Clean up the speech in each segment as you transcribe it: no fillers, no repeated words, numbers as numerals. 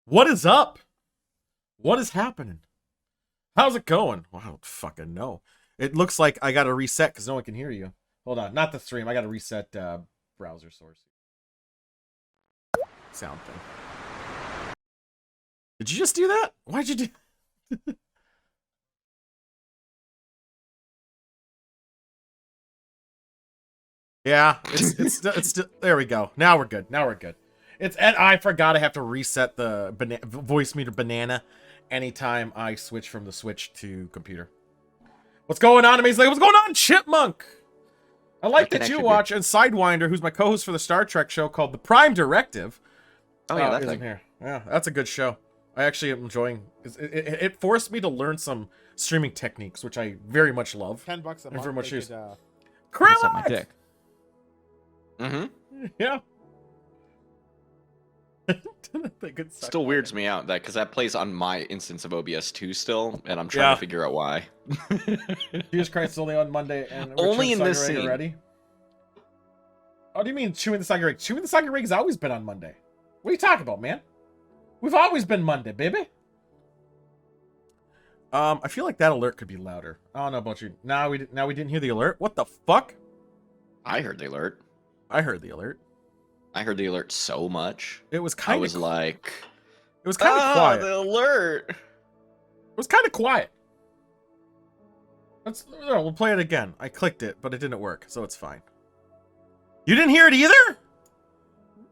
What is up? What is happening? How's it going? Well, I don't fucking know. It looks like I gotta reset because no one can hear you. Hold on, not the stream. I gotta reset browser source. Sound thing. Did you just do that? Why'd you do? Yeah, it's there we go. Now we're good. Now we're good. And I forgot I have to reset the voice meter banana anytime I switch from the Switch to computer. What's going on, Amazing? What's going on, Chipmunk? I like that you watch, and Sidewinder, who's my co-host for the Star Trek show called The Prime Directive. Oh yeah, that thing. Here. Yeah, that's a good show. I actually am enjoying. It forced me to learn some streaming techniques, which I very much love. $10 a month. Very much use. Suck my dick. Mm-hmm. Yeah. Still weirds me out that because that plays on my instance of OBS 2 still, and I'm trying to figure out why. Jesus Christ is only on Monday, and only in this scene. Already. Oh, do you mean Chewing the Soggy Rig? Chewing the Soggy Rig's always been on Monday. What are you talking about, man? We've always been Monday, baby. I feel like that alert could be louder. I don't know about you. Now we didn't hear the alert. What the fuck? I heard the alert. I heard the alert. I heard the alert so much. It was kind of. I was like, it was kind of quiet. The alert. It was kind of quiet. We'll play it again. I clicked it, but it didn't work, so it's fine. You didn't hear it either?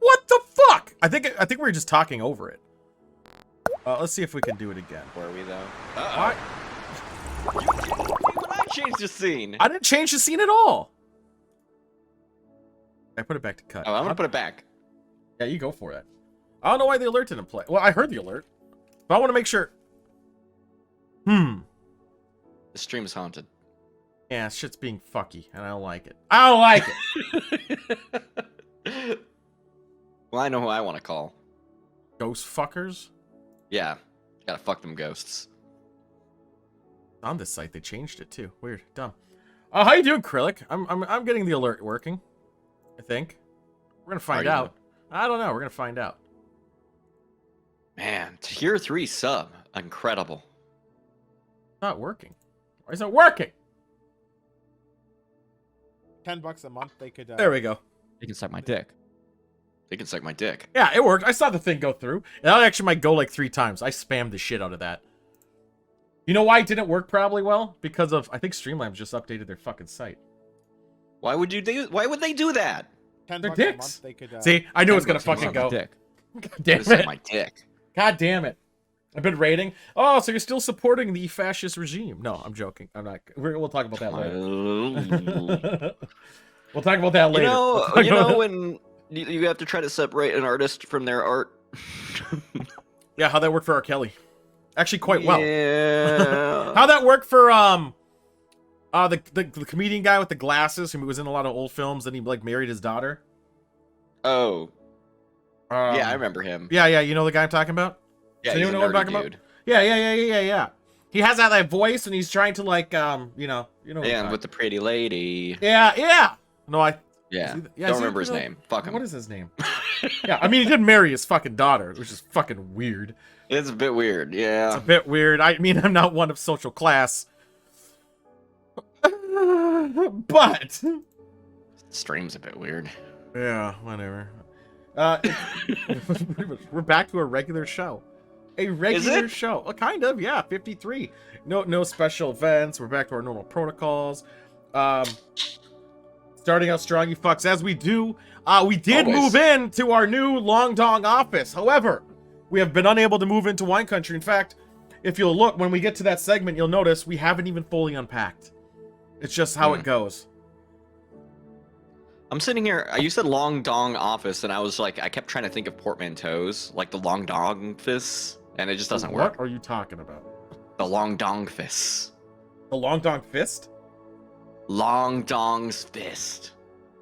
What the fuck? I think we were just talking over it. Let's see if we can do it again. Were we though? What? When I changed the scene. I didn't change the scene at all. I put it back to cut. Oh, I'm gonna put it back. Yeah, you go for it. I don't know why the alert didn't play. Well, I heard the alert, but I want to make sure. The stream is haunted. Yeah, shit's being fucky, and I don't like it. I don't like it. Well, I know who I want to call. Ghost fuckers. Yeah, gotta fuck them ghosts. On this site, they changed it too. Weird, dumb. How you doing, Krillic? I'm getting the alert working. I think we're gonna find out. I don't know. We're gonna find out. Man, tier 3 sub, incredible. It's not working. Why is it working? $10 a month. They could. There we go. You can suck my dick. They can suck my dick. Yeah, it worked. I saw the thing go through. That actually might go like 3 times. I spammed the shit out of that. You know why it didn't work probably well? Because of I think Streamlabs just updated their fucking site. Why would they do that? They're $10 dicks. a month. They could. See, I knew it's gonna fucking go. Dick. God damn Suck it. my dick. God damn it. I've been rating. Oh, so you're still supporting the fascist regime? No, I'm joking. I'm not. We'll talk about that later. We'll talk about that later. You know when you have to try to separate an artist from their art. Yeah, how'd that work for R. Kelly? Actually, quite well. Yeah. How'd that work for the comedian guy with the glasses who was in a lot of old films? Then he like married his daughter. Oh. Yeah, I remember him. Yeah. You know the guy I'm talking about? Yeah, so he's you know a what I'm nerdy talking dude. about? Yeah. He has that voice, and he's trying to like you know. Yeah, and with the pretty lady. Yeah. No, Yeah. Yeah, Don't remember his name. Fuck him. What is his name? Yeah, I mean, he did marry his fucking daughter, which is fucking weird. It's a bit weird, yeah. It's a bit weird. I mean, I'm not one of social class. But... Stream's a bit weird. Yeah, whatever. We're back to a regular show. A regular show. Well, kind of, yeah. 53. No special events. We're back to our normal protocols. Starting out strong, you fucks, as we do. We did move in to our new Long Dong office. However, we have been unable to move into wine country. In fact, if you'll look, when we get to that segment, you'll notice we haven't even fully unpacked. It's just how it goes. I'm sitting here, you said Long Dong office, and I was like, I kept trying to think of portmanteaus, like the Long Dong fist, and it just doesn't work. What are you talking about? The Long Dong fist. The Long Dong fist? Long Dong's fist.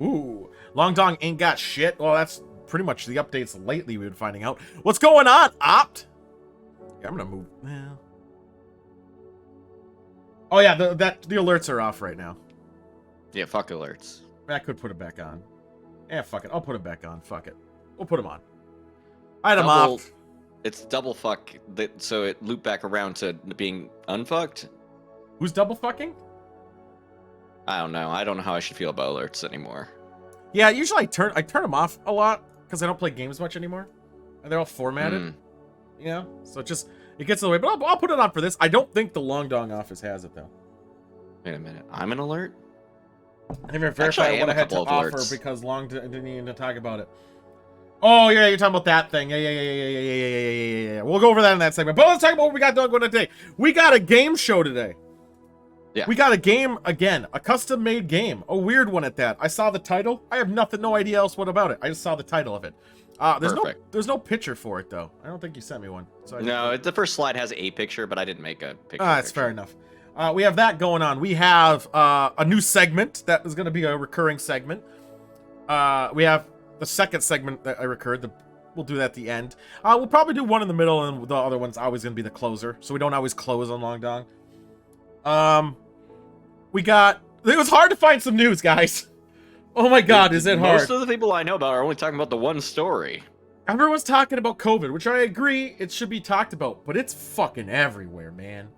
Ooh, Long Dong ain't got shit. Well, that's pretty much the updates lately we've been finding out. What's going on, Opt? Yeah, I'm gonna move. Well. Oh yeah, the alerts are off right now. Yeah, fuck alerts. I could put it back on. Yeah, fuck it. I'll put it back on. Fuck it. We'll put them on. Item double, off. It's double fuck, so it looped back around to being unfucked. Who's double fucking? I don't know. I don't know how I should feel about alerts anymore. Yeah, usually I turn them off a lot because I don't play games much anymore, and they're all formatted. You know, so it gets in the way. But I'll put it on for this. I don't think the Long Dong office has it though. Wait a minute. I'm an alert? I never verified what I had to offer alerts. because Long didn't even talk about it. Oh yeah, you're talking about that thing. Yeah. We'll go over that in that segment. But let's talk about what we got going today. We got a game show today. Yeah. We got a game again, a custom-made game, a weird one at that. I saw the title. I have no idea else what about it. I just saw the title of it. There's no picture for it though. I don't think you sent me one. So The first slide has a picture, but I didn't make a picture. That's fair enough. We have that going on. We have a new segment that is going to be a recurring segment. We have the second segment that I recurred. We'll do that at the end. We'll probably do one in the middle, and the other one's always going to be the closer, so we don't always close on Long Dong. It was hard to find some news, guys. Oh my god, is it hard? Most of the people I know about are only talking about the one story. Everyone's talking about COVID, which I agree it should be talked about, but it's fucking everywhere, man.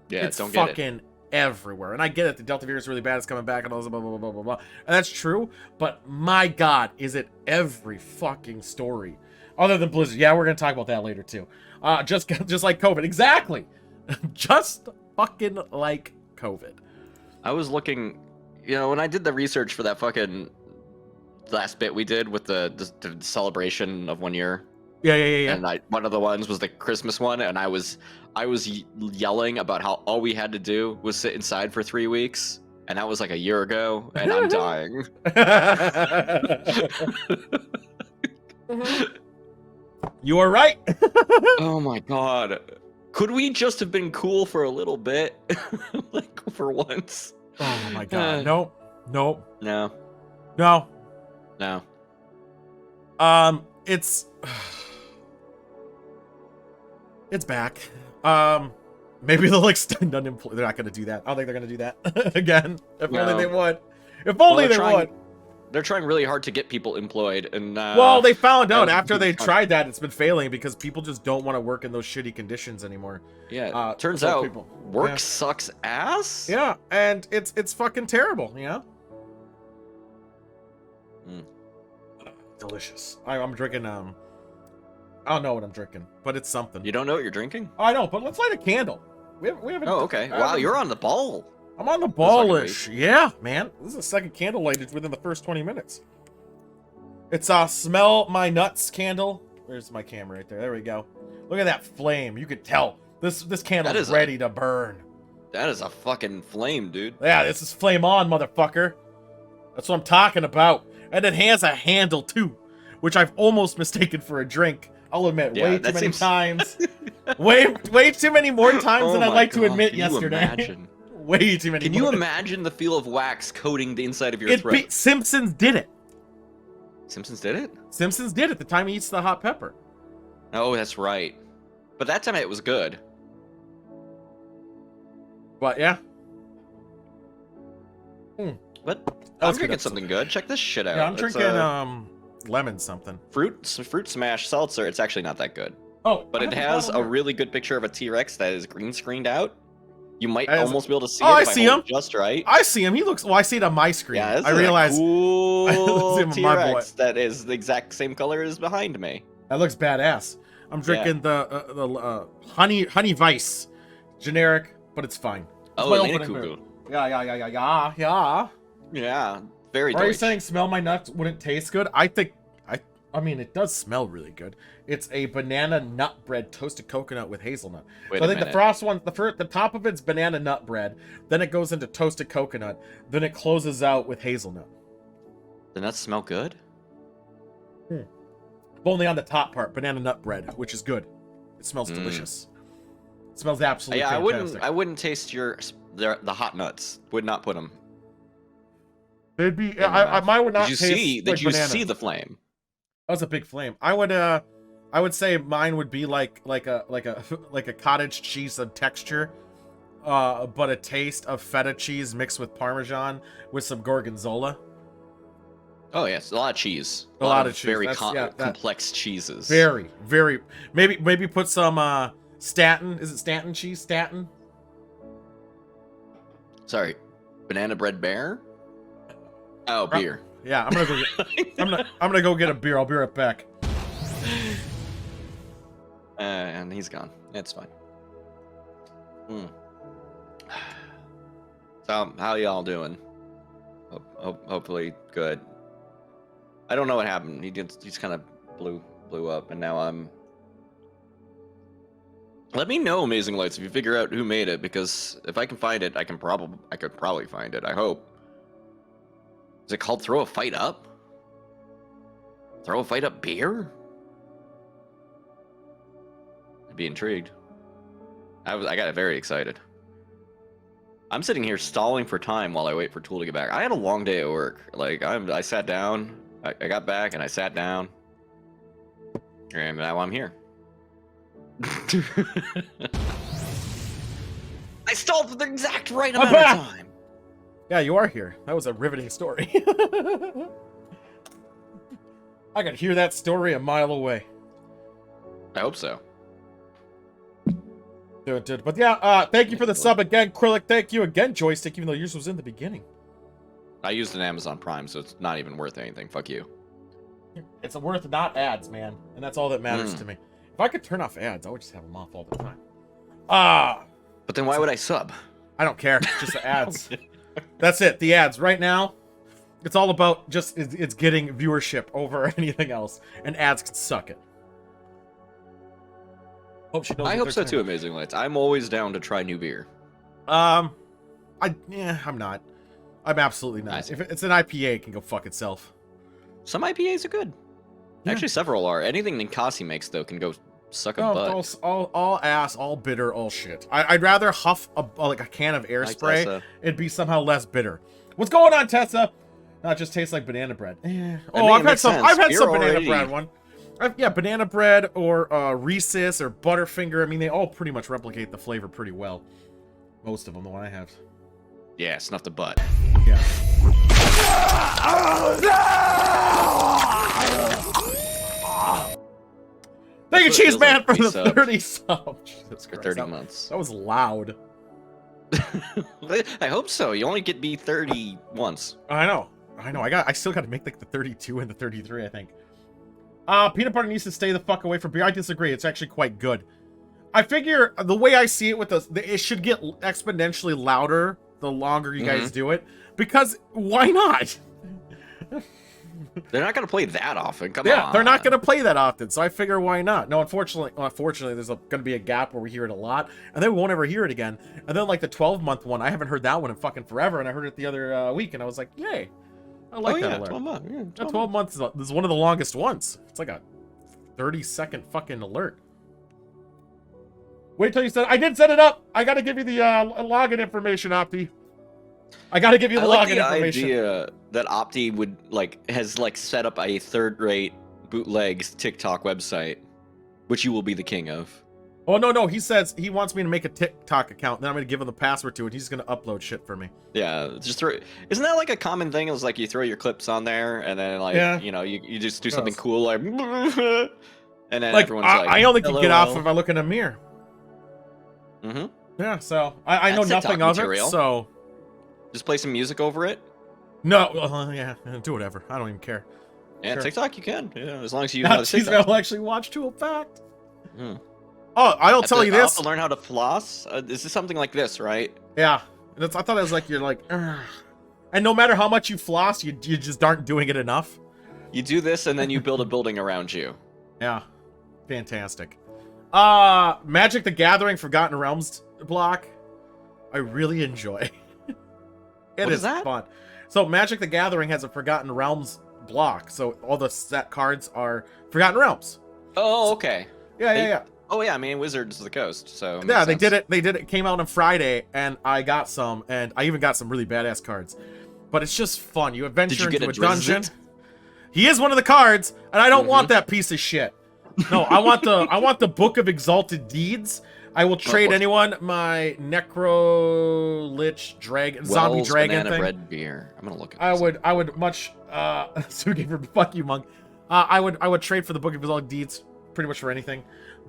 Yeah, it's don't get it. fucking everywhere. And I get it, the Delta virus is really bad, it's coming back, and all this blah, blah, blah, blah, blah. And that's true, but my god, is it every fucking story. Other than Blizzard. Yeah, we're going to talk about that later, too. Just like COVID. Exactly. Just fucking like COVID. I was looking, when I did the research for that fucking last bit we did with the celebration of 1 year. Yeah. And one of the ones was the Christmas one, and I was yelling about how all we had to do was sit inside for 3 weeks, and that was like a year ago, and I'm dying. You are right. Oh my god. Could we just have been cool for a little bit? Like, for once? Oh my god. Nope. No. It's back. Maybe they'll extend unemployment. They're not going to do that. I don't think they're going to do that again. If only they would. If only they would. They're trying really hard to get people employed, and well, they found out after they tried that it's been failing because people just don't want to work in those shitty conditions anymore. Yeah, turns out work sucks ass. Yeah, and it's fucking terrible. You know. Delicious. I'm drinking. I don't know what I'm drinking, but it's something. You don't know what you're drinking? I know, but let's light a candle. We haven't. Oh, okay. Wow, you're on the ball. I'm on the ballish. Yeah, man. This is the second candle lighted within the first 20 minutes. It's Smell My Nuts candle. Where's my camera right there? There we go. Look at that flame. You could tell. This candle is ready to burn. That is a fucking flame, dude. Yeah, this is flame on, motherfucker. That's what I'm talking about. And it has a handle, too, which I've almost mistaken for a drink. I'll admit, way too many times. way too many more times than I'd like to admit yesterday. Imagine? Way too many. Can you imagine the feel of wax coating the inside of your throat? Simpsons did it. Simpsons did it? Simpsons did it the time he eats the hot pepper. Oh, that's right. But that time it was good. But yeah. But I'm drinking something good. Check this shit out. Yeah, I'm drinking lemon something. Fruit smash seltzer. It's actually not that good. Oh, but it has a really good picture of a T-Rex that is green screened out. You might almost be able to see it. I see him just right. I see him. He looks. Well, I see it on my screen. Yeah, I realize. Cool T-Rex that is the exact same color as behind me. That looks badass. I'm drinking the honey Vice, generic, but it's fine. It's Yeah. Yeah, very. Are you saying Smell My Nuts wouldn't taste good? I mean, it does smell really good. It's a banana nut bread toasted coconut with hazelnut. So I think the frost one, the top of it's banana nut bread, then it goes into toasted coconut, then it closes out with hazelnut. The nuts smell good? But only on the top part, banana nut bread, which is good. It smells delicious. It smells absolutely fantastic. I wouldn't taste the hot nuts. Would not put them. They'd be. Mine would not taste Did you see the flame? That was a big flame. I would say mine would be like a cottage cheese of texture, but a taste of feta cheese mixed with Parmesan with some gorgonzola. Oh yes, a lot of cheese. A lot of cheese. Very That's- complex cheeses. Very, very. Maybe put some Staten. Is it Stanton cheese? Staten. Sorry, banana bread bear. Oh, beer. Yeah, I'm gonna go. I'm gonna go get a beer. I'll be right back. And he's gone. It's fine. So, how y'all doing? Hopefully good. I don't know what happened. He just kind of blew up, and now I'm. Let me know, Amazing Lights, if you figure out who made it, because if I can find it, I could probably find it. I hope. Is it called Throw a Fight Up? Throw a Fight Up beer? I'd be intrigued. I got very excited. I'm sitting here stalling for time while I wait for Tool to get back. I had a long day at work. Like I sat down, I got back and I sat down, and now I'm here. I stalled for the exact right amount of time. Yeah, you are here. That was a riveting story. I could hear that story a mile away. I hope so. Dude. But yeah, thank you for the sub again, Krillic. Thank you again, Joystick, even though yours was in the beginning. I used an Amazon Prime, so it's not even worth anything. Fuck you. It's worth not ads, man. And that's all that matters to me. If I could turn off ads, I would just have them off all the time. But then why would I sub? I don't care. Just the ads. That's it. The ads. Right now, it's all about just it's getting viewership over anything else. And ads can suck it. I hope so too, Amazing Lights. I'm always down to try new beer. I'm not. I'm absolutely not. If it's an IPA, it can go fuck itself. Some IPAs are good. Yeah. Actually, several are. Anything Ninkasi makes, though, can go suck a butt. All ass, all bitter, all shit. I'd rather huff like a can of air spray. Tessa. It'd be somehow less bitter. What's going on, Tessa? No, it just tastes like banana bread. I've had some banana bread one. Banana bread or Reese's or Butterfinger. I mean, they all pretty much replicate the flavor pretty well. Most of them, the one I have. Yeah, snuff the butt. Yeah. Thank you, Cheese Man, for the 30 subs. Jesus For Christ, 30 months. That was loud. I hope so. You only get me 30 once. I know. I still got to make like the 32 and the 33, I think. Peanut butter needs to stay the fuck away from beer. I disagree. It's actually quite good. I figure the way I see it with it should get exponentially louder the longer you guys do it. Because why not? They're not going to play that often. Come on. Yeah, they're not going to play that often. So I figure why not? No, unfortunately, there's going to be a gap where we hear it a lot. And then we won't ever hear it again. And then like the 12-month one, I haven't heard that one in fucking forever. And I heard it the other week. And I was like, yay. I like that alert. 12 months. Yeah, 12 months is one of the longest ones. It's like a 30-second fucking alert. Wait till you set. I did set it up. I got to give you the login information, Opti. I got to give you the login information. I like the idea that Opti has set up a third-rate bootlegs TikTok website, which you will be the king of. Oh no! He says he wants me to make a TikTok account. Then I'm gonna give him the password to it. He's gonna upload shit for me. Yeah, just throw. Isn't that like a common thing? It's like you throw your clips on there, and then you just do something cool like, and then everyone's like, I only can hello. get off if I look in a mirror. Mm-hmm. Yeah, so I know That's nothing TikTok of material. it. So Just play some music over it. no, do whatever. I don't even care. Yeah, Sure. TikTok you can. Yeah, as long as you know how to She's TikTok. gonna actually watch to a fact. Hmm. Oh, I'll tell you I'll have this. to learn how to floss. Is this something like this, right? Yeah, I thought it was like you're like, "Ugh." And no matter how much you floss, you just aren't doing it enough. You do this, and then you build a building around you. Yeah, fantastic. Magic the Gathering Forgotten Realms block, I really enjoy. It What is is that? fun. So Magic the Gathering has a Forgotten Realms block, so all the set cards are Forgotten Realms. Oh, okay. Yeah. Oh, yeah. I mean, Wizards of the Coast. So it Yeah, makes they sense. did it. They did it. Came out on Friday, and I got some, and I even got some really badass cards. But it's just fun. You adventure Did you into get a a dungeon. Drizzt? He is one of the cards, and I don't want that piece of shit. No, I want the Book of Exalted Deeds, I will trade what- anyone my Necro Lich Dragon Zombie Wells Dragon banana thing. bread beer. I'm gonna look at I this. would much Sugi for fuck you, monk. I would trade for the Book of Exalted Deeds pretty much for anything.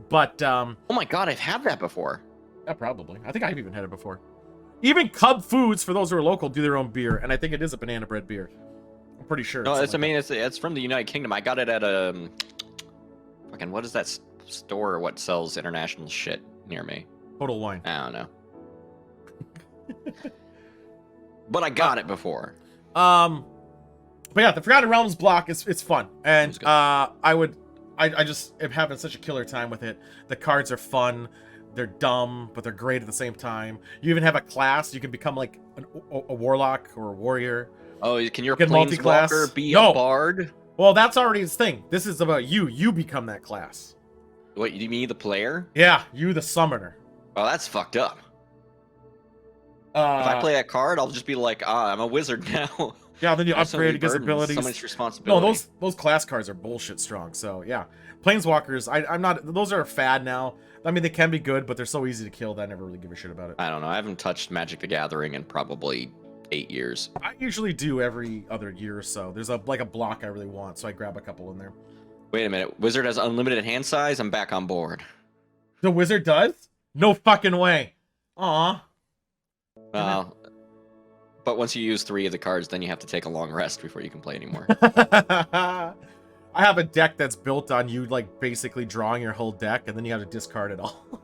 But Oh my god, I've had that before. yeah, probably. I think I've even had it before. Even Cub Foods, for those who are local, do their own beer, and I think it is a banana bread beer. I'm pretty sure. No, something like it's from the United Kingdom. I got it at a fucking what is that store? What sells international shit near me? that. Total Wine. I don't know. But I got it before. But yeah, the Forgotten Realms block is it's fun, and It's good. I just am having such a killer time with it. The cards are fun, they're dumb, but they're great at the same time. You even have a class. You can become like a warlock or a warrior. Oh, can your Get multi-class? planeswalker be No. a bard? Well, that's already his thing. This is about you. You become that class. What, you mean the player? Yeah, you the summoner. Oh, that's fucked up. If I play a card, I'll just be like, I'm a wizard now. yeah, then you I have so many upgrade his burdens, abilities. So much No, responsibility. those class cards are bullshit strong. So yeah, Planeswalkers. I'm not. Those are a fad now. I mean, they can be good, but they're so easy to kill that I never really give a shit about it. I don't know. I haven't touched Magic the Gathering in probably 8 years. I usually do every other year or so. There's a block I really want, so I grab a couple in there. Wait a minute. Wizard has unlimited hand size? I'm back on board. The wizard does? No fucking way. Aw. But once you use 3 of the cards, then you have to take a long rest before you can play anymore. I have a deck that's built on you like basically drawing your whole deck, and then you have to discard it all.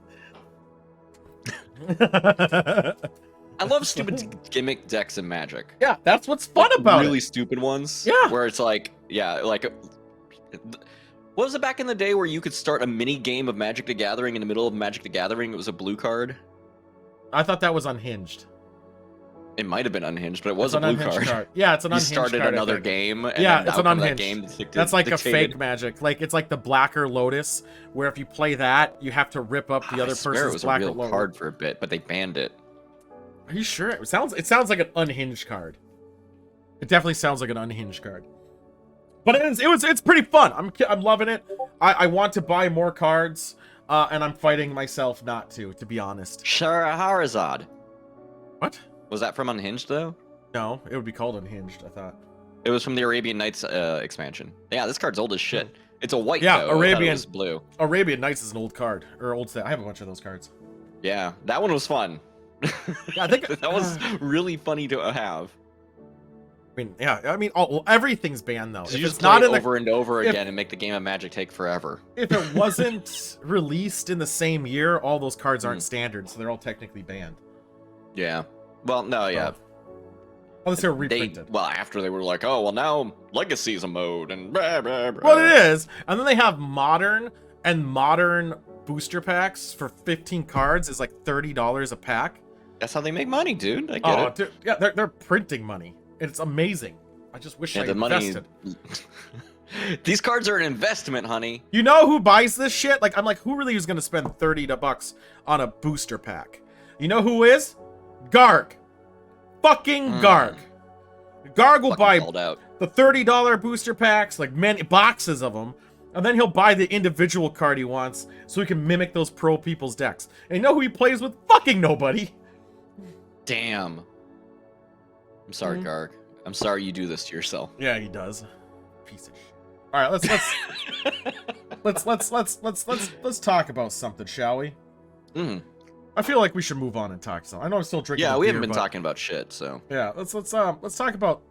I love stupid gimmick decks in Magic. Yeah, that's what's fun about really it. stupid ones. Yeah. Where it's like, what was it back in the day where you could start a mini game of Magic the Gathering in the middle of Magic the Gathering? It was a blue card. I thought that was unhinged. It might have been unhinged, but it was It's a an blue unhinged card. Yeah, it's an You unhinged started card, I another think. game. And Yeah, then it's the an outcome of that unhinged. game That's like a dictated- fake Magic. Like it's like the Blacker Lotus, where if you play that, you have to rip up the other I swear person's it was a Blacker real Lotus. card for a bit, but they banned it. Are you sure? It sounds like an unhinged card. It definitely sounds like an unhinged card. But it's pretty fun. I'm loving it. I want to buy more cards, and I'm fighting myself not to be honest. Shahrazad. What? Was that from Unhinged though? No, it would be called unhinged, I thought. It was from the Arabian Nights expansion. Yeah, this card's old as shit. It's a white. Yeah, though. I thought it Arabian- was blue. Arabian Nights is an old card or old set. I have a bunch of those cards. Yeah, that one was fun. Yeah, I think that was really funny to have. I mean, everything's banned though. You If just it's not play in the over and over if- again and make the game of Magic take forever. if it wasn't released in the same year, all those cards aren't standard, so they're all technically banned. Yeah. Well, no, yeah. Unless they're They reprinted. after they were like, oh well, now Legacy's a mode and blah, blah, blah. Well, it is. And then they have modern booster packs for 15 cards is like $30 a pack. That's how they make money, dude. I get it. Dude, yeah, they're printing money. It's amazing. I just wish Yeah, I the money. invested. These cards are an investment, honey. You know who buys this shit? Like, I'm like, who really is going to spend $30 on a booster pack? You know who is? Garg. Fucking Garg. Garg will Fucking buy called out. the $30 booster packs, like many boxes of them, and then he'll buy the individual card he wants so he can mimic those pro people's decks. And you know who he plays with? Fucking nobody. Damn. I'm sorry, Garg. I'm sorry you do this to yourself. Yeah, he does. Piece of shit. All right, let's talk about something, shall we? Mhm. I feel like we should move on and talk some. I know I'm still drinking. Yeah, the we beer, haven't been but- talking about shit, so. Yeah, let's talk about.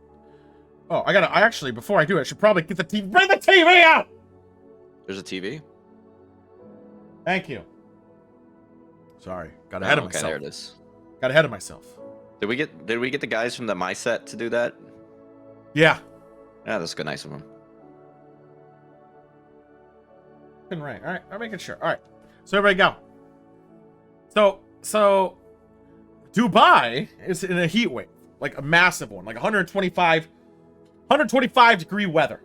Oh, I actually, before I do it, I should probably get the TV. Bring the TV out. There's a TV. Thank you. Sorry, got ahead of Okay, myself. there it is. Got ahead of myself. Did we get the guys from the My Set to do that? Yeah. Yeah, that's good, nice of them. Been right. All right, I'm making sure. All right, so everybody go. So Dubai is in a heat wave, like a massive one, like 125 degree weather,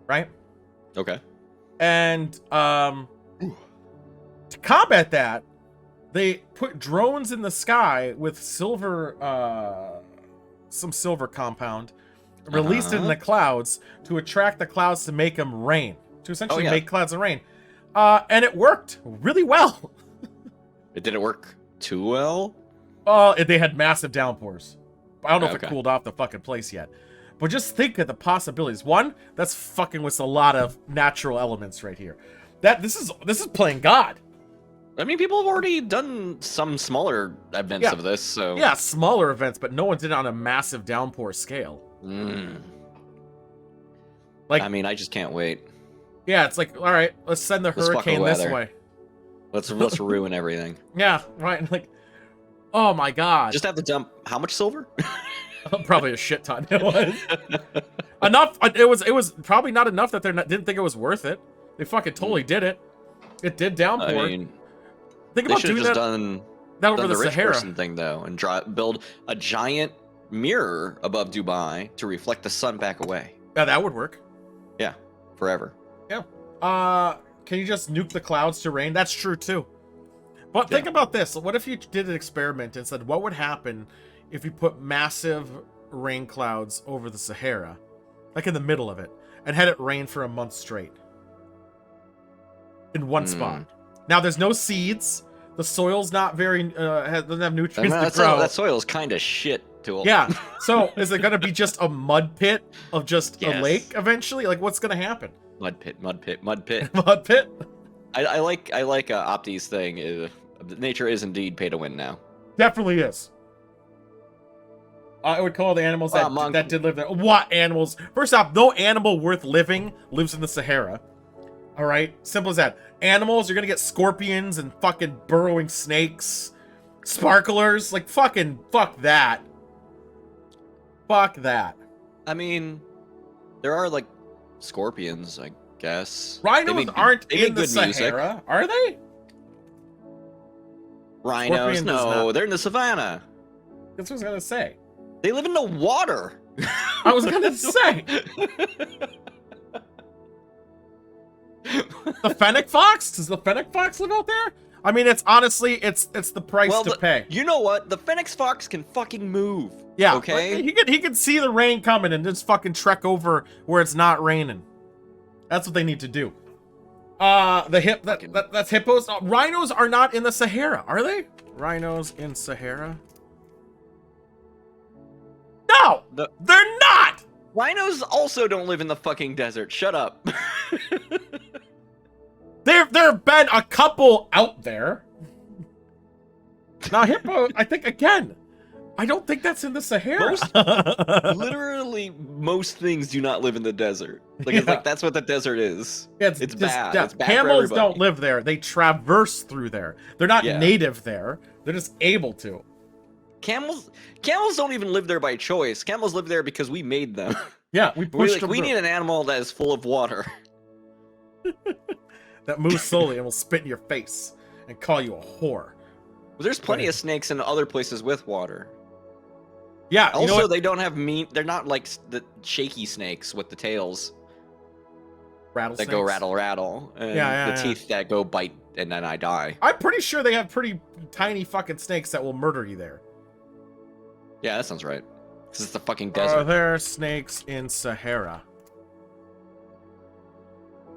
right? Okay. And to combat that, they put drones in the sky with silver, some silver compound, released it in the clouds to attract the clouds to make them rain, to essentially yeah. make clouds and rain. And it worked really well. It didn't work too well. They had massive downpours. I don't know if it Okay. cooled off the fucking place yet. But just think of the possibilities. One, that's fucking with a lot of natural elements right here. This is playing God. I mean, people have already done some smaller events Yeah. of this, so Yeah, smaller events, but no one did it on a massive downpour scale. Like, I mean, I just can't wait. yeah, it's like, all right, let's send the Let's fuck hurricane the this weather. way. Let's ruin everything. Yeah, right. Like, oh my god, Just have to dump how much silver? probably a shit ton. It was enough. It was probably not enough that didn't think it was worth it. They fucking totally did it. It did downpour. I mean, Think they about should have doing just that over done the the rich Sahara. person thing though, and build a giant mirror above Dubai to reflect the sun back away. Yeah, that would work. Yeah, forever. Yeah. Can you just nuke the clouds to rain? That's true too. But think Yeah. about this. What if you did an experiment and said, what would happen if you put massive rain clouds over the Sahara, like in the middle of it, and had it rain for a month straight? In one spot. Now, there's no seeds. The soil's not very, doesn't have nutrients to grow. That soil is kind of shit to Yeah. So is it going to be just a mud pit of just a Yes. lake eventually? Like, what's going to happen? Mud pit. Mud pit? I like Opti's thing. Nature is indeed pay to win now. Definitely is. I would call the animals that did live there. What animals? First off, no animal worth living lives in the Sahara. All right? Simple as that. Animals, you're going to get scorpions and fucking burrowing snakes. Sparklers. Like, fucking fuck that. Fuck that. I mean, there are like scorpions, I guess. Rhinos aren't they make in the good music. Sahara, are they? Rhinos, Scorpion does no, not. they're in the savannah. That's what I was going to say. They live in the water. I was going to say. The fennec fox? Does the fennec fox live out there? I mean, it's honestly, it's the price to pay. You know what? The Phoenix Fox can fucking move. Yeah. Okay. Like, he can see the rain coming and just fucking trek over where it's not raining. That's what they need to do. That's hippos. Rhinos are not in the Sahara, are they? Rhinos in Sahara? No, they're not. Rhinos also don't live in the fucking desert. Shut up. There have been a couple out there. Now, hippo, I think, again, I don't think that's in the Sahara. Literally, most things do not live in the desert. Like, it's like that's what the desert is. It's It's just bad. It's bad for Camels everybody. don't live there. They traverse through there. They're not Yeah. native there. They're just able to. Camels don't even live there by choice. Camels live there because we made them. Yeah, we pushed them We through. need an animal that is full of water. That moves slowly and will spit in your face and call you a whore. Well, there's plenty of snakes in other places with water. Yeah, you know Also, what? they don't have meat. They're not like the shaky snakes with the tails that Rattlesnakes. go rattle rattle, and Yeah, the teeth that go bite, and then I die. I'm pretty sure they have pretty tiny fucking snakes that will murder you there. Yeah, that sounds right. Because it's the fucking Are desert. there snakes in Sahara?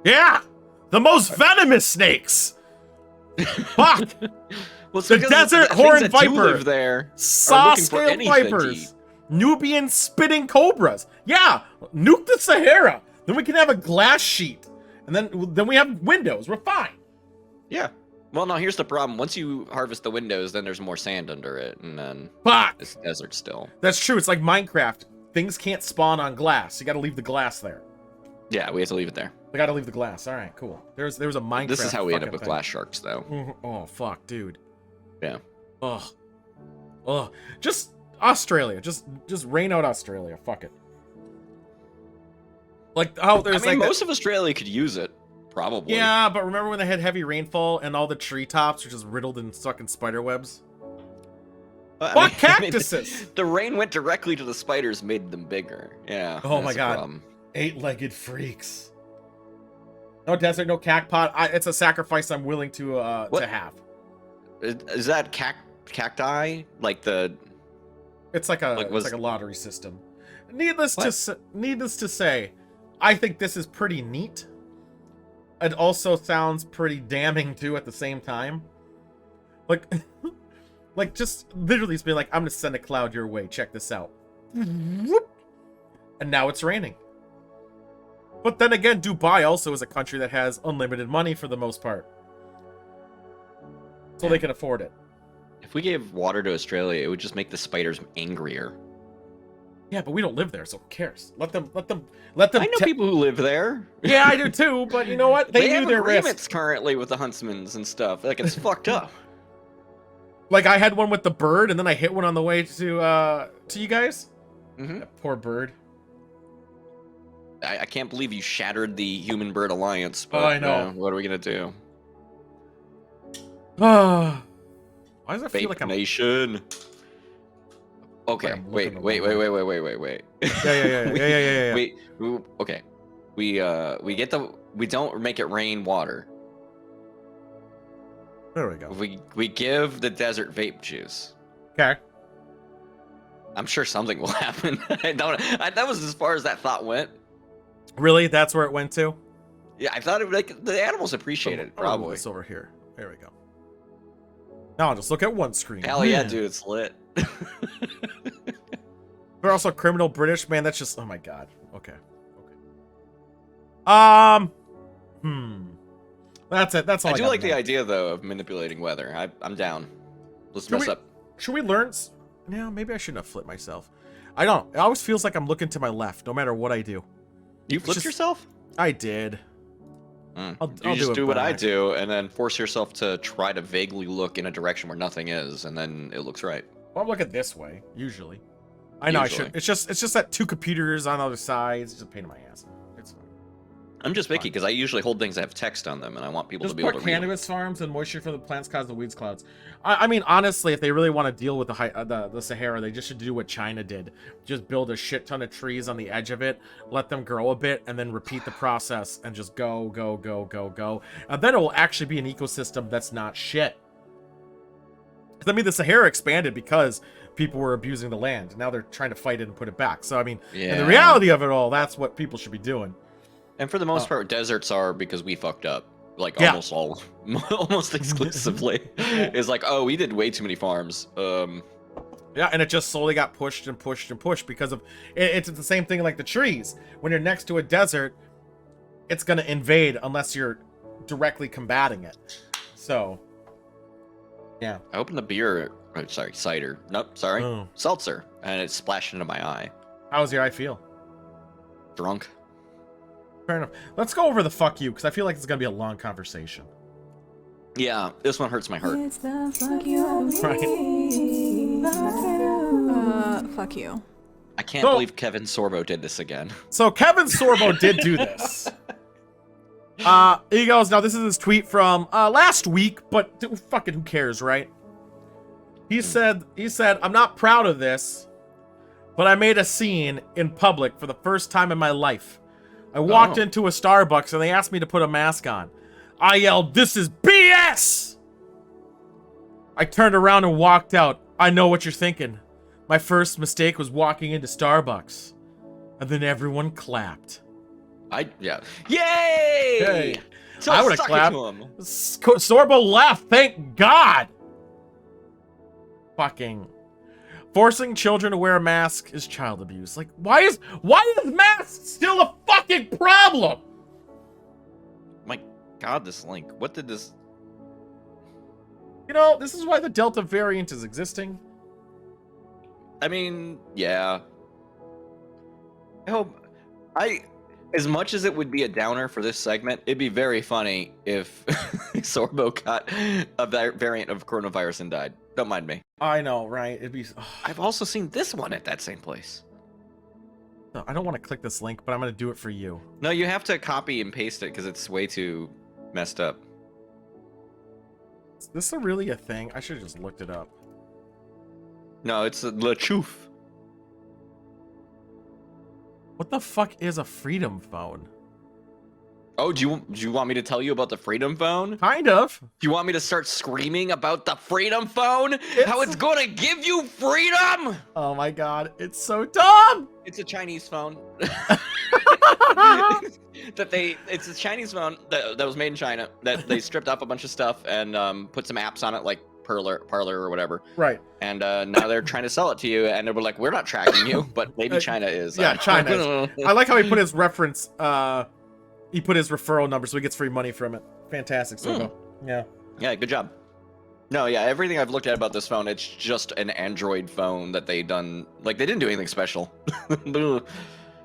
Yeah! The most venomous snakes! Fuck! Well, it's The because desert things horned that do viper. live there. Saw looking for scale anything to eat. vipers! Nubian spitting cobras! Yeah! Nuke the Sahara! Then we can have a glass sheet. And then we have windows. We're fine. Yeah. Well, no, here's the problem. Once you harvest the windows, then there's more sand under it, and then Fuck! it's desert still. That's true. It's like Minecraft. Things can't spawn on glass. You gotta leave the glass there. Yeah, we have to leave it there. I gotta leave the glass. All right, cool. There's a Minecraft. This is how we end up fucking with thing. glass sharks, though. Oh fuck, dude. Yeah. Ugh. Just Australia. Just rain out Australia. Fuck it. Like there's I mean, like most of Australia could use it, probably. yeah, but remember when they had heavy rainfall and all the treetops were just riddled in fucking spider webs? I Fuck mean, cactuses! the rain went directly to the spiders, made them bigger. Yeah. Oh my that's the God. problem. 8-legged freaks. No desert, no cacpot. It's a sacrifice I'm willing to have. Is that cacti? Like the? It's like a lottery system. Needless to say, I think this is pretty neat. It also sounds pretty damning too at the same time. Like, like just literally just be like, I'm gonna send a cloud your way. Check this out. Whoop. And now it's raining. But then again, Dubai also is a country that has unlimited money for the most part. So they can afford it. If we gave water to Australia, it would just make the spiders angrier. Yeah, but we don't live there, so who cares? Let them. I know people who live there. Yeah, I do too, but you know what? They knew have their agreements risk. currently with the huntsmans and stuff. Like, it's fucked up. Like, I had one with the bird, and then I hit one on the way to you guys. Mm-hmm. That poor bird. I can't believe you shattered the human-bird alliance, but I know. what are we gonna do? Why does it feel Fake like I'm... nation. Okay, I'm wait. looking Wait. Yeah. Okay. We don't make it rain water. There we go. We give the desert vape juice. Okay. I'm sure something will happen. That was as far as that thought went. Really? That's where it went to? Yeah, I thought the animals appreciate it, I'll move probably. this over here. There we go. Now I'll just look at one screen. Hell yeah, dude, it's lit. They're also criminal British, man. That's just, oh my god. Okay. That's it. That's all I do got like the now. idea though of manipulating weather. I'm down. Let's mess up. Should we learn? Yeah, maybe I shouldn't have flipped myself. I don't. It always feels like I'm looking to my left, no matter what I do. You flipped yourself? I did. I'll just do it what I back. do, and then force yourself to try to vaguely look in a direction where nothing is, and then it looks right. Well, I'm looking this way usually. I know I should. It's just that two computers on other sides. It's just a pain in my ass. It's fine. I'm just picky because I usually hold things that have text on them, and I want people Just to be able put to read them. cannabis farms and moisture for the plants cause the weeds clouds. I mean, honestly, if they really want to deal with the Sahara, they just should do what China did. Just build a shit ton of trees on the edge of it, let them grow a bit, and then repeat the process and just go. And then it will actually be an ecosystem that's not shit. 'Cause, I mean, the Sahara expanded because people were abusing the land. Now they're trying to fight it and put it back. So, I mean, in the reality of it all, that's what people should be doing. And for the most part, deserts are because we fucked up. Like, Yeah. almost exclusively. It's like, oh, we did way too many farms. Yeah, and it just slowly got pushed and pushed and pushed because of it's the same thing like the trees. When you're next to a desert, it's gonna invade unless you're directly combating it. So, yeah. I opened the beer, cider. Nope, sorry. Oh. Seltzer. And it splashed into my eye. How's your eye feel? Drunk. Fair enough. Let's go over the fuck you because I feel like it's gonna be a long conversation. Yeah, this one hurts my heart. It's the fuck you of me. Fuck you. I can't believe Kevin Sorbo did this again. So Kevin Sorbo did do this. He goes, now this is his tweet from last week, but fucking who cares, right? He said, I'm not proud of this, but I made a scene in public for the first time in my life. I walked into a Starbucks and they asked me to put a mask on. I yelled, "This is BS!" I turned around and walked out. I know what you're thinking. My first mistake was walking into Starbucks. And then everyone clapped. Yeah. Yay! Hey, So I would have suck it clapped. to him. Sorbo left, thank God! Fucking... Forcing children to wear a mask is child abuse. Like, why is masks still a fucking problem? My God, this link. What did this... You know, this is why the Delta variant is existing. I mean, yeah. I hope... As much as it would be a downer for this segment, it'd be very funny if Sorbo got a variant of coronavirus and died. Don't mind me. I know, right? It'd be... I've also seen this one at that same place. I don't want to click this link, but I'm going to do it for you. No, you have to copy and paste it because it's way too messed up. Is this really a thing? I should have just looked it up. No, it's Le Chouf. What the fuck is a freedom phone? Oh, do you want me to tell you about the Freedom Phone? Kind of. Do you want me to start screaming about the Freedom Phone? How it's gonna give you freedom? Oh my god, it's so dumb! It's a Chinese phone. It's a Chinese phone that was made in China that they stripped off a bunch of stuff and put some apps on it like parlor or whatever. Right. And now they're trying to sell it to you, and they're like, we're not tracking you, but maybe China is. Yeah, China is. I like how he put his reference. He put his referral number so he gets free money from it. Fantastic, Sogo. Yeah. Yeah, good job. No, yeah, everything I've looked at about this phone, it's just an Android phone that they done. Like, they didn't do anything special.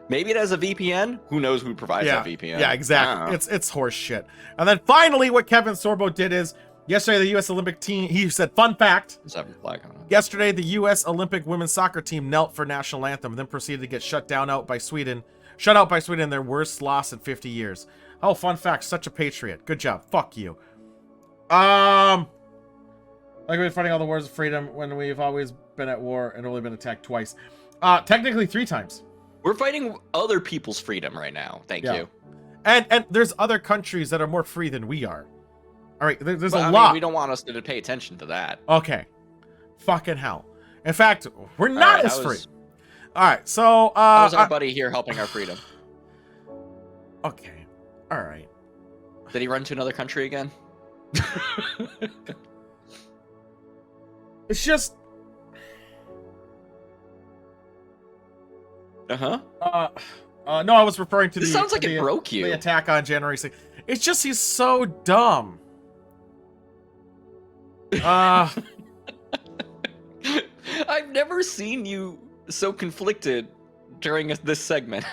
Maybe it has a VPN. Who knows who provides that VPN? Yeah, exactly. It's horse shit. And then finally, what Kevin Sorbo did is yesterday the U.S. Olympic team. He said, "Fun fact." Flag on it. Yesterday, the U.S. Olympic women's soccer team knelt for national anthem, and then proceeded to get shut out by Sweden in their worst loss in 50 years. Oh, fun fact! Such a patriot. Good job. Fuck you. Like we've been fighting all the wars of freedom when we've always been at war and only been attacked twice. Technically 3 times. We're fighting other people's freedom right now. Thank you. And there's other countries that are more free than we are. All right, there's a lot. Mean, we don't want us to pay attention to that. Okay. Fucking hell. In fact, we're not as free. All right, so how was our buddy here helping our freedom? Okay. All right. Did he run to another country again? It's just no, I was referring to this sounds like it broke you. The attack on January 6th. It's just he's so dumb. I've never seen you so conflicted during this segment.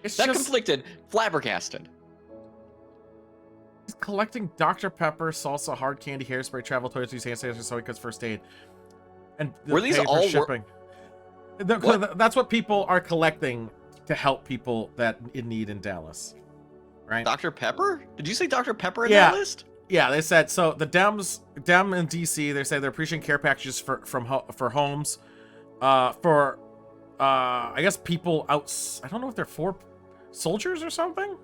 It's not just conflicted, flabbergasted. He's collecting Dr. Pepper, salsa, hard candy, hairspray, travel toys, use hand sanitizer, soy goods, first aid, and were these all shipping? That's what people are collecting to help people that in need in Dallas, right? Dr. Pepper? Did you say Dr. Pepper in that list? Yeah, they said so. The Dem in DC, they say they're appreciating care packages for homes, for I guess people out. I don't know if they're for soldiers or something.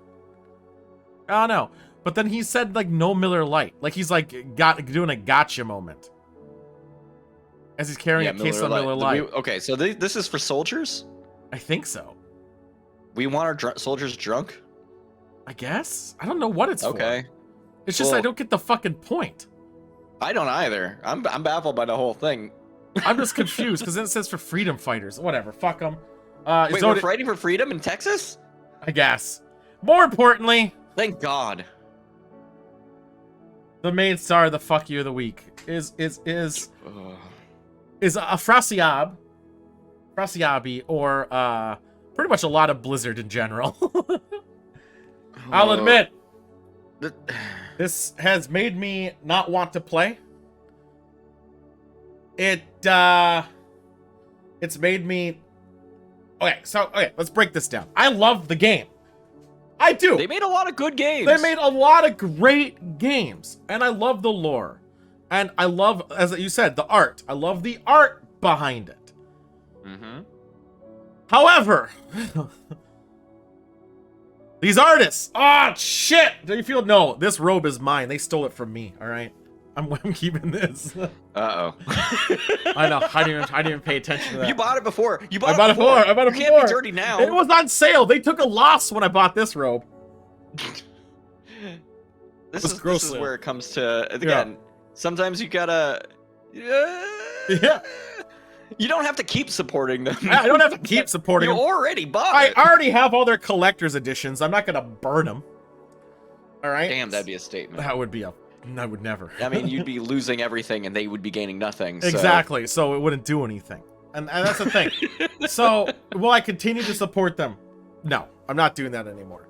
I don't know. But then he said like no Miller Lite, like he's like doing a gotcha moment as he's carrying a case of Miller Lite. Okay, so this is for soldiers. I think so. We want our soldiers drunk. I guess I don't know what it's for. Okay. It's just I don't get the fucking point. I don't either. I'm baffled by the whole thing. I'm just confused because then it says for freedom fighters. Whatever. Fuck them. Wait, we're fighting for freedom in Texas? I guess. More importantly, thank God. The main star of the fuck you of the week is a Frasiabi, or pretty much a lot of Blizzard in general. I'll admit, this has made me not want to play. It's made me. Okay, let's break this down. I love the game. I do. They made a lot of good games. They made a lot of great games, and I love the lore, and I love, as you said, the art. I love the art behind it. Mm-hmm. However, these artists. Oh shit! Do you feel? No, this robe is mine. They stole it from me. All right, I'm keeping this. Uh-oh. I know. I didn't even pay attention to that. You bought it before. I bought it before. You can't be dirty now. It was on sale. They took a loss when I bought this robe. This is where it comes to, again, sometimes you gotta... Yeah. You don't have to keep supporting them. I don't have to keep supporting them. You already bought I it. already have all their collector's editions. I'm not going to burn them. All right? Damn, that'd be a statement. That would be a... I would never. I mean, you'd be losing everything and they would be gaining nothing. So. Exactly. So it wouldn't do anything. And that's the thing. So will I continue to support them? No, I'm not doing that anymore.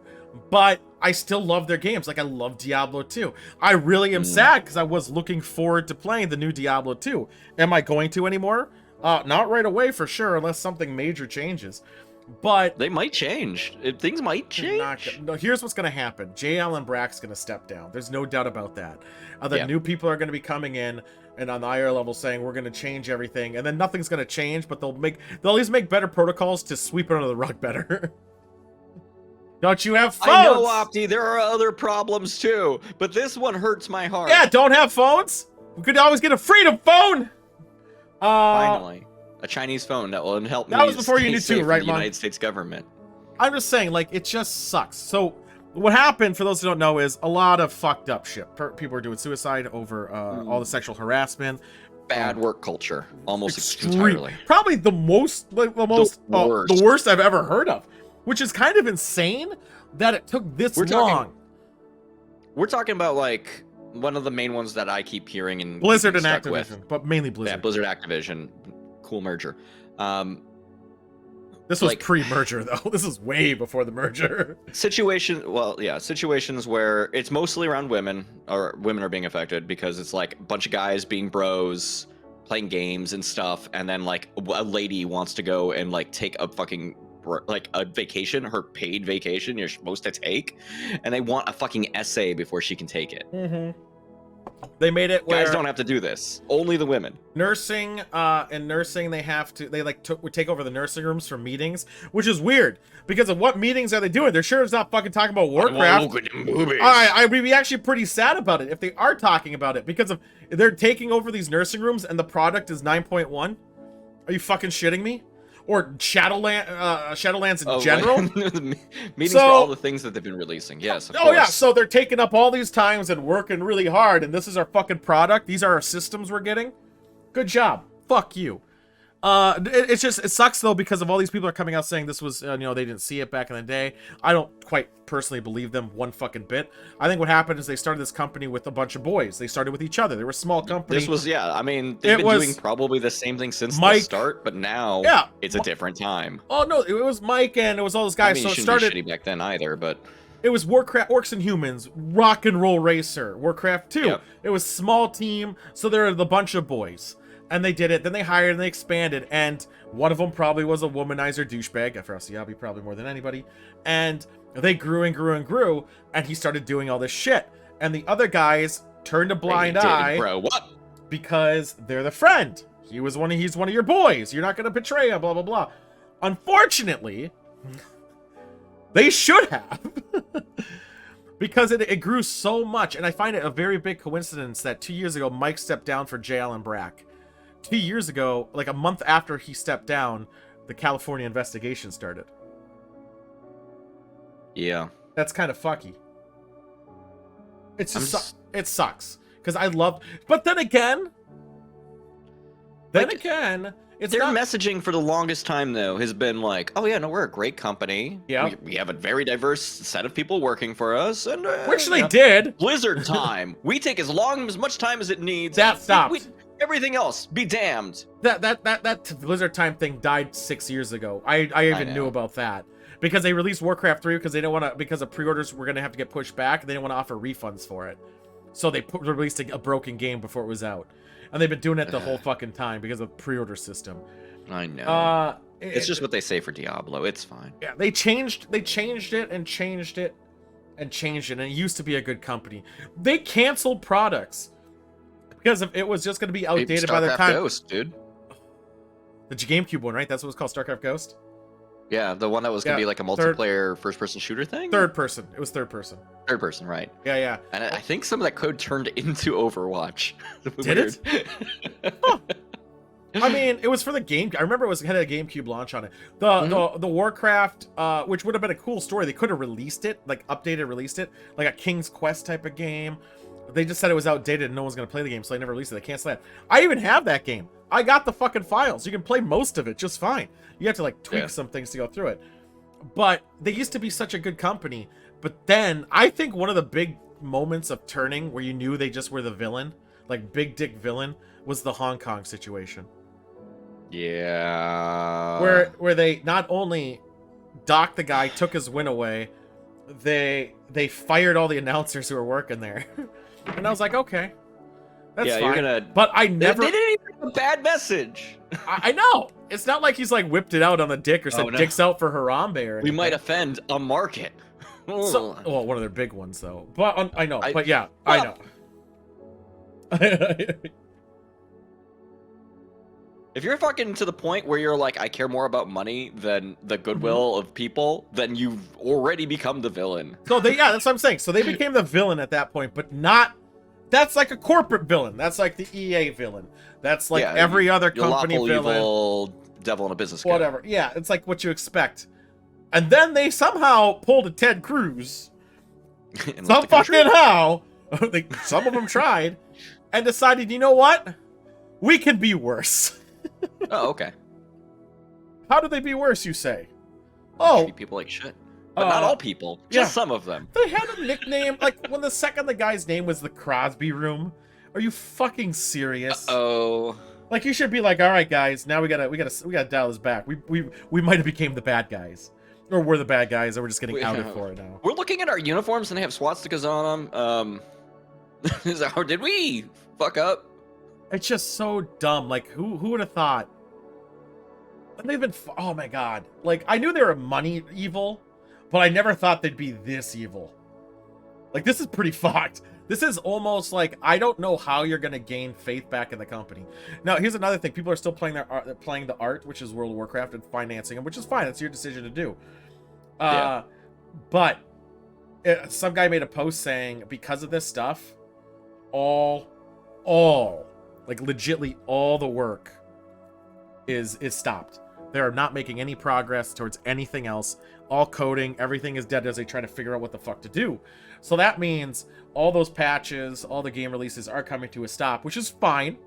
But I still love their games. Like I love Diablo 2. I really am sad because I was looking forward to playing the new Diablo 2. Am I going to anymore? Not right away for sure, unless something major changes. But they might change. Things might change. No, here's what's going to happen. J. Allen Brack's going to step down. There's no doubt about that. New people are going to be coming in and on the higher level saying we're going to change everything, and then nothing's going to change, but they'll at least make better protocols to sweep it under the rug better. Don't you have phones? I know, Opti, there are other problems too, but this one hurts my heart. Yeah, don't have phones? We could always get a freedom phone. Finally. A Chinese phone that will help me. That was before you knew too, right, the United States government. I'm just saying, like, it just sucks. So what happened, for those who don't know, is a lot of fucked up shit. People are doing suicide over all the sexual harassment. Bad work culture, almost Extreme. entirely. Probably the most, the worst I've ever heard of, which is kind of insane that it took this long. We're talking about like one of the main ones that I keep hearing and Blizzard and stuck Activision, with. but mainly Blizzard. Yeah, Blizzard Activision, cool merger. This was like- pre-merger though. This is way before the merger. Situations where it's mostly around women, or women are being affected because it's like a bunch of guys being bros, playing games and stuff, and then like a lady wants to go and like take a fucking like a vacation, her paid vacation you're supposed to take, and they want a fucking essay before she can take it. Mm-hmm. They made it where Guys don't have to do this. Only the women. nursing, they would take over the nursing rooms for meetings, which is weird because of what meetings are they doing? They're sure it's not fucking talking about Warcraft. I would be actually pretty sad about it if they are talking about it because of they're taking over these nursing rooms and the product is 9.1. Are you fucking shitting me? Or Shadowlands in general. Meetings for all the things that they've been releasing. Yes. Of course. Yeah. So they're taking up all these times and working really hard, and this is our fucking product. These are our systems we're getting. Good job. Fuck you. It sucks though because of all these people are coming out saying this was they didn't see it back in the day. I don't quite personally believe them one fucking bit. I think what happened is they started this company with a bunch of boys. They started with each other. They were a small company. This was I mean they've been doing probably the same thing since the start, but now it's a different time. Oh no, it was Mike and it was all those guys. I mean, so it it shouldn't started be shitty back then either, but it was Warcraft, Orcs and Humans, Rock and Roll Racer, Warcraft 2. Yep. It was small team, so there were the bunch of boys. And they did it, then they hired and they expanded, and one of them probably was a womanizer douchebag, for Asiabi probably more than anybody, and they grew and grew and grew, and he started doing all this shit. And the other guys turned a blind eye because they're the friend. He's one of your boys. You're not gonna betray him, blah blah blah. Unfortunately, they should have. Because it grew so much, and I find it a very big coincidence that 2 years ago Mike stepped down for J.Allen Brack. 2 years ago, like a month after he stepped down, the California investigation started. Yeah. That's kind of fucky. It's just it sucks because I love, but then again, it's their not messaging for the longest time though has been like, oh yeah, no, we're a great company. Yeah, we have a very diverse set of people working for us, and which they did. Blizzard time. We take as much time as it needs. That stopped. Everything else, be damned. That Blizzard time thing died 6 years ago. I even knew about that because they released Warcraft 3 because they didn't want to, because of pre-orders were gonna have to get pushed back. They didn't want to offer refunds for it, so they released a broken game before it was out, and they've been doing it the whole fucking time because of the pre-order system. I know. It's just what they say for Diablo. It's fine. Yeah, they changed it, and it used to be a good company. They canceled products because it was just going to be outdated by the time. Ghost, dude. The GameCube one, right? That's what it was called, StarCraft Ghost? Yeah, the one that was going to be like a multiplayer first-person shooter thing? Third person. It was third person. Third person, right. Yeah. And I think some of that code turned into Overwatch. Did it? Huh. I mean, it was for the game. I remember it had a GameCube launch on it. The Warcraft, which would have been a cool story. They could have released it, like released it, like a King's Quest type of game. They just said it was outdated and no one's gonna play the game, so they never released it. They canceled that. I even have that game. I got the fucking files. You can play most of it just fine. You have to like tweak some things to go through it. But they used to be such a good company. But then I think one of the big moments of turning where you knew they just were the villain, like big dick villain, was the Hong Kong situation. Yeah. Where they not only docked the guy, took his win away, they fired all the announcers who were working there. And I was like, okay, that's fine. But I never. They didn't even have a bad message. I know. It's not like he's like whipped it out on the dick or said dicks out for Harambe or anything. We might offend a market. So, well, one of their big ones though. But I know. But yeah, I know. If you're fucking to the point where you're like, I care more about money than the goodwill of people, then you've already become the villain. So that's what I'm saying. So they became the villain at that point, but not. That's like a corporate villain. That's like the EA villain. That's like every other company lawful villain. Evil devil in a business. Whatever. Yeah, it's like what you expect. And then they somehow pulled a Ted Cruz And Some left the country. fucking how. Some of them tried and decided, you know what? We can be worse. Oh, okay. How do they be worse, you say? Oh, Oh, treat people like shit. But not all people. yeah. Just some of them. they had a nickname. Like, when the guy's name was the Crosby Room. Are you fucking serious? Oh. Like, you should be like, all right, guys, now we gotta dial this back. We might have became the bad guys. Or we're the bad guys, and we're just getting outed for it now. We're looking at our uniforms and they have swastikas on them. Did we fuck up? It's just so dumb. Like, who would have thought? And they've been, oh my god. Like, I knew they were money evil, but I never thought they'd be this evil. Like, this is pretty fucked. This is almost like, I don't know how you're gonna gain faith back in the company. Now, here's another thing. People are still playing playing the art, which is World of Warcraft, and financing them, which is fine. It's your decision to do. Yeah. But some guy made a post saying, because of this stuff, all, like, legitly all the work is stopped. They're not making any progress towards anything else. All coding, everything is dead as they try to figure out what the fuck to do. So that means all those patches, all the game releases are coming to a stop, which is fine.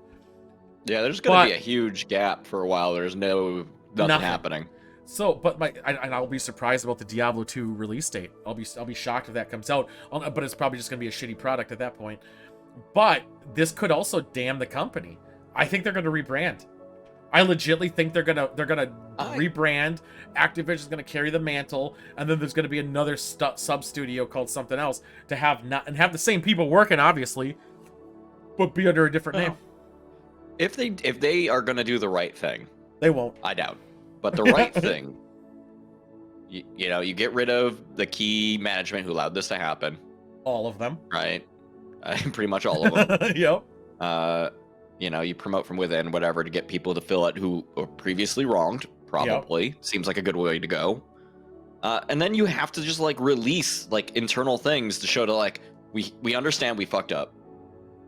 Yeah, there's gonna be a huge gap for a while. There's nothing happening. So, but I'll be surprised about the Diablo 2 release date. I'll be shocked if that comes out. But it's probably just gonna be a shitty product at that point. But this could also damn the company. I think they're gonna rebrand. I legitimately think they're gonna rebrand. Activision's gonna carry the mantle, and then there's gonna be another sub studio called something else to have the same people working, obviously, but be under a different name. If they are gonna do the right thing, They won't. I doubt. But the right thing, you know, you get rid of the key management who allowed this to happen. All of them. Right. Pretty much all of them. Yep. You know, you promote from within, whatever, to get people to fill it who were previously wronged. Probably seems like a good way to go. And then you have to just like release like internal things to show to like we understand we fucked up.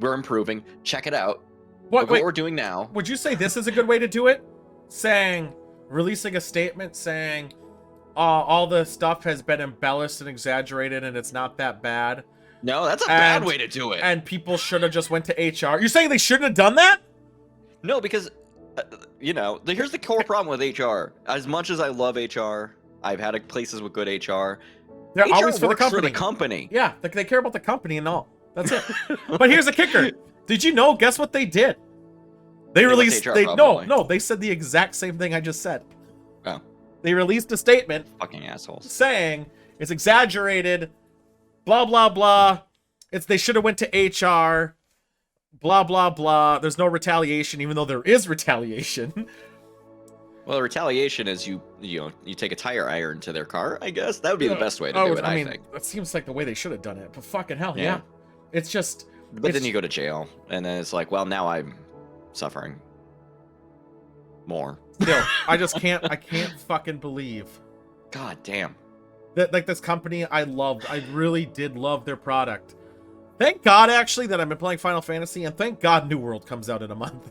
We're improving. Check it out. What we're doing now. Would you say this is a good way to do it? Releasing a statement saying all the stuff has been embellished and exaggerated and it's not that bad. No, that's a bad way to do it. And people should have just went to HR. You're saying they shouldn't have done that? No, because, you know, here's the core problem with HR. As much as I love HR, I've had places with good HR. They're HR always for the works company. for the company. Yeah, they care about the company and all. That's it. But here's the kicker. Did you know? Guess what they did? They released. They said the exact same thing I just said. Oh. They released a statement. Fucking assholes. Saying it's exaggerated. Blah blah blah. They should have went to HR. Blah blah blah. There's no retaliation, even though there is retaliation. Well, retaliation is you take a tire iron to their car. I guess that would be the best way to do it. I think that seems like the way they should have done it. But fucking hell, yeah. It's just. But then you go to jail, and then it's like, well, now I'm suffering more. Still, I can't fucking believe. God damn. That, like, this company I loved. I really did love their product. Thank God, actually, that I've been playing Final Fantasy, and thank God New World comes out in a month.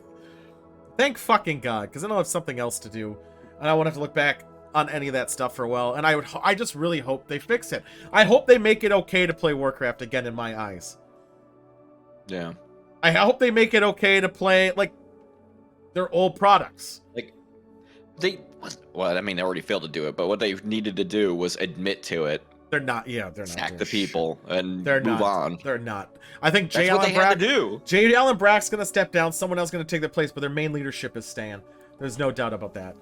Thank fucking God, because I don't have something else to do, and I won't have to look back on any of that stuff for a while, and I just really hope they fix it. I hope they make it okay to play Warcraft again in my eyes. Yeah. I hope they make it okay to play, like, their old products. Like, they already failed to do it, but what they needed to do was admit to it. They're not sack the people and move on. They're not. I think J. Allen Brack's gonna step down. Someone else gonna take their place, but their main leadership is staying. There's no doubt about that.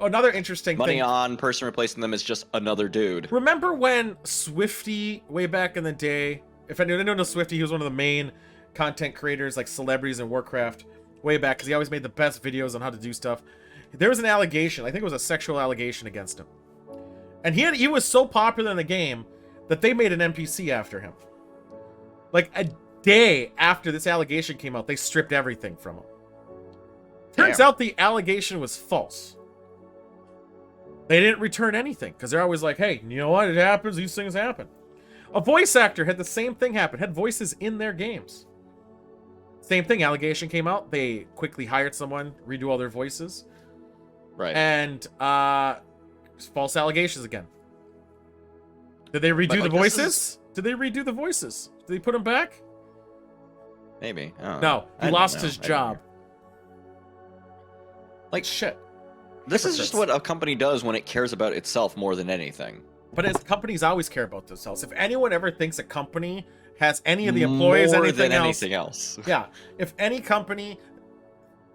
Another interesting Money thing. on person replacing them is just another dude. Remember when Swifty, way back in the day? If anyone knows Swifty, he was one of the main content creators, like celebrities in Warcraft, way back, because he always made the best videos on how to do stuff. There was an allegation. I think it was a sexual allegation against him. And he was so popular in the game that they made an NPC after him. Like, a day after this allegation came out, they stripped everything from him. Turns out the allegation was false. They didn't return anything, because they're always like, hey, you know what? It happens. These things happen. A voice actor had the same thing happen. Had voices in their games. Same thing. Allegation came out. They quickly hired someone, redo all their voices. Right. And, false allegations again. Did they redo the voices? Did they redo the voices? Did they put them back? Maybe. I don't know. No, I he don't lost know. his I don't job. know. Like, Shit. this is just Hypocrites. what a company does when it cares about itself more than anything. But as companies always care about themselves. If anyone ever thinks a company has any of the employees, more anything than else, anything else. yeah. If any company,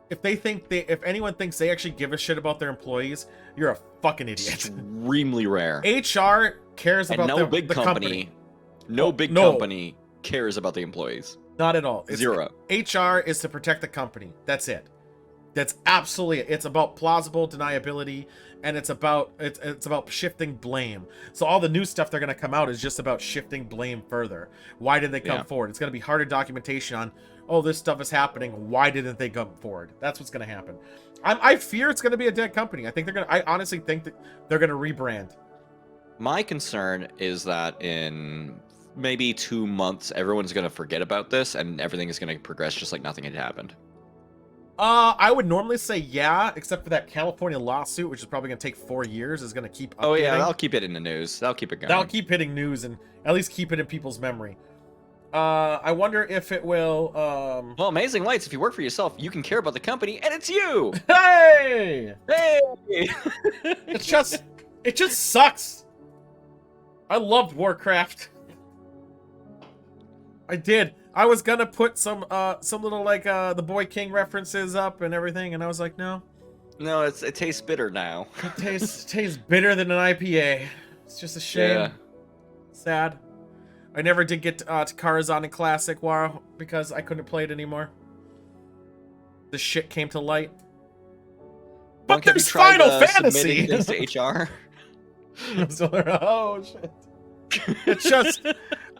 if anyone thinks they actually give a shit about their employees, you're a fucking idiot. Extremely rare. HR cares And about no big the company, no big no. company cares about the employees. Not at all. Zero. HR is to protect the company. That's it. That's absolutely it. It's about plausible deniability, and it's about shifting blame. So all the new stuff they're gonna come out is just about shifting blame further. Why did they come Yeah. forward? It's gonna be harder documentation on, oh, this stuff is happening. Why didn't they come forward? That's what's gonna happen. I fear it's gonna be a dead company. I honestly think that they're gonna rebrand. My concern is that in maybe 2 months, everyone's going to forget about this and everything is going to progress just like nothing had happened. I would normally say yeah, except for that California lawsuit, which is probably gonna take 4 years, is gonna keep. Oh yeah, updating. that'll keep it in the news. That'll keep it going. That'll keep hitting news and at least keep it in people's memory. I wonder if it will. Well, Amazing Lights, if you work for yourself, you can care about the company, and it's you. Hey! Hey! It just sucks. I loved Warcraft. I did. I was gonna put some little like the Boy King references up and everything, and I was like, no. No, it tastes bitter now. It tastes bitter than an IPA. It's just a shame. Yeah. Sad. I never did get to Karazhan in Classic WoW because I couldn't play it anymore. The shit came to light. But Monk, have you there's tried, Final submitting Fantasy! things to HR? Oh shit. It's just,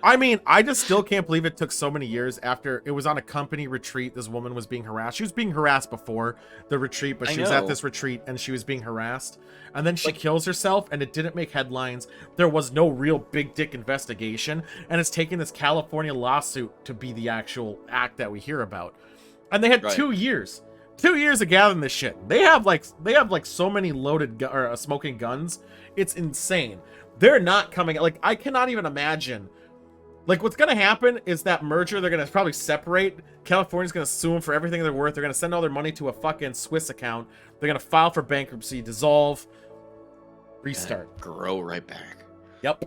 I mean, I just still can't believe it took so many years after it was on a company retreat. This woman was being harassed. She was being harassed before the retreat, but I she was at know. this retreat and she was being harassed. And then she Like- kills herself and it didn't make headlines. There was no real big dick investigation. And it's taking this California lawsuit to be the actual act that we hear about. And they had Right. 2 years. 2 years of gathering this shit. They have like so many loaded smoking guns. It's insane. They're not coming. Like, I cannot even imagine. Like, what's gonna happen is that merger, they're gonna probably separate. California's gonna sue them for everything they're worth. They're gonna send all their money to a fucking Swiss account. They're gonna file for bankruptcy, dissolve, restart. Grow right back. Yep.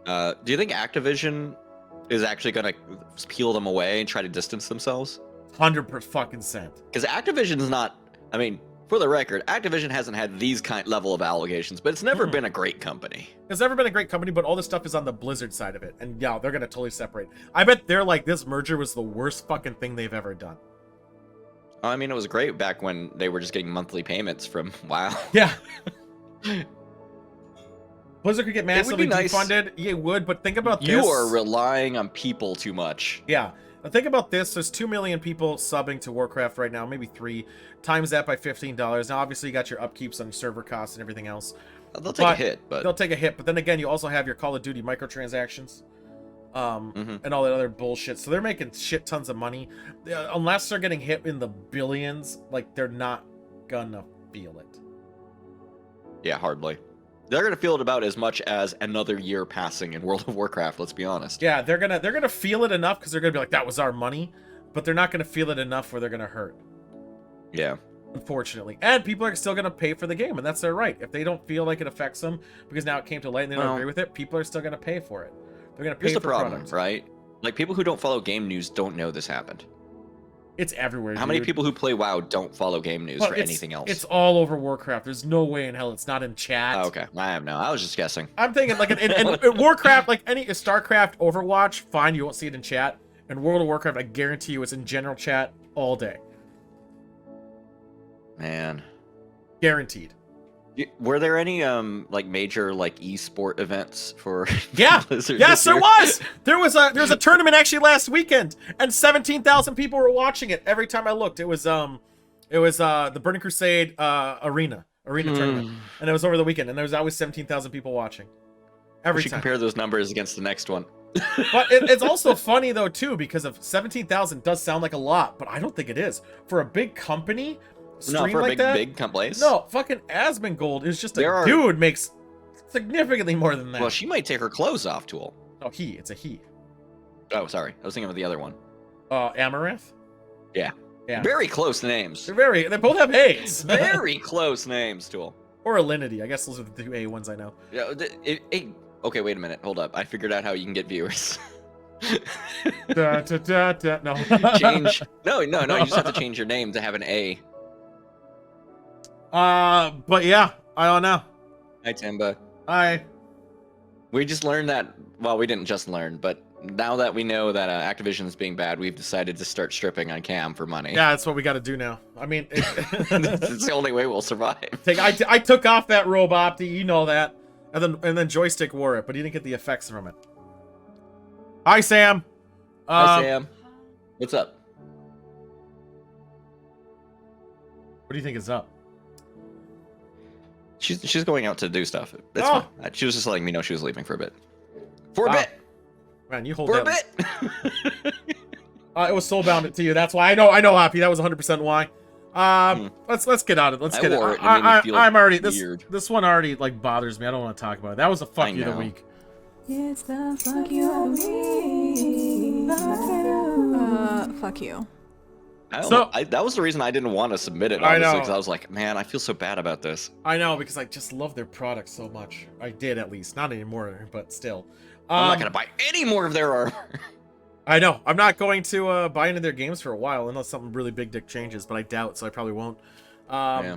Do you think Activision is actually going to peel them away and try to distance themselves? 100%. Because Activision's not. I mean, for the record, Activision hasn't had these level of allegations, but it's never been a great company. It's never been a great company, but all this stuff is on the Blizzard side of it. And yeah, they're gonna totally separate. I bet they're like, this merger was the worst fucking thing they've ever done. I mean, it was great back when they were just getting monthly payments from WoW. Yeah. Blizzard could get massively nice. defunded. Yeah, it would, but think about You this. are relying on people too much. Yeah. Now think about this. There's 2 million people subbing to Warcraft right now, maybe 3. Times that by $15. Now, obviously, you got your upkeeps on server costs and everything else. They'll take a hit, but They'll take a hit. But then again, you also have your Call of Duty microtransactions. And all that other bullshit. So they're making shit tons of money. Unless they're getting hit in the billions, like, they're not gonna feel it. yeah, hardly. They're gonna feel it about as much as another year passing in World of Warcraft. Let's be honest. Yeah, they're gonna feel it enough because they're gonna be like, that was our money. But they're not gonna feel it enough where they're gonna hurt. Yeah. Unfortunately. And people are still going to pay for the game, and that's their right. If they don't feel like it affects them, because now it came to light and they don't Well, agree with it, people are still going to pay for it. They're going to pay Here's the for problem, products. right? Like, people who don't follow game news don't know this happened. It's everywhere, How many dude. people who play WoW don't follow game news Well, for it's- anything else? It's all over Warcraft. There's no way in hell it's not in chat. Oh, okay. I have no. I was just guessing. I'm thinking, like, in Warcraft, like, any StarCraft, Overwatch, fine, you won't see it in chat. In World of Warcraft, I guarantee you it's in general chat all day. Man. Guaranteed. Were there any like major like esport events for Yeah. Blizzard Yes, this there year? was. There was a tournament actually last weekend, and 17,000 people were watching it. Every time I looked, it was the Burning Crusade arena tournament, and it was over the weekend, and there was always 17,000 people watching. We Every should time. compare those numbers against the next one. But it's also funny though too, because of 17,000 does sound like a lot, but I don't think it is for a big company. No, Stream for a like that? big place. No, fucking Asmongold is just There a are- dude makes significantly more than that. Well, she might take her clothes off, Tool. No, he. It's a he. Oh, sorry. I was thinking of the other one. Amaranth. Yeah. Yeah. Very close names. They both have A's. Very close names, Tool. Or Alinity. I guess those are the 2 A ones I know. Yeah. Okay, wait a minute. Hold up. I figured out how you can get viewers. Da, da, da, da. No. Change. No. You just have to change your name to have an A. But yeah, I don't know. Hi, Timba. I. We just learned that. Well, we didn't just learn, but now that we know that Activision is being bad, we've decided to start stripping on Cam for money. Yeah, that's what we got to do now. I mean, It's the only way we'll survive. I took off that robe opti, you know that, and then Joystick wore it, but he didn't get the effects from it. Hi, Sam. Hi, Sam. What's up? What do you think is up? She's going out to do stuff. That's Oh. fine. She was just letting me know she was leaving for a bit. For a Wow. bit. Man, you hold For a that. bit. It was soulbound to you. That's why I know, Hoppy. That was 100% why. Let's get out of it. Let's I get it. wore it and it made me feel I'm already weird. This one already like bothers me. I don't want to talk about it. That was a fuck you of the know. week. It's the fuck you of the week. Fuck you. I don't So- know. That was the reason I didn't want to submit it, I honestly, know. because I was like, man, I feel so bad about this. I know because I just love their product so much. I did at least, not anymore, but still. I'm not gonna buy any more of their armor. I know. I'm not going to buy into their games for a while unless something really big dick changes, but I doubt, so I probably won't. Yeah.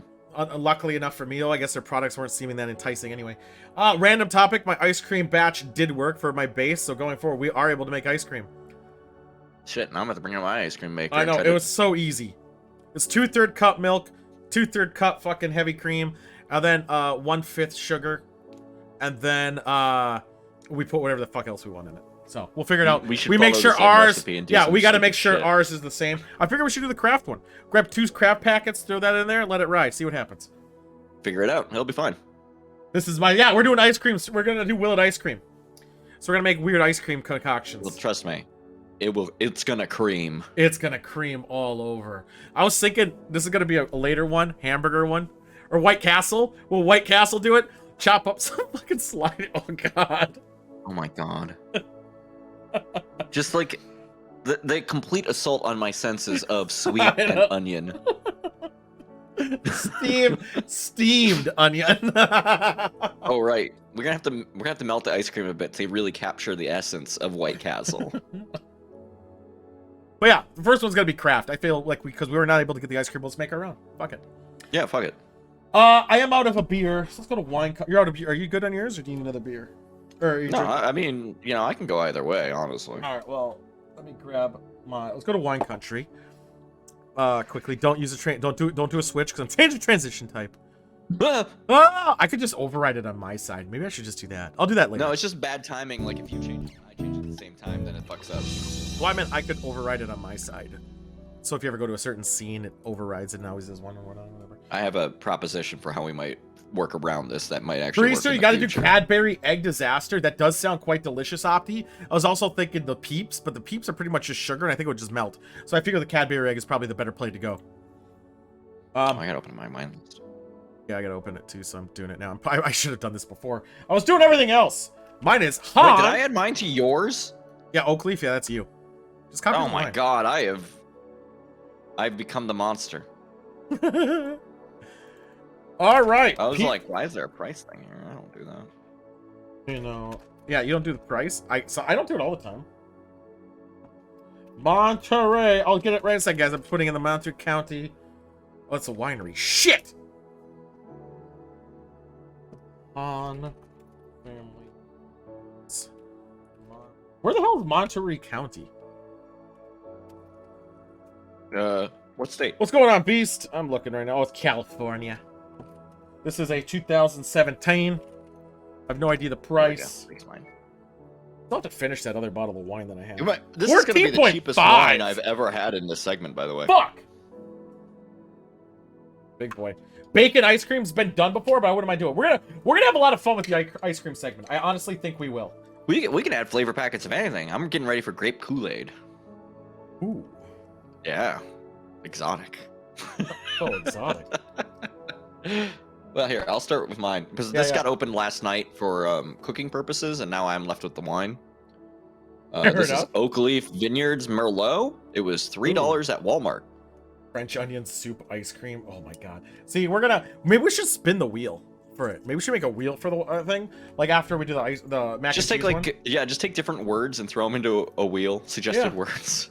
Luckily enough for me, though, I guess their products weren't seeming that enticing anyway. Random topic, my ice cream batch did work for my base, so going forward, we are able to make ice cream. Shit, now I'm about to bring out my ice cream maker. I and know, try it to- was so easy. It's 2/3 cup milk, 2/3 cup fucking heavy cream, and then 1/5 sugar, and then we put whatever the fuck else we want in it. So we'll figure it out. We should We make follow sure the same ours. recipe and do Yeah, some we got to stupid make sure shit. ours is the same. I figure we should do the craft one. Grab 2 craft packets, throw that in there, and let it ride. See what happens. Figure it out. It'll be fine. This is my We're doing ice cream. We're gonna do Willet ice cream. So we're gonna make weird ice cream concoctions. Well, trust me, it's gonna cream. It's gonna cream all over. I was thinking this is gonna be a later one, hamburger one, or White Castle. Will White Castle do it? Chop up some fucking slide. Oh god. Oh my god. Just like the complete assault on my senses of sweet I and know. onion. Steamed onion. Oh right, we're gonna have to melt the ice cream a bit to really capture the essence of White Castle. But yeah, the first one's gonna be craft. I feel like because we were not able to get the ice cream, let's make our own. Fuck it. Yeah, fuck it. I am out of a beer. So let's go to wine. You're out of beer. Are you good on yours, or do you need another beer? Or are you No, drinking- I mean, I can go either way, honestly. All right. Well, let me grab my. Let's go to wine country. Quickly. Don't use a train. Don't do a switch because I'm changing transition type. Ah! I could just override it on my side. Maybe I should just do that. I'll do that later. No, it's just bad timing. Like if you change it and I change it at the same time, then it fucks up. Well, I meant I could override it on my side. So if you ever go to a certain scene, it overrides it and always does one or whatever. I have a proposition for how we might work around this that might actually work. Priester, in you the got to do future. Cadbury Egg Disaster. That does sound quite delicious, Opti. I was also thinking the Peeps, but the Peeps are pretty much just sugar, and I think it would just melt. So I figure the Cadbury Egg is probably the better play to go. Oh, I gotta open my wine list. Yeah, I gotta open it too, so I'm doing it now. I should have done this before. I was doing everything else. Mine is Wait, Han. did I add mine to yours? Yeah, Oak Leaf. Yeah, that's you. Just copy Oh the my line. god, I've become the monster. All right. I was like, why is there a price thing here? I don't do that. you know, yeah, you don't do the price. I don't do it all the time. Monterey. I'll get it right in a second, guys. I'm putting in the Monterey County. Oh, it's a winery. Shit. On family. Where the hell is Monterey County? What state? What's going on, Beast? I'm looking right now. Oh, it's California. This is a 2017. I have no idea the price. It's mine. I'll have to finish that other bottle of wine that I have. This is gonna be the 14.5. cheapest wine I've ever had in this segment, by the way. Fuck! Big boy. Bacon ice cream's been done before, but I wouldn't mind doing it. We're gonna have a lot of fun with the ice cream segment. I honestly think we will. We can add flavor packets of anything. I'm getting ready for grape Kool-Aid. Ooh, Yeah, exotic. so exotic. Well, here, I'll start with mine because Yeah, this yeah. got opened last night for cooking purposes, and now I'm left with the wine. Fair This is enough. Oak Leaf Vineyards Merlot. It was $3 at Walmart. French onion soup ice cream. Oh my god. See, maybe we should spin the wheel for it. Maybe we should make a wheel for the thing. Like after we do the mac Just and take cheese one. just take different words and throw them into a wheel. Suggested Yeah. words.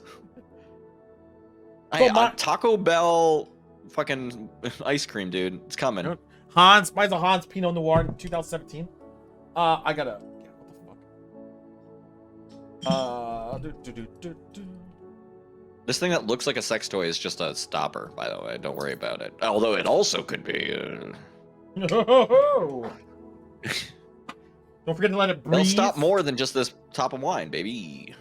So Taco Bell fucking ice cream, dude. It's coming. Yep. Mine's a Hans Pinot Noir 2017. I gotta. Yeah, what the fuck? This thing that looks like a sex toy is just a stopper, by the way. Don't worry about it. Although it also could be. Don't forget to let it breathe. They'll stop more than just this top of wine, baby.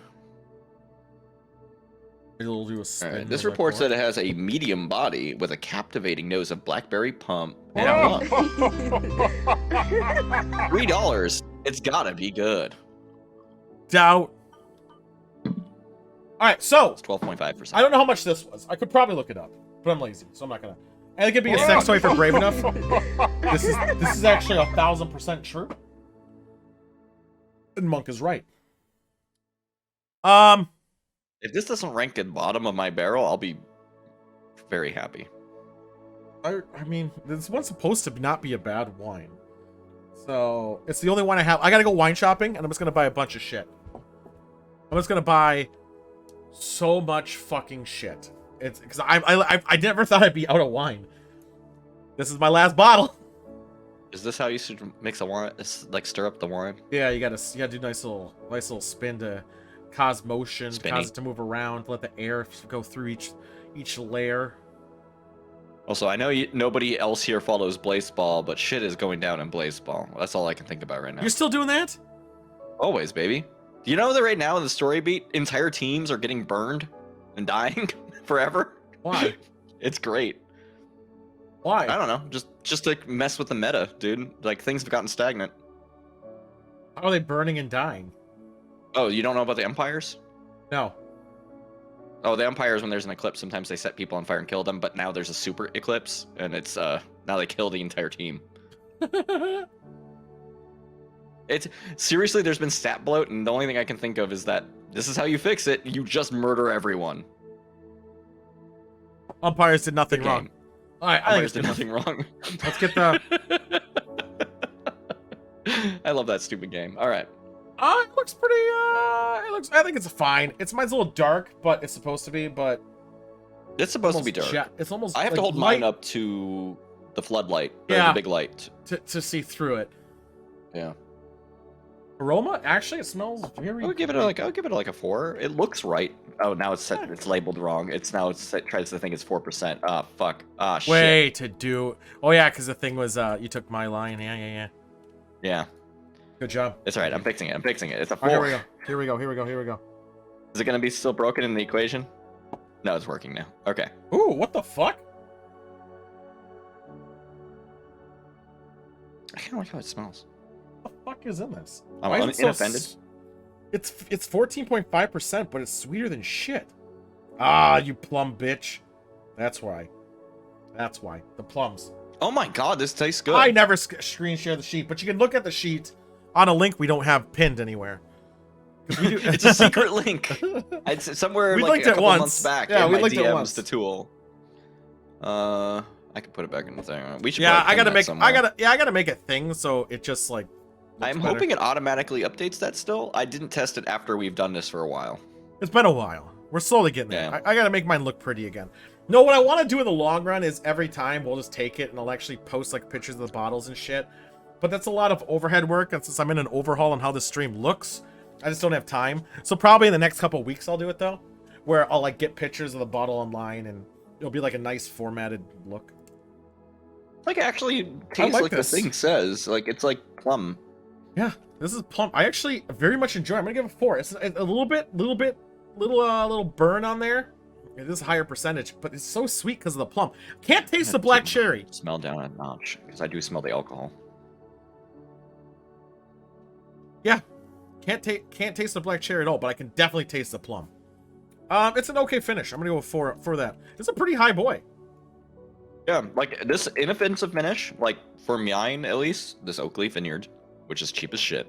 It'll do a spin. All right, this report said it has a medium body with a captivating nose of blackberry pump. And Oh. $3. It's gotta be good. Doubt. All right, so It's 12.5%. I don't know how much this was. I could probably look it up, but I'm lazy, so I'm not gonna. I think it'd be a sex toy for brave enough. This is actually 1,000% true. And Monk is right. If this doesn't rank at bottom of my barrel, I'll be very happy. I mean, this one's supposed to not be a bad wine, so it's the only one I have. I gotta go wine shopping, and I'm just gonna buy a bunch of shit. I'm just gonna buy so much fucking shit. It's because I never thought I'd be out of wine. This is my last bottle. Is this how you should mix a wine? It's like stir up the wine? Yeah, you gotta do nice little spin to cause motion, Spinning. cause it to move around, let the air go through each layer. Also, I know nobody else here follows Blazeball, but shit is going down in Blazeball. That's all I can think about right now. You're still doing that? Always, baby. Do you know that right now in the story beat, entire teams are getting burned and dying forever? Why? It's great. Why? I don't know. Just to mess with the meta, dude. Like, things have gotten stagnant. How are they burning and dying? Oh, you don't know about the Empires? No. Oh, the Empires, when there's an eclipse, sometimes they set people on fire and kill them, but now there's a super eclipse, and it's, now they kill the entire team. It's seriously, there's been stat bloat, and the only thing I can think of is that this is how you fix it. You just murder everyone. Umpires did nothing Good wrong. game. All right, I Umpires think did it's good. nothing wrong. Let's get the. I love that stupid game. All right. It looks pretty. I think it's fine. Mine's a little dark, but it's supposed to be. But It's supposed to be dark. It's almost. I have to like hold mine light up to the floodlight, or Yeah. the big light. to see through it. Yeah. Aroma, actually, it smells very. I would give it like a 4. It looks right. Oh, now it's set, it's labeled wrong. It tries to think it's 4%. Ah, fuck. Ah, shit. Way to do. Oh yeah, because the thing was, you took my line. Yeah. Yeah. Good job. It's alright. I'm fixing it. It's a 4. Oh, here we go. Is it gonna be still broken in the equation? No, it's working now. Okay. Ooh, what the fuck? I kind of like how it smells. What the fuck is in this? I'm Why is it so unoffended. It's 14.5%, but it's sweeter than shit. Ah, you plum bitch. That's why. The plums. Oh my god, this tastes good. I never screen share the sheet, but you can look at the sheet on a link we don't have pinned anywhere. 'Cause we do- It's a secret link. It's somewhere We like linked a it couple once. months back Yeah, in we my linked it DMs once. to Tool. I can put it back in the thing. We should. Yeah, probably I gotta pin that make. somewhere. I gotta make a thing so it just like. looks I'm better. hoping it automatically updates that still. I didn't test it after we've done this for a while. It's been a while. We're slowly getting there. Yeah. I gotta make mine look pretty again. No, what I want to do in the long run is every time we'll just take it and I'll actually post like pictures of the bottles and shit. But that's a lot of overhead work, and since I'm in an overhaul on how this stream looks, I just don't have time. So probably in the next couple of weeks I'll do it though, where I'll like get pictures of the bottle online and it'll be like a nice formatted look. Like actually tastes like like this. the thing says. Like it's like plum. Yeah, this is plum. I actually very much enjoy it. I'm gonna give it a 4. It's a little burn on there. It is a higher percentage, but it's so sweet because of the plum. Can't taste the black cherry. Smell down a notch because I do smell the alcohol. Can't taste the black cherry at all, but I can definitely taste the plum. It's an okay finish. I'm gonna go for that. It's a pretty high boy. Yeah, like this inoffensive finish, like for mine at least, this Oak Leaf Vineyard, which is cheap as shit.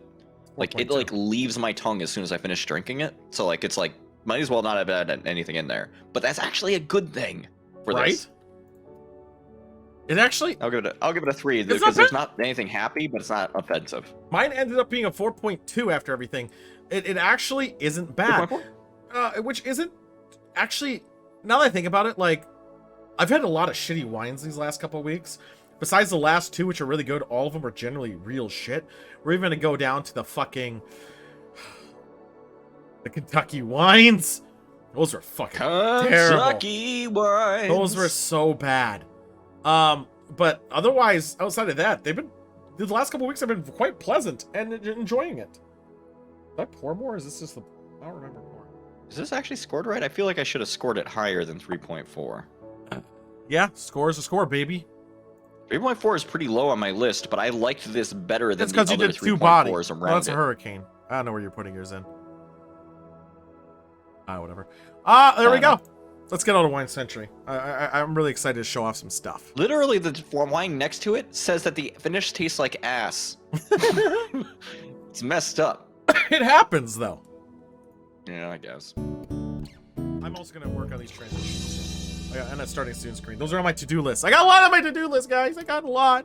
Like it 4.2. like leaves my tongue as soon as I finish drinking it. So like it's like might as well not have had anything in there. But that's actually a good thing for Right? this. It actually, I'll give it a 3 It's because not there's bad. not anything happy, but it's not offensive. mine ended up being a 4.2 after everything. It actually isn't bad. 3.4? Which isn't actually, now that I think about it, like, I've had a lot of shitty wines these last couple of weeks. Besides the last two, which are really good, all of them are generally real shit. We're even gonna go down to the Kentucky wines. Those were fucking terrible. Kentucky wines. Those were so bad. But otherwise, outside of that, the last couple of weeks have been quite pleasant and enjoying it. Did I pour more? Or is this just the? I don't remember more. Is this actually scored right? I feel like I should have scored it higher than 3.4. Yeah, score is a score, baby. 3.4 is pretty low on my list, but I liked this better than That's the because you other did two body. 3.4s Well, around that's a it. hurricane. I don't know where you're putting yours in. Whatever. There we go. Let's get on to Wine Century. I'm really excited to show off some stuff. Literally, the wine next to it says that the finish tastes like ass. It's messed up. It happens, though. Yeah, I guess. I'm also going to work on these transitions. And a starting soon screen. Those are on my to-do list. I got a lot on my to-do list, guys. I got a lot.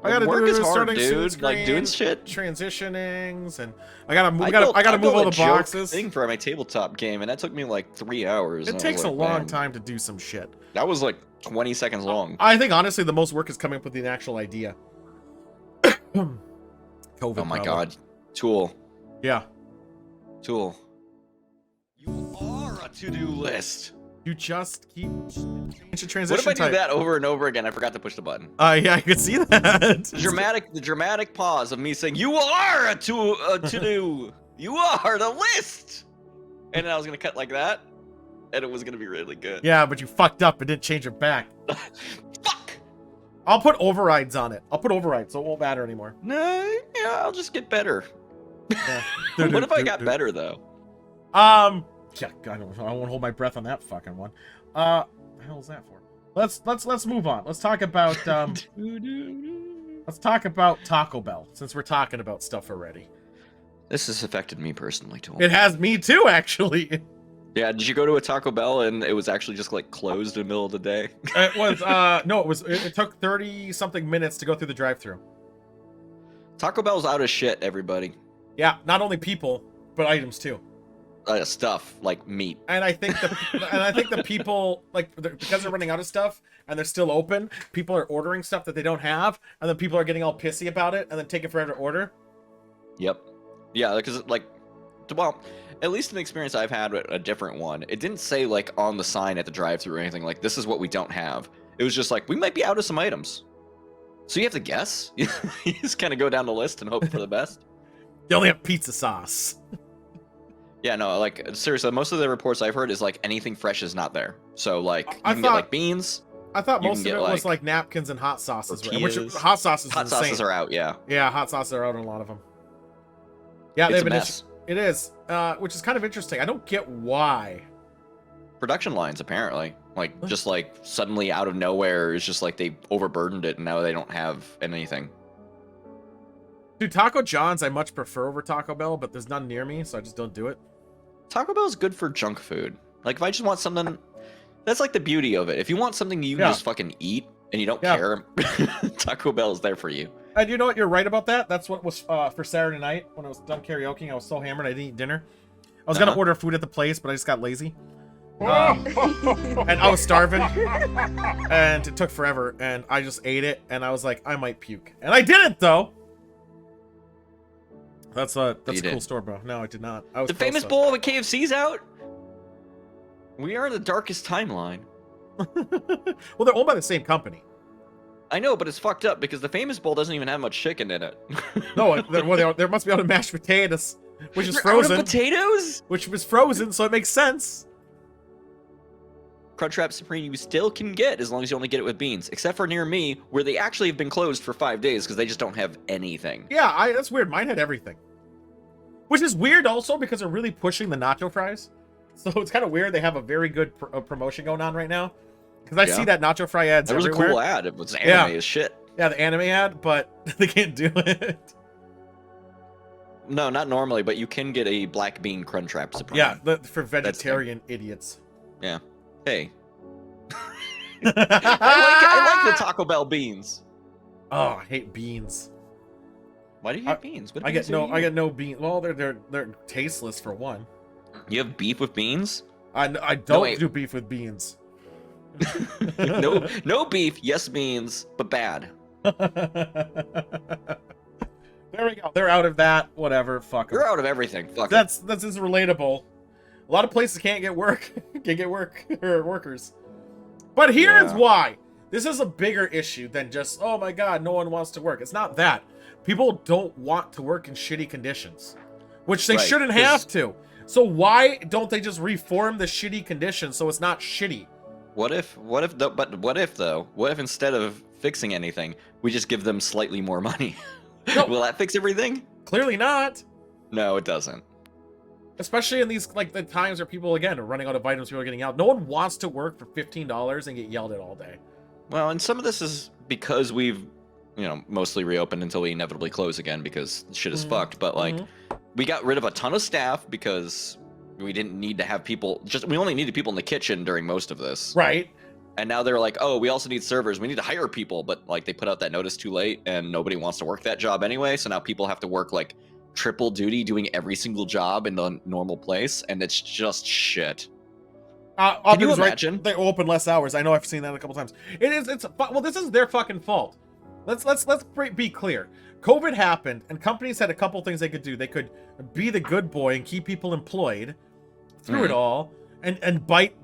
I got to Work do is hard, starting soon dude. screen, Like doing shit. transitionings, and I got to move. I built got to move all a the joke boxes. thing for my tabletop game, and that took me like 3 hours. It and I takes was a like, long man, time to do some shit. That was like 20 seconds long. I think honestly, the most work is coming up with the actual idea. COVID. Oh my probably. god. Tool. Yeah. Tool. You are a to-do list. You just keep change the transition What if I do type. that over and over again? I forgot to push the button. Yeah, I could see that. The dramatic pause of me saying, "You are a to-do. You are the list," and then I was gonna cut like that, and it was gonna be really good. Yeah, but you fucked up and didn't change it back. Fuck. I'll put overrides on it. I'll put overrides so it won't matter anymore. No, yeah, I'll just get better. Yeah. What if I got better though? Yeah, God, I won't hold my breath on that fucking one. The hell is that for? Let's move on. Let's talk about Taco Bell since we're talking about stuff already. This has affected me personally too. It has me too, actually. Yeah, did you go to a Taco Bell and it was actually just like closed in the middle of the day? It was no, it took 30 something minutes to go through the drive-through. Taco Bell's out of shit, everybody. Yeah, not only people, but items too. Stuff like meat. And I think the people because they're running out of stuff and they're still open, people are ordering stuff that they don't have, and then people are getting all pissy about it and then taking forever to order. Yep. Yeah, because well, at least an experience I've had with a different one, it didn't say like on the sign at the drive-thru or anything like this is what we don't have. It was just like we might be out of some items. So you have to guess. You just kind of go down the list and hope for the best. They only have pizza sauce. Yeah, no, like seriously, most of the reports I've heard is like anything fresh is not there. So like you I can get thought- like beans. I thought You most of can it get, was like, like napkins and hot sauces, which tortillas. hot sauces Hot is sauces insane. are out, yeah. Yeah, hot sauces are out on a lot of them. Yeah, It's a been mess. It is, which is kind of interesting. I don't get why. Production lines apparently. Like just like suddenly out of nowhere, it's just like they overburdened it and now they don't have anything. Dude, Taco John's I much prefer over Taco Bell, but there's none near me, so I just don't do it. Taco Bell's good for junk food. Like if I just want something, that's like the beauty of it. If you want something you can Yeah. just fucking eat and you don't Yeah. care, Taco Bell is there for you. And you know what? You're right about that. That's what was for Saturday night when I was done karaokeing. I was so hammered I didn't eat dinner. I was gonna order food at the place, but I just got lazy. And I was starving, and it took forever, and I just ate it, and I was like, I might puke, and I didn't though. That's a You cool did. store, bro. No, I did not. I was The close, famous though. bowl of KFC's out. We are in the darkest timeline. Well, they're owned by the same company. I know, but it's fucked up because the famous bowl doesn't even have much chicken in it. No, there must be out of mashed potatoes, which is They're out of frozen. potatoes? Which was frozen, so it makes sense. Crunchwrap Supreme you still can get as long as you only get it with beans, except for near me where they actually have been closed for 5 days because they just don't have anything. Yeah, that's weird. Mine had everything. Which is weird also because they're really pushing the nacho fries. So it's kind of weird. They have a very good promotion going on right now. Because I Yeah. see that nacho fry ads That was everywhere. a cool ad. It was anime Yeah. as shit. Yeah, the anime ad, but they can't do it. No, not normally, but you can get a black bean Crunchwrap Supreme. Yeah, for vegetarian idiots. Yeah. Hey. I like the Taco Bell beans. Oh, I hate beans. Why do you hate beans? What I beans get are you? I get no beans. Well, they're tasteless for one. You have beef with beans? I don't wait. do beef with beans. No beef, yes beans, but bad. There we go. They're out of that. Whatever. Fuck 'em. You're out of everything. Fuck it. That's just relatable. A lot of places can't get work. Can't get work or workers. But here's why. This is a bigger issue than just, oh my god, no one wants to work. It's not that. People don't want to work in shitty conditions, which they shouldn't have to. So why don't they just reform the shitty conditions so it's not shitty? What if instead of fixing anything, we just give them slightly more money? No. Will that fix everything? Clearly not. No, it doesn't. Especially in these, like, the times where people, again, are running out of items, people are getting out. No one wants to work for $15 and get yelled at all day. Well, and some of this is because we've, mostly reopened until we inevitably close again because shit is fucked. But, like, we got rid of a ton of staff because we didn't need to have people. We only needed people in the kitchen during most of this. Right. And now they're like, oh, we also need servers. We need to hire people. But, like, they put out that notice too late and nobody wants to work that job anyway. So now people have to work, like, triple duty doing every single job in the normal place. And it's just shit. Can you imagine? Right, they open less hours. I know I've seen that a couple times. Well, this is their fucking fault. Let's be clear. COVID happened, and companies had a couple things they could do. They could be the good boy and keep people employed through it all, and bite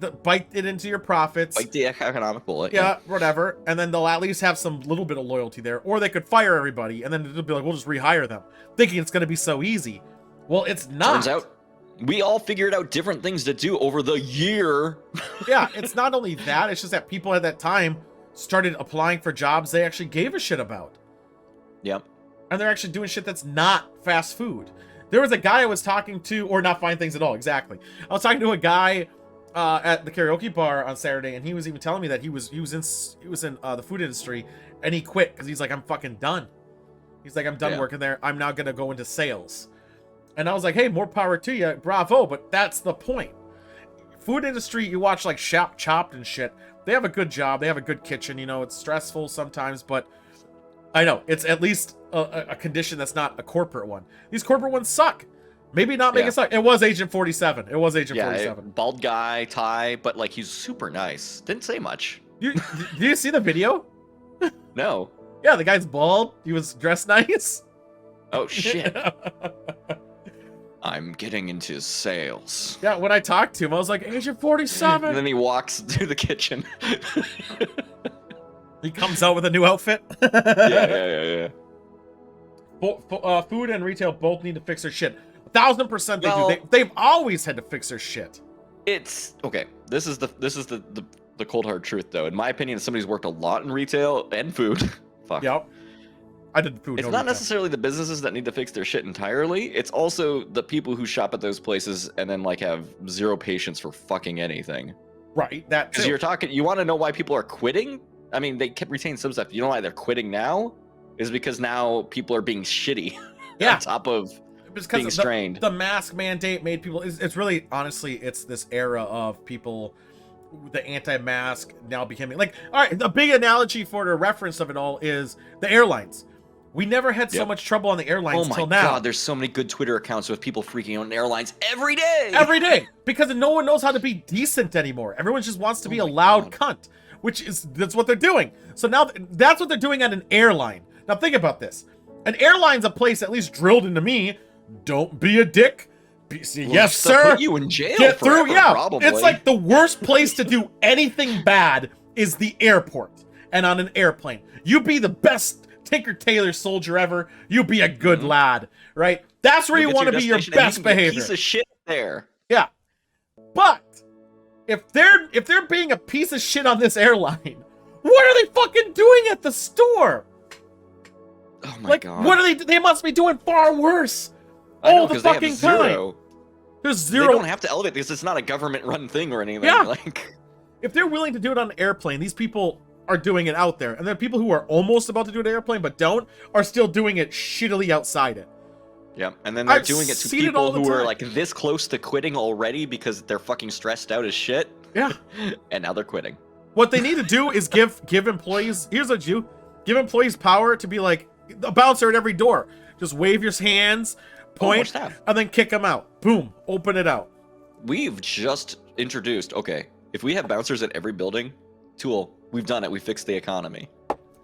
it into your profits. Bite the economic bullet. Yeah, whatever. And then they'll at least have some little bit of loyalty there. Or they could fire everybody, and then it'll be like, we'll just rehire them, thinking it's going to be so easy. Well, it's not. Turns out we all figured out different things to do over the year. Yeah, it's not only that, it's just that people at that time started applying for jobs they actually gave a shit about. Yep. And they're actually doing shit that's not fast food. There was a guy I was talking to, or not find things at all, exactly. I was talking to a guy at the karaoke bar on Saturday, and he was even telling me that he was in the food industry, and he quit because he's like, I'm fucking done. He's like, I'm done working there. I'm now gonna go into sales. And I was like, hey, more power to you, bravo. But that's the point. Food industry, you watch like Chopped and shit. They have a good job. They have a good kitchen. It's stressful sometimes, but I know it's at least a condition that's not a corporate one. These corporate ones suck. Maybe not make it suck. It was Agent 47. It was Agent 47. Bald guy, tie, but like he's super nice. Didn't say much. Did you see the video? No. Yeah, the guy's bald. He was dressed nice. Oh shit. I'm getting into sales. Yeah, when I talked to him, I was like, Agent 47. And then he walks to the kitchen. He comes out with a new outfit. Yeah. Food and retail both need to fix their shit. 1000% they do. They've always had to fix their shit. It's okay. This is the cold hard truth, though. In my opinion, as somebody who's worked a lot in retail and food, fuck. Yep. I did the food. It's not necessarily the businesses that need to fix their shit entirely. It's also the people who shop at those places and then like have zero patience for fucking anything. Right. That too. Because you want to know why people are quitting? I mean, they kept retaining some stuff. You know why they're quitting now? Is because now people are being shitty. Yeah. On top of being because strained. The mask mandate made people. It's really, honestly, it's this era of people. The anti-mask now becoming like. All right. The big analogy for the reference of it all is the airlines. We never had so much trouble on the airlines until now. Oh my god, there's so many good Twitter accounts with people freaking out on airlines every day. Every day. Because no one knows how to be decent anymore. Everyone just wants to be a loud cunt, that's what they're doing. So now that's what they're doing at an airline. Now think about this. An airline's a place at least drilled into me. Don't be a dick. Yes, sir. Put you in jail. Get forever, through. Yeah. Probably. It's like the worst place to do anything bad is the airport and on an airplane. You be the best Tinker Tailor soldier ever. You be a good lad, right? That's where you want to be your best behavior. Piece of shit there. Yeah. But if they're being a piece of shit on this airline, what are they fucking doing at the store? Oh my god. What are they must be doing far worse. All the fucking time. There's zero. They don't have to elevate because it's not a government run thing or anything. Yeah. Like, if they're willing to do it on an airplane, these people are doing it out there. And then people who are almost about to do an airplane but don't are still doing it shittily outside it. Yep, and then they're I've doing it to seen it all people the who are time. like this close to quitting already because they're fucking stressed out as shit. Yeah. And now they're quitting. What they need to do is give employees, here's what you give employees power to be like a bouncer at every door. Just wave your hands, point, and then kick them out. Boom, open it out. We've just introduced, okay, if we have bouncers at every building, Tool, we've done it. We fixed the economy.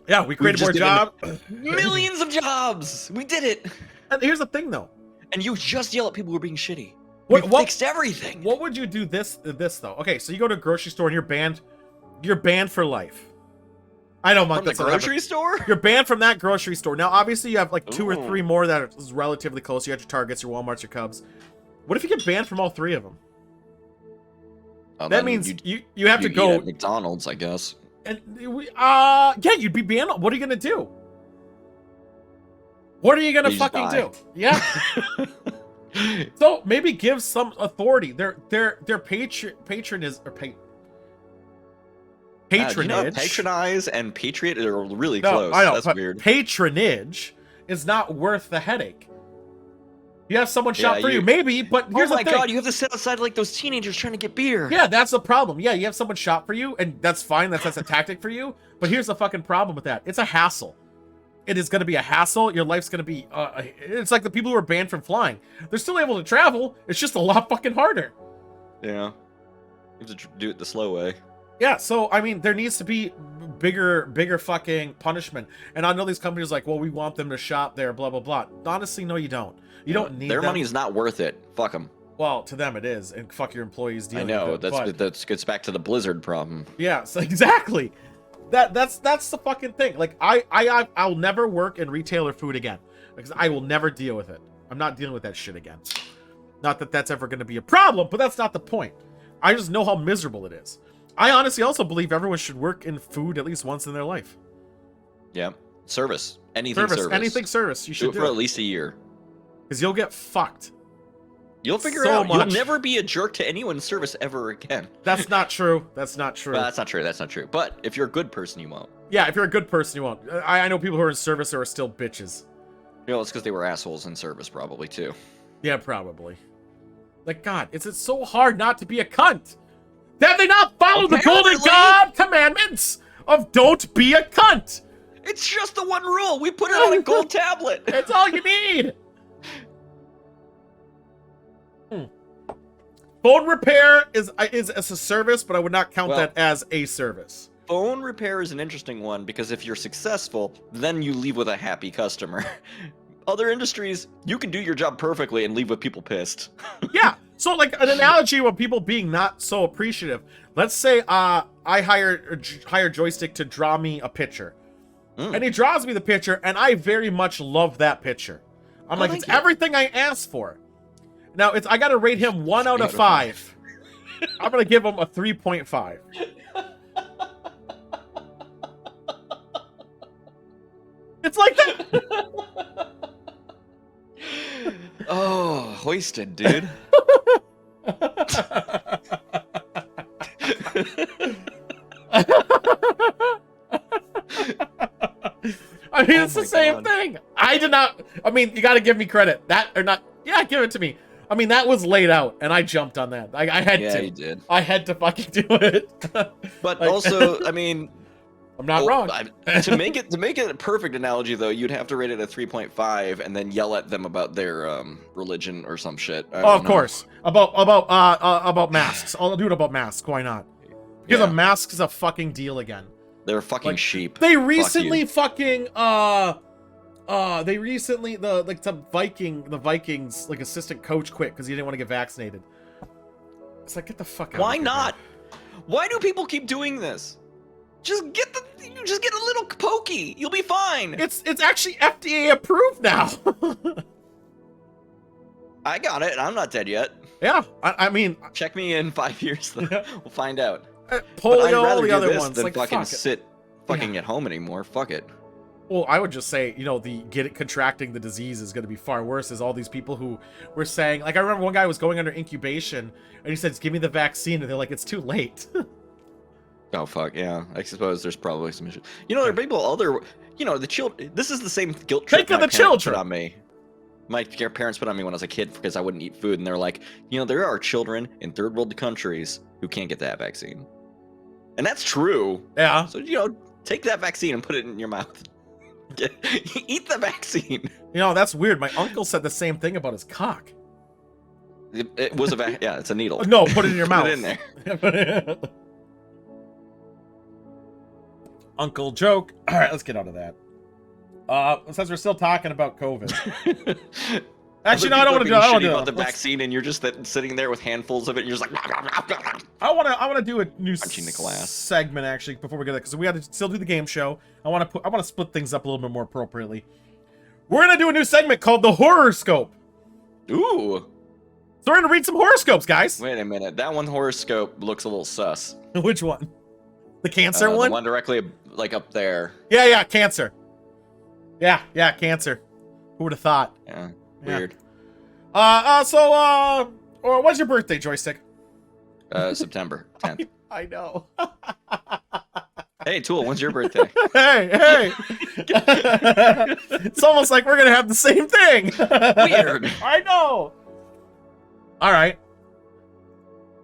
Yeah, we created more jobs. Millions of jobs! We did it! And here's the thing, though. And you just yell at people who are being shitty. We fixed everything. What would you do this though? Okay, so you go to a grocery store and you're banned for life. I know, Monk. From the grocery store? You're banned from that grocery store. Now, obviously, you have like 2 or 3 more that are relatively close. You have your Targets, your Walmarts, your Cubs. What if you get banned from all 3 of them? That means you have to go at McDonald's, I guess. And yeah, you'd be banned. What are you gonna do? What are you gonna fucking do? Yeah. So maybe give some authority. Their patronage. You know, patronize and patriot are really No, close. I know, That's but weird. Patronage is not worth the headache. You have someone shop for you, maybe, but here's the thing. Oh my god, you have to sit outside like those teenagers trying to get beer. Yeah, that's the problem. Yeah, you have someone shop for you, and that's fine. That's a tactic for you. But here's the fucking problem with that. It's a hassle. It is going to be a hassle. Your life's going to be... it's like the people who are banned from flying. They're still able to travel. It's just a lot fucking harder. Yeah. You have to do it the slow way. Yeah, so, I mean, there needs to be bigger fucking punishment. And I know these companies are like, well, we want them to shop there, blah, blah, blah. Honestly, no, you don't. You don't need their them. money is not worth it. Fuck them. Well, to them it is, and fuck your employees dealing I know, with it. that gets back to the Blizzard problem. Yeah, so exactly. That's the fucking thing. Like I'll never work in retail or food again because I will never deal with it. I'm not dealing with that shit again. Not that that's ever going to be a problem, but that's not the point. I just know how miserable it is. I honestly also believe everyone should work in food at least once in their life. Yeah, service, anything service. You should do it for at least a year. Because you'll get fucked. You'll figure it out. You'll never be a jerk to anyone in service ever again. That's not true. That's not true. Well, that's not true. That's not true. But if you're a good person, you won't. Yeah, if you're a good person, you won't. I know people who are in service who are still bitches. You know, it's because they were assholes in service, probably, too. Yeah, probably. Like, God, it's so hard not to be a cunt. Have they not followed the Golden God commandments of don't be a cunt? It's just the one rule. We put it on a gold tablet. That's all you need. Phone repair is a service, but I would not count that as a service. Phone repair is an interesting one because if you're successful, then you leave with a happy customer. Other industries, you can do your job perfectly and leave with people pissed. Yeah. So, like, an analogy of people being not so appreciative. Let's say I hire Joystick to draw me a picture. And he draws me the picture, and I very much love that picture. I'm like, it's everything I asked for. Now, I got to rate him 1 out of 5. I'm going to give him a 3.5. It's like that. Oh, hoisted, dude. I mean, it's the same thing. I mean, you got to give me credit. That or not. Yeah, give it to me. I mean, that was laid out, and I jumped on that. I had to. Yeah, you did. I had to fucking do it. But also, I mean, I'm not wrong. to make it a perfect analogy, though, you'd have to rate it a 3.5 and then yell at them about their religion or some shit. Of course, about masks. I'll do it about masks. Why not? Because a mask is a fucking deal again. They're fucking sheep. They recently the Vikings like assistant coach quit because he didn't want to get vaccinated. It's like, get the fuck out. Why not? Why do people keep doing this? Just get a little pokey. You'll be fine. It's actually FDA approved now. I got it. I'm not dead yet. Yeah, I mean, check me in 5 years. We'll find out. Polio, all the other ones. Than like, fucking sit at home anymore. Fuck it. Well, I would just say, contracting the disease is going to be far worse. As all these people who were saying, like, I remember one guy was going under incubation, and he said, "Give me the vaccine," and they're like, "It's too late." Oh fuck yeah! I suppose there's probably some issues. There are people the children. This is the same guilt trip Think of the children put on me. My parents put on me when I was a kid because I wouldn't eat food, and they're like, there are children in third world countries who can't get that vaccine, and that's true. Yeah. So take that vaccine and put it in your mouth. Eat the vaccine. That's weird. My uncle said the same thing about his cock. It was yeah, it's a needle. No, put it in your mouth. Put it in there. Uncle joke. All right, let's get out of that. Since we're still talking about COVID. Actually, no, I don't want to do. I don't want to do about the vaccine, and you're just sitting there with handfuls of it. And you're just like. I want to do a new Punching the glass. segment actually before we get that because we got to still do the game show. I want to split things up a little bit more appropriately. We're gonna do a new segment called the Horoscope. Ooh. So we're gonna read some horoscopes, guys. Wait a minute. That one horoscope looks a little sus. Which one? The Cancer one? The one directly like up there. Yeah, Cancer. Yeah, Cancer. Who would have thought? Yeah. Yeah. Weird. Or what's your birthday, Joystick? September 10th. I know. Hey, Tool, when's your birthday? Hey. It's almost like we're gonna have the same thing. Weird. I know. All right.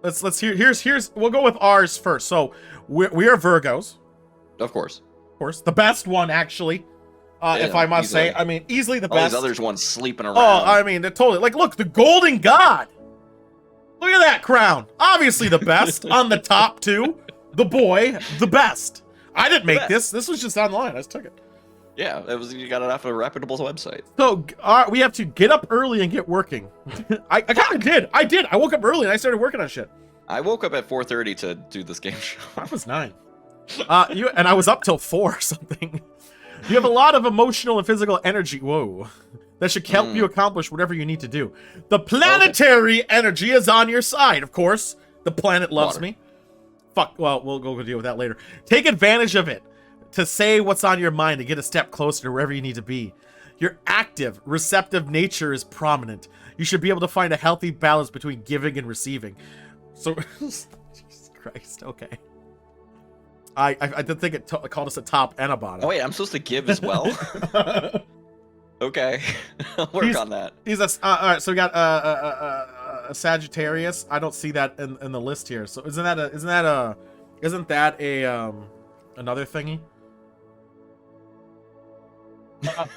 Let's hear. Here's. We'll go with ours first. So we are Virgos. Of course. Of course, the best one actually. If I must say, I mean, easily the All best. these others ones sleeping around. Oh, I mean, they're totally like, look, the Golden God. Look at that crown. Obviously the best on the top two. The boy, the best. I didn't make this. This was just online. I just took it. Yeah, you got it off a reputable website. So we have to get up early and get working. I kind of did. I did. I woke up early and I started working on shit. I woke up at 4:30 to do this game show. I was 9. And I was up till 4 or something. You have a lot of emotional and physical energy. Whoa. That should help you accomplish whatever you need to do. The planetary energy is on your side, of course. The planet loves me. Fuck. Well, we'll go deal with that later. Take advantage of it to say what's on your mind to get a step closer to wherever you need to be. Your active, receptive nature is prominent. You should be able to find a healthy balance between giving and receiving. So, Jesus Christ. Okay. I did think it called us a top and a bottom. Oh wait, I'm supposed to give as well. Okay, I'll work on that. He's a all right. So we got a Sagittarius. I don't see that in the list here. So isn't that a another thingy?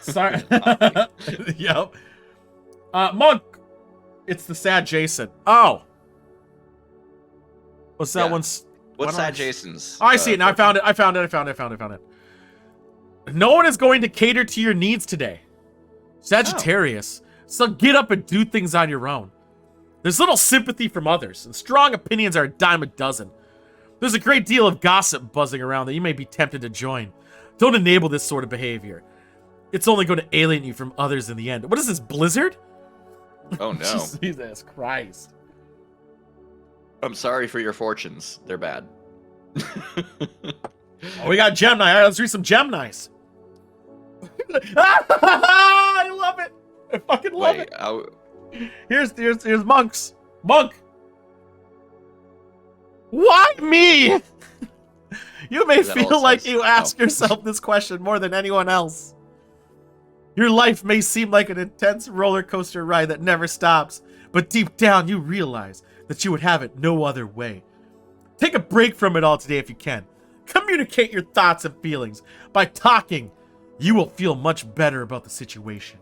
Sorry. Yep. Monk. It's the Sad Jason. Oh. What's that one's? What's that, Jason's? Oh, I see it now. I found it. No one is going to cater to your needs today. Sagittarius. So get up and do things on your own. There's little sympathy from others, and strong opinions are a dime a dozen. There's a great deal of gossip buzzing around that you may be tempted to join. Don't enable this sort of behavior. It's only going to alienate you from others in the end. What is this, Blizzard? Oh, no. Jesus Christ. I'm sorry for your fortunes. They're bad. Oh, we got Gemini. All right, let's read some Geminis. I love it. I fucking love it. Here's Monks. Monk. Why me? You may feel like you ask yourself this question more than anyone else. Your life may seem like an intense roller coaster ride that never stops, but deep down you realize that you would have it no other way. Take a break from it all today if you can. Communicate your thoughts and feelings. By talking, you will feel much better about the situation.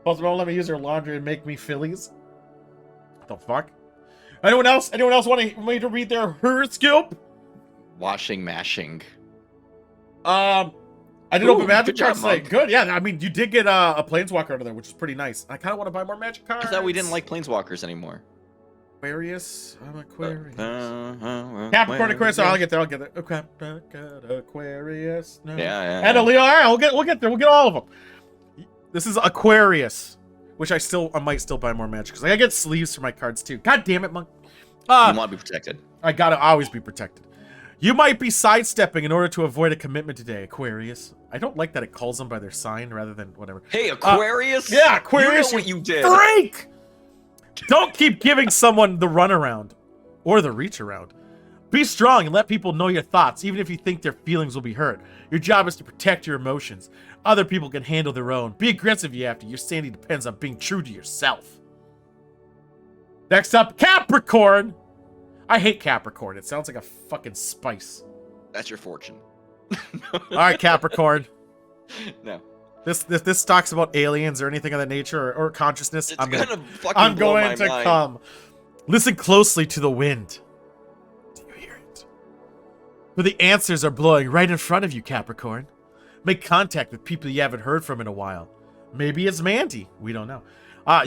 Also, don't let me use your laundry and make me fillies. What the fuck? Anyone else? Anyone else want me to read their horoscope? Mashing. I did open magic good job, cards today. Monk. Good, yeah. I mean, you did get a planeswalker out of there, which is pretty nice. I kind of want to buy more magic cards. I thought we didn't like planeswalkers anymore. Aquarius. I'm Aquarius. Capricorn. Capricorn, Aquarius. I'll get there. Okay. Aquarius. No. Yeah. And a Leo. All right, we'll get there. We'll get all of them. This is Aquarius, which I might still buy more magic because I get sleeves for my cards too. God damn it, Monk. You want to be protected. I gotta always be protected. You might be sidestepping in order to avoid a commitment today, Aquarius. I don't like that it calls them by their sign rather than whatever. Hey, Aquarius. Yeah, Aquarius. You know what you did. Freak! Don't keep giving someone the runaround or the reach around. Be strong and let people know your thoughts, even if you think their feelings will be hurt. Your job is to protect your emotions. Other people can handle their own. Be aggressive if you have to. Your sanity depends on being true to yourself. Next up, Capricorn. I hate Capricorn. It sounds like a fucking spice. That's your fortune. All right, Capricorn. No. This talks about aliens or anything of that nature or consciousness. It's gonna fucking I'm blow going my to mind. come. Listen closely to the wind. Do you hear it? For the answers are blowing right in front of you, Capricorn. Make contact with people you haven't heard from in a while. Maybe it's Mandy. We don't know.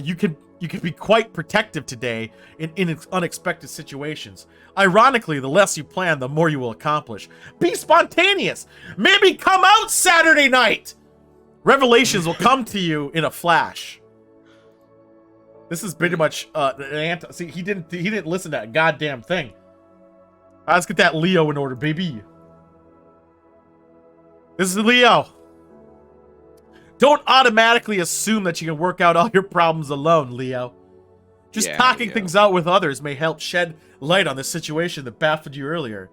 You can be quite protective today in unexpected situations. Ironically, the less you plan, the more you will accomplish. Be spontaneous. Maybe come out Saturday night. Revelations will come to you in a flash. This is pretty much see, he didn't listen to that goddamn thing. Let's get that Leo in order, baby. This is Leo. Don't automatically assume that you can work out all your problems alone, Leo. Just talking things out with others may help shed light on the situation that baffled you earlier.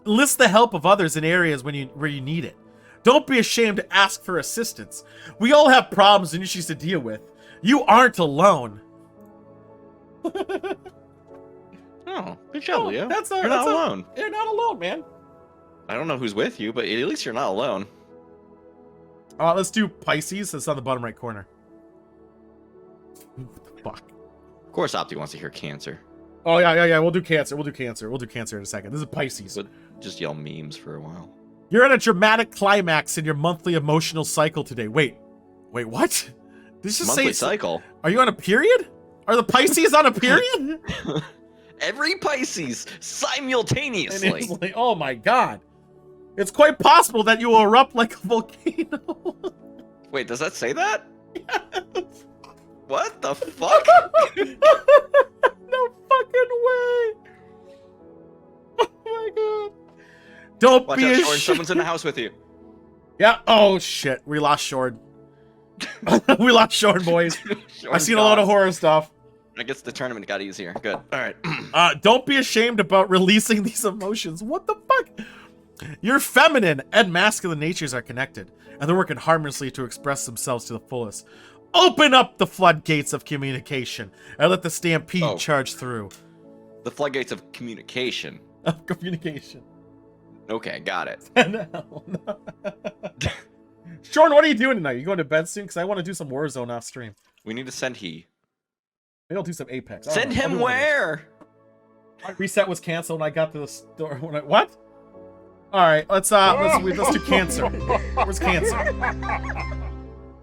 Enlist the help of others in areas where you need it. Don't be ashamed to ask for assistance. We all have problems and issues to deal with. You aren't alone. Oh, good job, Leo. You're not alone. You're not alone, man. I don't know who's with you, but at least you're not alone. Let's do Pisces. That's on the bottom right corner. What the fuck? Of course, Opti wants to hear Cancer. Oh, yeah. We'll do Cancer. We'll do Cancer in a second. This is Pisces. But just yell memes for a while. You're at a dramatic climax in your monthly emotional cycle today. Wait, what? This just Monthly say cycle. Are you on a period? Are the Pisces on a period? Every Pisces simultaneously. And it's like, oh my god. It's quite possible that you will erupt like a volcano. Wait, does that say that? Yes. What the fuck? No fucking way. Oh my god. Don't Watch be out, a Shorn. Someone's in the house with you. Yeah. Oh shit. We lost Shorn. We lost Shorn, boys. I've seen a lot of horror stuff. I guess the tournament got easier. Good. All right. Don't be ashamed about releasing these emotions. What the fuck? Your feminine and masculine natures are connected, and they're working harmoniously to express themselves to the fullest. Open up the floodgates of communication and let the stampede charge through. The floodgates of communication. Of communication. Okay, got it. Shorn, what are you doing tonight? You going to bed soon? Because I want to do some Warzone off stream. We need to send he. Maybe I'll do some Apex. Send him where? Reset was canceled when I got to the store. What? All right, let's do Cancer. Where's Cancer?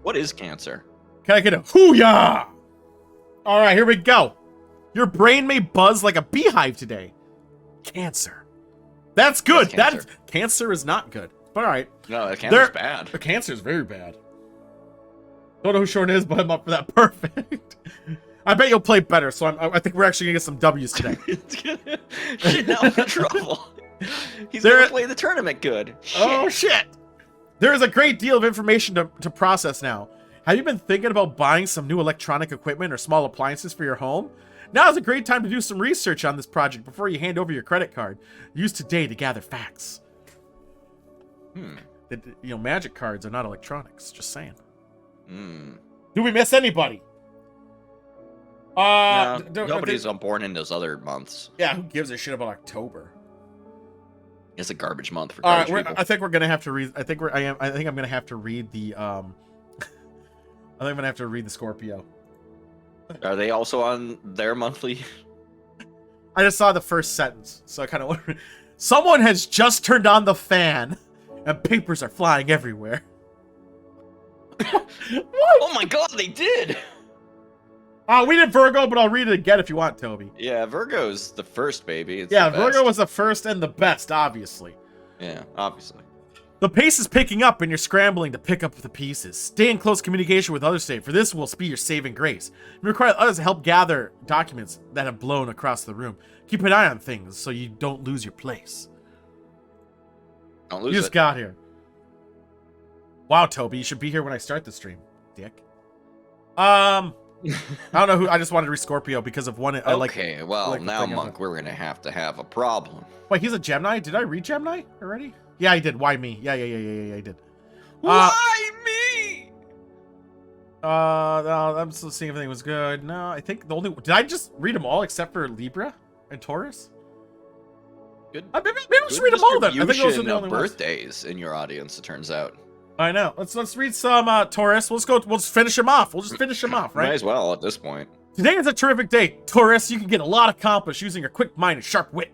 What is Cancer? Can I get a hoo-yah? All right, here we go. Your brain may buzz like a beehive today. Cancer. That's good. Cancer. Cancer is not good. But all right. No, Cancer's bad. The Cancer is very bad. Don't know who Shorn is, but I'm up for that. Perfect. I bet you'll play better, so I think we're actually gonna get some W's today. Shit, now I'm in trouble. He's gonna play the tournament good. Shit. Oh shit! There is a great deal of information to process now. Have you been thinking about buying some new electronic equipment or small appliances for your home? Now is a great time to do some research on this project before you hand over your credit card. Use today to gather facts. Magic cards are not electronics. Just saying. Do we miss anybody? No, nobody's born in those other months. Yeah, who gives a shit about October? It's a garbage month for garbage people. I think we're gonna have to read. I think I'm gonna have to read the. I think I'm gonna have to read the Scorpio. Are they also on their monthly? I just saw the first sentence, so I kind of. Someone has just turned on the fan, and papers are flying everywhere. What? Oh my god, they did! We did Virgo, but I'll read it again if you want, Toby. Yeah, Virgo's the first, baby. It's Virgo was the first and the best, obviously. Yeah, obviously. The pace is picking up and you're scrambling to pick up the pieces. Stay in close communication with others today, for this will be your saving grace. You require others to help gather documents that have blown across the room. Keep an eye on things so you don't lose your place. Don't lose You just got here. Wow, Toby, you should be here when I start the stream, dick. I don't know who. I just wanted to read Scorpio because of one. I like. Okay, well, like the now, thing of Monk, we're gonna have to have a problem. Wait, he's a Gemini. Did I read Gemini already? Yeah, I did. Why me? Yeah, I did. Why me? No, I'm still seeing if everything was good. No, I think the only. Did I just read them all except for Libra and Taurus? Good. Maybe I should read them all then. I think those are distribution the of only ones. birthdays in your audience. It turns out. I know. Let's read some Taurus. Let's go. We'll just finish him off. We'll just finish him off, Might right? as well at this point. Today is a terrific day, Taurus. You can get a lot accomplished using your quick mind and sharp wit.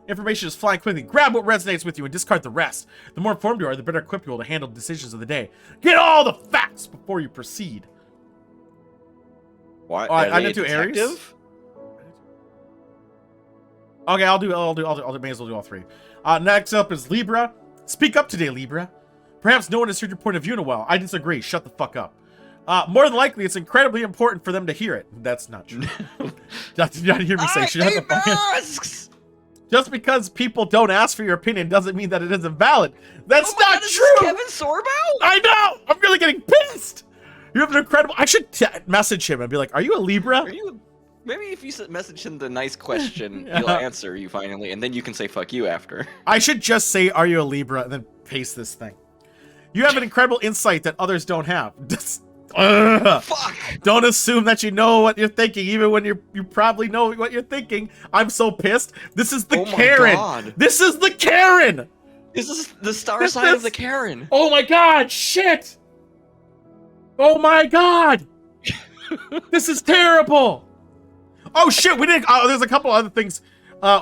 Information is flying quickly. Grab what resonates with you and discard the rest. The more informed you are, the better equipped you will to handle decisions of the day. Get all the facts before you proceed. Why? I didn't do Aries. Okay, I'll do. May as well do all three. Next up is Libra. Speak up today, Libra. Perhaps no one has heard your point of view in a while. I disagree. Shut the fuck up. More than likely, it's incredibly important for them to hear it. That's not true. Did you not hear me say shut the fuck up? Just because people don't ask for your opinion doesn't mean that it isn't valid. That's not true. Kevin Sorbo? I know. I'm really getting pissed. You have an incredible. I should message him and be like, "Are you a Libra?" Are you? Maybe if you message him the nice question, he'll answer you finally, and then you can say "fuck you" after. I should just say, "Are you a Libra?" and then paste this thing. You have an incredible insight that others don't have. Fuck! Don't assume that you know what you're thinking, even when you probably know what you're thinking. I'm so pissed. This is the Karen. God. This is the Karen. This is the star sign of the Karen. Oh my God! Shit! Oh my God! This is terrible. Oh shit! We didn't. There's a couple other things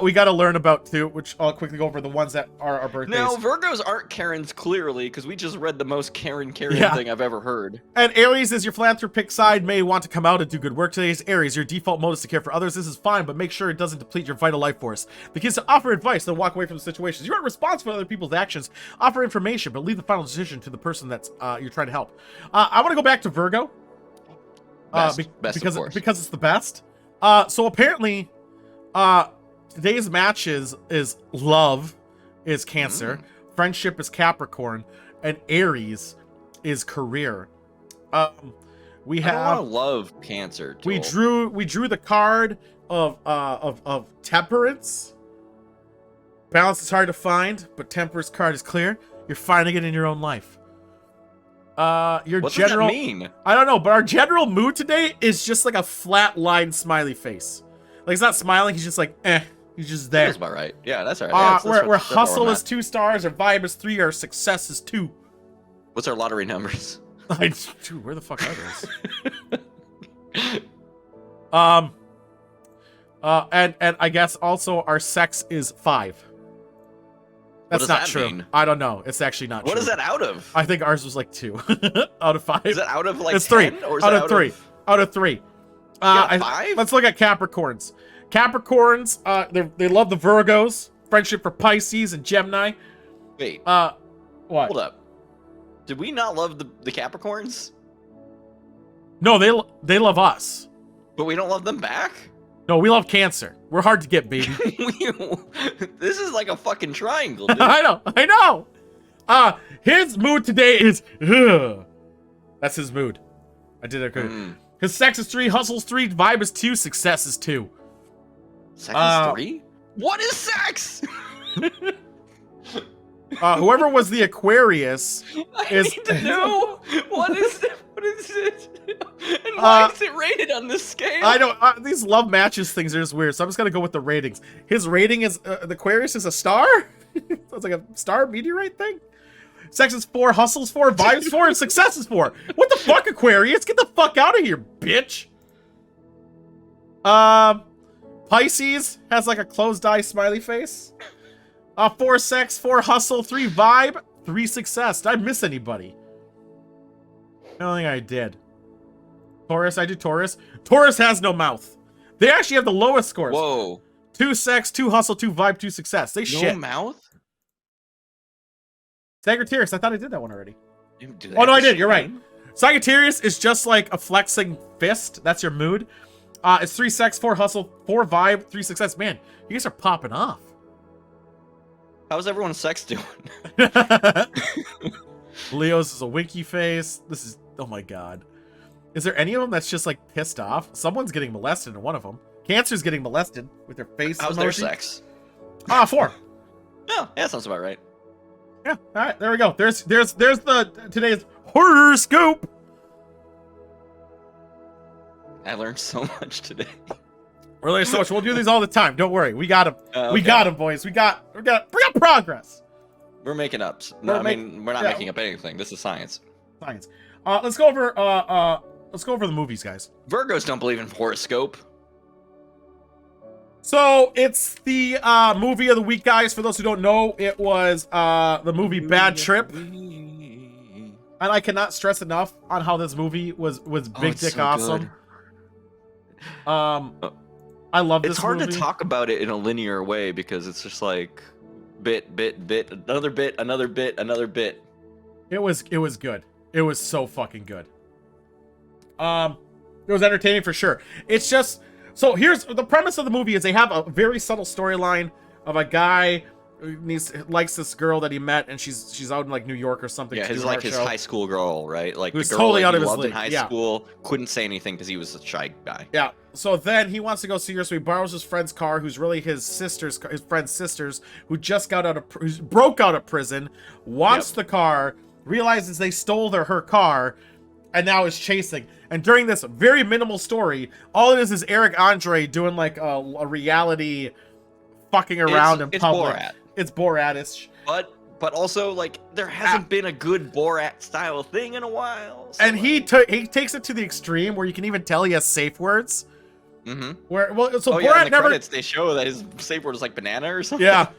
we got to learn about too, which I'll quickly go over the ones that are our birthdays. Now, Virgos aren't Karens clearly, because we just read the most Karen thing I've ever heard. And Aries is your philanthropic side, may want to come out and do good work today. Aries, your default mode is to care for others. This is fine, but make sure it doesn't deplete your vital life force. Begins to offer advice, then walk away from the situations. You aren't responsible for other people's actions. Offer information, but leave the final decision to the person that's you're trying to help. I want to go back to Virgo. Best, because of course. because it's the best. So apparently, today's matches is love is Cancer, friendship is Capricorn, and Aries is career. We have. I don't love Cancer. We drew the card of temperance. Balance is hard to find, but temperance card is clear. You're finding it in your own life. Your what general. does that mean? I don't know, but our general mood today is just like a flat line smiley face. Like he's not smiling, he's just like, he's just there. That's about right. Yeah, that's all right. Where hustle is 2 stars, our vibe is 3, our success is 2. What's our lottery numbers? Dude, where the fuck are those? And I guess also our sex is 5. That's not true. Mean? I don't know. It's actually not true. What is that out of? I think ours was like 2 out of 5. Is that out of like it's 10? 3 Or is out that of 3. Out of 3. 5? Let's look at Capricorns. Capricorns, they love the Virgos. Friendship for Pisces and Gemini. Wait. What? Hold up. Did we not love the Capricorns? No, they love us. But we don't love them back? No, we love Cancer. We're hard to get, baby. This is like a fucking triangle, dude. I know. His mood today is, ugh. That's his mood. I did it good. His sex is 3, hustle's 3, vibe is 2, success is 2. Sex is 3? What is sex? Whoever was the Aquarius I need to know what is it? And why is it rated on this scale? I don't. These love matches things are just weird, so I'm just gonna go with the ratings. His rating is the Aquarius is a star. Sounds like a star meteorite thing. Sex is 4, hustle's 4, vibes 4, and success is 4. What the fuck, Aquarius? Get the fuck out of here, bitch. Pisces has like a closed eye smiley face. 4 sex, 4 hustle, 3 vibe, 3 success. Did I miss anybody? I don't think I did. Taurus, I did Taurus. Taurus has no mouth. They actually have the lowest scores. Whoa. 2 sex, 2 hustle, 2 vibe, 2 success. They shit. No mouth? Sagittarius, I thought I did that one already. Dude, Oh, no, I did. You're right. Sagittarius is just like a flexing fist. That's your mood. It's 3 sex, 4 hustle, 4 vibe, 3 success. Man, you guys are popping off. How's everyone's sex doing? Leo's is a winky face. This is, oh my god. Is there any of them that's just like pissed off? Someone's getting molested in one of them. Cancer's getting molested with their face. How's emoji. their sex? 4. Oh, yeah, sounds about right. Yeah. All right. There we go. There's the today's horoscope. I learned so much today. Really so much. We'll do these all the time. Don't worry. We got them. Okay. We got them, boys. We got progress. We're making up. No, We're I mean, we're not yeah. making up anything. This is science. Science. Let's go over the movies, guys. Virgos don't believe in horoscope. So it's the movie of the week, guys. For those who don't know, it was the movie Bad Trip, and I cannot stress enough on how this movie was big it's dick so good. Awesome. I love this. It's hard movie. to talk about it in a linear way because it's just like bit, another bit, another bit, another bit. It was good. It was so fucking good. It was entertaining for sure. It's just so here's the premise of the movie is they have a very subtle storyline of a guy who likes this girl that he met and she's out in like New York or something. Yeah, to do his an like art his show. high school girl, right? Like He was the girl totally that out he of his loved in league, high yeah. school couldn't say anything because he was a shy guy. Yeah. So then he wants to go see her, so he borrows his friend's car, who's really his friend's sister's, who just who's broke out of prison, wants the car, realizes they stole her car, and now is chasing. And during this very minimal story, all it is Eric Andre doing like a reality fucking around in it's public. Borat. It's Borat-ish. But also like there hasn't been a good Borat style thing in a while. So And like, he takes it to the extreme where you can even tell he has safe words. mm-hmm. So Oh Borat yeah, in the never. credits they show that his safe word is like banana or something. Yeah.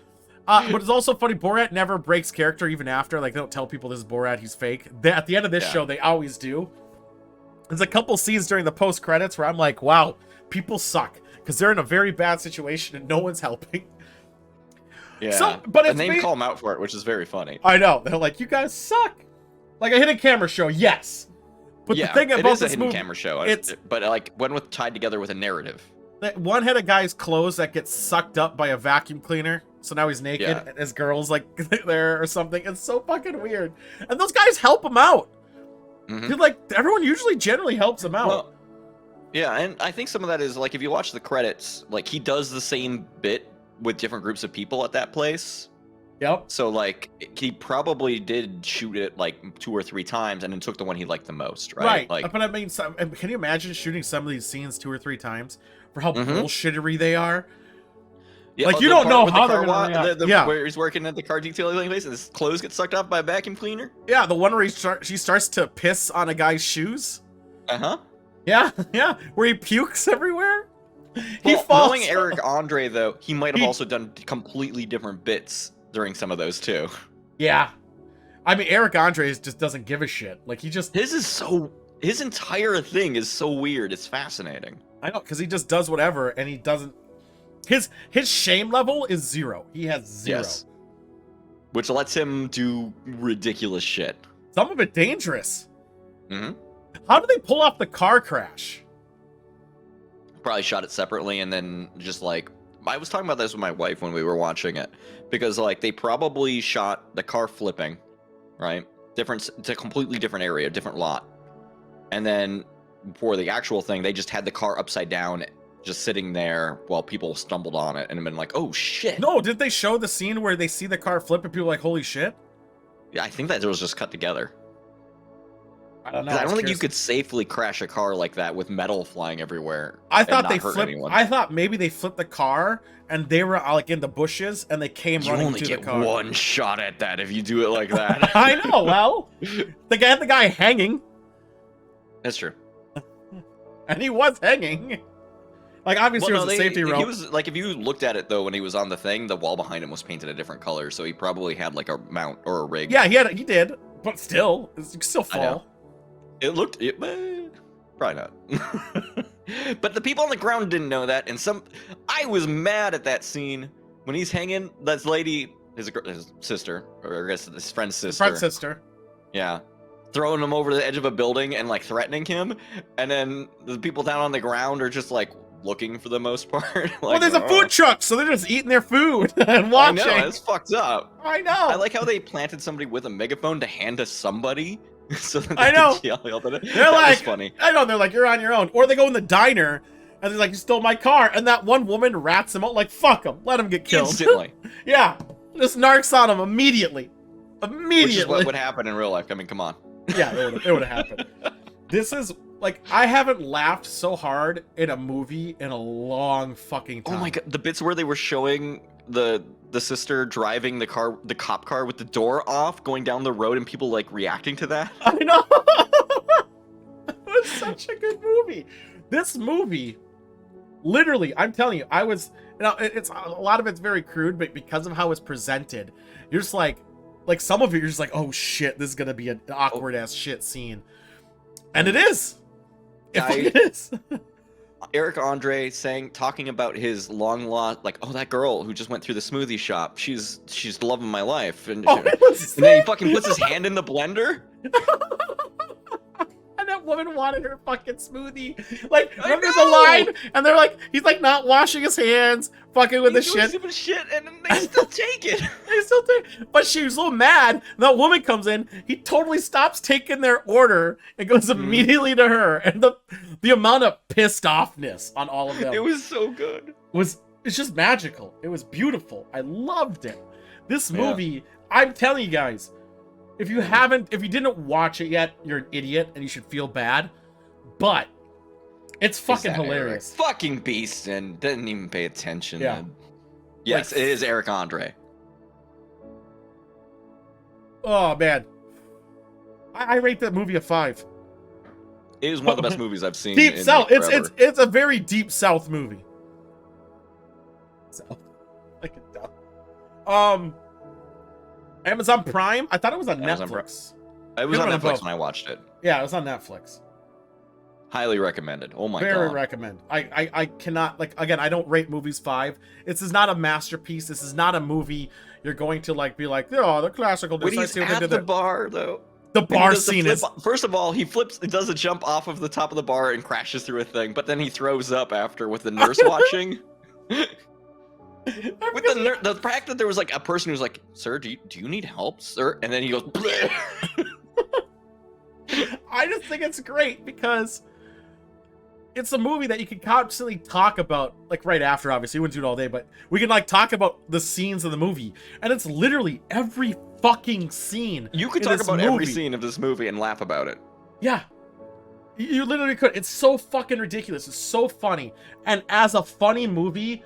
But it's also funny, Borat never breaks character even after. Like, they don't tell people this is Borat, he's fake. At the end of this show, they always do. There's a couple scenes during the post-credits where I'm like, wow, people suck. Because they're in a very bad situation and no one's helping. Yeah. So, but and they call him out for it, which is very funny. I know. They're like, you guys suck. Like a hidden camera show, yes. But yeah, the thing it about is a this hidden movie, camera show. But like when tied together with a narrative. that one had a guy's clothes that gets sucked up by a vacuum cleaner. So now he's naked Yeah. and his girl's like there or something. It's so fucking weird. And those guys help him out. Mhm. Dude, like everyone usually generally helps him out. Well, yeah, and I think some of that is like if you watch the credits, like he does the same bit with different groups of people at that place. Yep. So like he probably did shoot it like 2 or 3 times and then took the one he liked the most, right? Right. Like But I mean, can you imagine shooting some of these scenes 2 or 3 times for how Mhm. bullshittery they are? yeah, like, oh, you the don't part know with how the they're car gonna lot, react. the, Yeah. where he's working at the car detailing place and his clothes get sucked off by a vacuum cleaner. Yeah, the one where she starts to piss on a guy's shoes. Uh-huh. Yeah, yeah, where he pukes everywhere. Well, falls. knowing Eric Andre though, he might have He- also done completely different bits during some of those too. Yeah. I mean, Eric Andre just doesn't give a shit. Like, he just... His entire thing is so weird. It's fascinating. I know, because he just does whatever, and he doesn't... His shame level is 0. He has 0. Yes. Which lets him do ridiculous shit. Some of it dangerous. Mm-hmm. How do they pull off the car crash? Probably shot it separately and then just like I was talking about this with my wife when we were watching it because like they probably shot the car flipping, right? It's a completely different area, different lot. And then for the actual thing, they just had the car upside down, just sitting there while people stumbled on it and been like, "Oh shit!" No, did they show the scene where they see the car flip and people are like, "Holy shit"? Yeah, I think that it was just cut together. I don't know. 'Cause I don't think you curious. could safely crash a car like that with metal flying everywhere. I and thought not they hurt flipped. anyone. I thought maybe they flipped the car and they were like in the bushes and they came You running only to get the car. one shot at that if you do it like that. I know. Well, they had the guy hanging, That's true. and he was hanging. Like obviously it was a safety rope. He was like, if you looked at it though, when he was on the thing, the wall behind him was painted a different color, so he probably had like a mount or a rig. Yeah, he did, but still, you can still I know. fall. Probably not. But the people on the ground didn't know that, and I was mad at that scene when he's hanging. That lady, his sister, or I guess his friend's sister. Friend's sister. Yeah. Throwing him over the edge of a building and like threatening him, and then the people down on the ground are just like looking for the most part. Like, Well, there's a food truck, so they're just eating their food and watching. I know, it's fucked up. I know. I like how they planted somebody with a megaphone to hand to somebody So that I they know. could yell at it. They're That like, was funny. I know, they're like, you're on your own. Or they go in the diner, and they're like, you stole my car. And that one woman rats him out, like, fuck him. Let him get killed. Instantly. Yeah. Just narcs on him immediately. Immediately. Which is what would happen in real life. I mean, come on. Yeah, it would have happened. This is, like, I haven't laughed so hard in a movie in a long fucking time. Oh my god, the bits where they were showing the sister driving the cop car with the door off, going down the road, and people like reacting to that. I know. It was such a good movie. This movie, literally, I'm telling you, it's a lot of it's very crude, but because of how it's presented, you're just like some of it, you're just like, oh shit, this is gonna be an awkward ass shit scene, and it is. It is. Eric Andre talking about his long lost, like, oh, that girl who just went through the smoothie shop, she's the love of my life, and then he fucking puts his hand in the blender. And that woman wanted her fucking smoothie. Like, remember the line? And they're like, he's like not washing his hands, fucking with He's the doing shit. stupid shit, and then they still take it. They still take, but she was so mad. That woman comes in. He totally stops taking their order and goes immediately to her. And the amount of pissed offness on all of them. It was so good. It's just magical. It was beautiful. I loved it. This movie, I'm telling you guys, if you didn't watch it yet, you're an idiot and you should feel bad. But it's fucking hilarious. Fucking beast and didn't even pay attention. Yeah. Yes, Like, it is Eric Andre. Oh man. I rate that movie a 5. It is one of the best movies I've seen. Deep in South. like forever. It's a very deep South movie. South. Like it down. Amazon Prime? I thought it was on Amazon Netflix. It was Good on one, Netflix both. when I watched it. Yeah, it was on Netflix. Highly recommended. Oh my Very god. recommend. I cannot, like, again, I don't rate movies 5. This is not a masterpiece. This is not a movie you're going to like be like, oh, the classical. When he's at the bar, though. The when he bar does the scene flip- is First of all, he does a jump off of the top of the bar and crashes through a thing, but then he throws up after with the nurse watching. With the fact that there was like a person who's like, "Sir, do you need help, sir?" And then he goes, bleh. I just think it's great because it's a movie that you can constantly talk about, like right after, obviously. We wouldn't do it all day, but we can like talk about the scenes of the movie. And it's literally every fucking scene. You could in talk this about every movie. scene of this movie and laugh about it. Yeah. You literally could. It's so fucking ridiculous. It's so funny. And as a funny movie,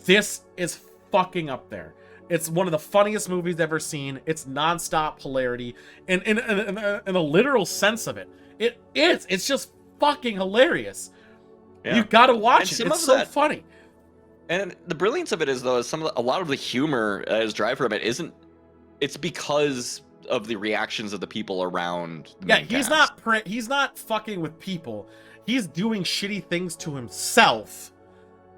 this is fucking up there. It's one of the funniest movies ever seen. It's nonstop hilarity in a literal sense of it. It is. It's just fucking hilarious. Yeah. You gotta watch And it. some It's of so that- funny. And the brilliance of it is, though, is a lot of the humor as drive from it isn't. It's because of the reactions of the people around. The Yeah, main he's cast. he's not fucking with people. He's doing shitty things to himself.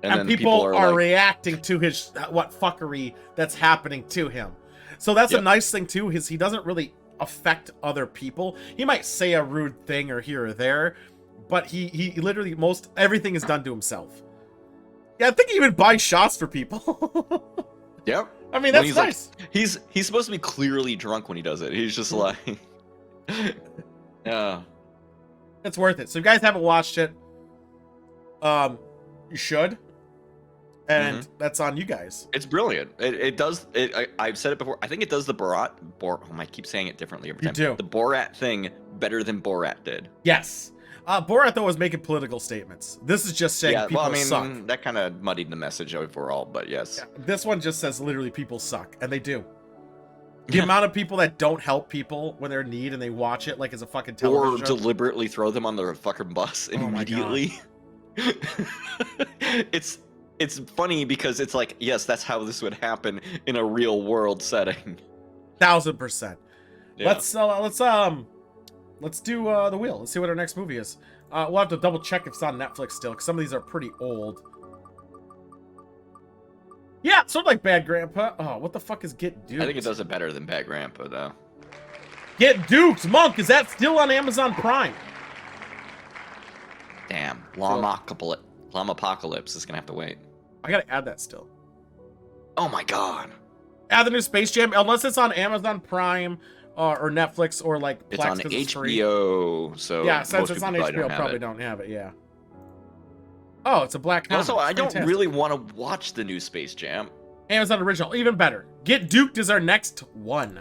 And then people are like, reacting to his what fuckery that's happening to him. So that's a Yep. nice thing too, is he doesn't really affect other people. He might say a rude thing or here or there, but he literally everything is done to himself. Yeah, I think he even buys shots for people. Yep. I mean, When that's he's nice. like, he's supposed to be clearly drunk when he does it. He's just like, yeah. It's worth it. So if you guys haven't watched it, you should. And that's on you guys. It's brilliant. It does. I've said it before. I think it does the Borat. I keep saying it differently every You time. do. The Borat thing better than Borat did. Yes. Borat, though, was making political statements. This is just saying people well, I mean, suck. that kind of muddied the message overall, but yes. Yeah, this one just says literally people suck, and they do. The amount of people that don't help people when they're in need and they watch it like as a fucking television Or show. deliberately throw them on the fucking bus Oh my immediately. It's funny because it's like, yes, that's how this would happen in a real world setting. 1000%. Yeah. Let's do the wheel. Let's see what our next movie is. We'll have to double check if it's on Netflix still, because some of these are pretty old. Yeah, sort of like Bad Grandpa. Oh, what the fuck is Get Duked? I think it does it better than Bad Grandpa, though. Get Duked, Monk. Is that still on Amazon Prime? Damn, Llama-apocalypse is gonna have to wait. I gotta add that still. Oh my god. Add the new Space Jam, unless it's on Amazon Prime or Netflix or like It's Plex on 'cause it's free. HBO, so Yeah, since most it's on people HBO, don't have probably it. don't have it. Yeah. Oh, it's a black comedy. Also, I don't Fantastic. really want to watch the new Space Jam. Amazon original, even better. Get Duked is our next one.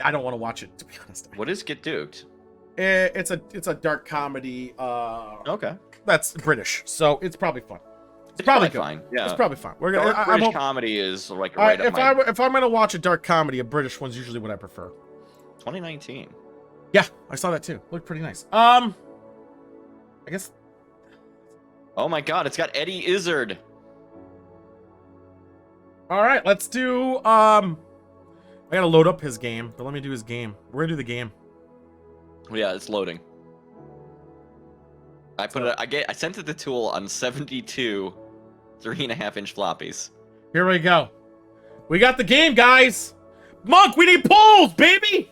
I don't want to watch it, to be honest. What is Get Duked? It's a dark comedy. Okay, That's British, so it's probably fun. It's probably good. fine. Yeah, It's probably fun. We're gonna. Dark British comedy is like All right, right up my if I'm gonna watch a dark comedy, a British one's usually what I prefer. 2019. Yeah, I saw that too. Looked pretty nice. I guess. Oh my God, it's got Eddie Izzard. All right, let's do. I gotta load up his game, but let me do his game. We're gonna do the game. Yeah, it's loading. I put it. I sent it to Tool on 72 3.5-inch floppies. Here we go. We got the game, guys. Monk, we need polls, baby.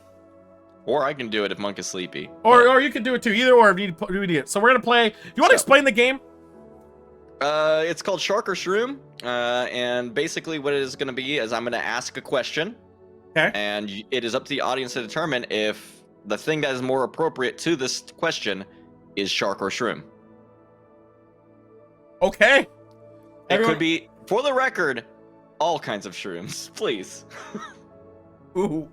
Or I can do it if Monk is sleepy. Or you can do it too. Either or, if you need it. So we're gonna play. You want to explain the game? It's called Shark or Shroom, and basically what it is going to be is I'm going to ask a question, Okay. and it is up to the audience to determine if the thing that is more appropriate to this question is shark or shroom. Okay. It could be, for the record, all kinds of shrooms, please. Ooh.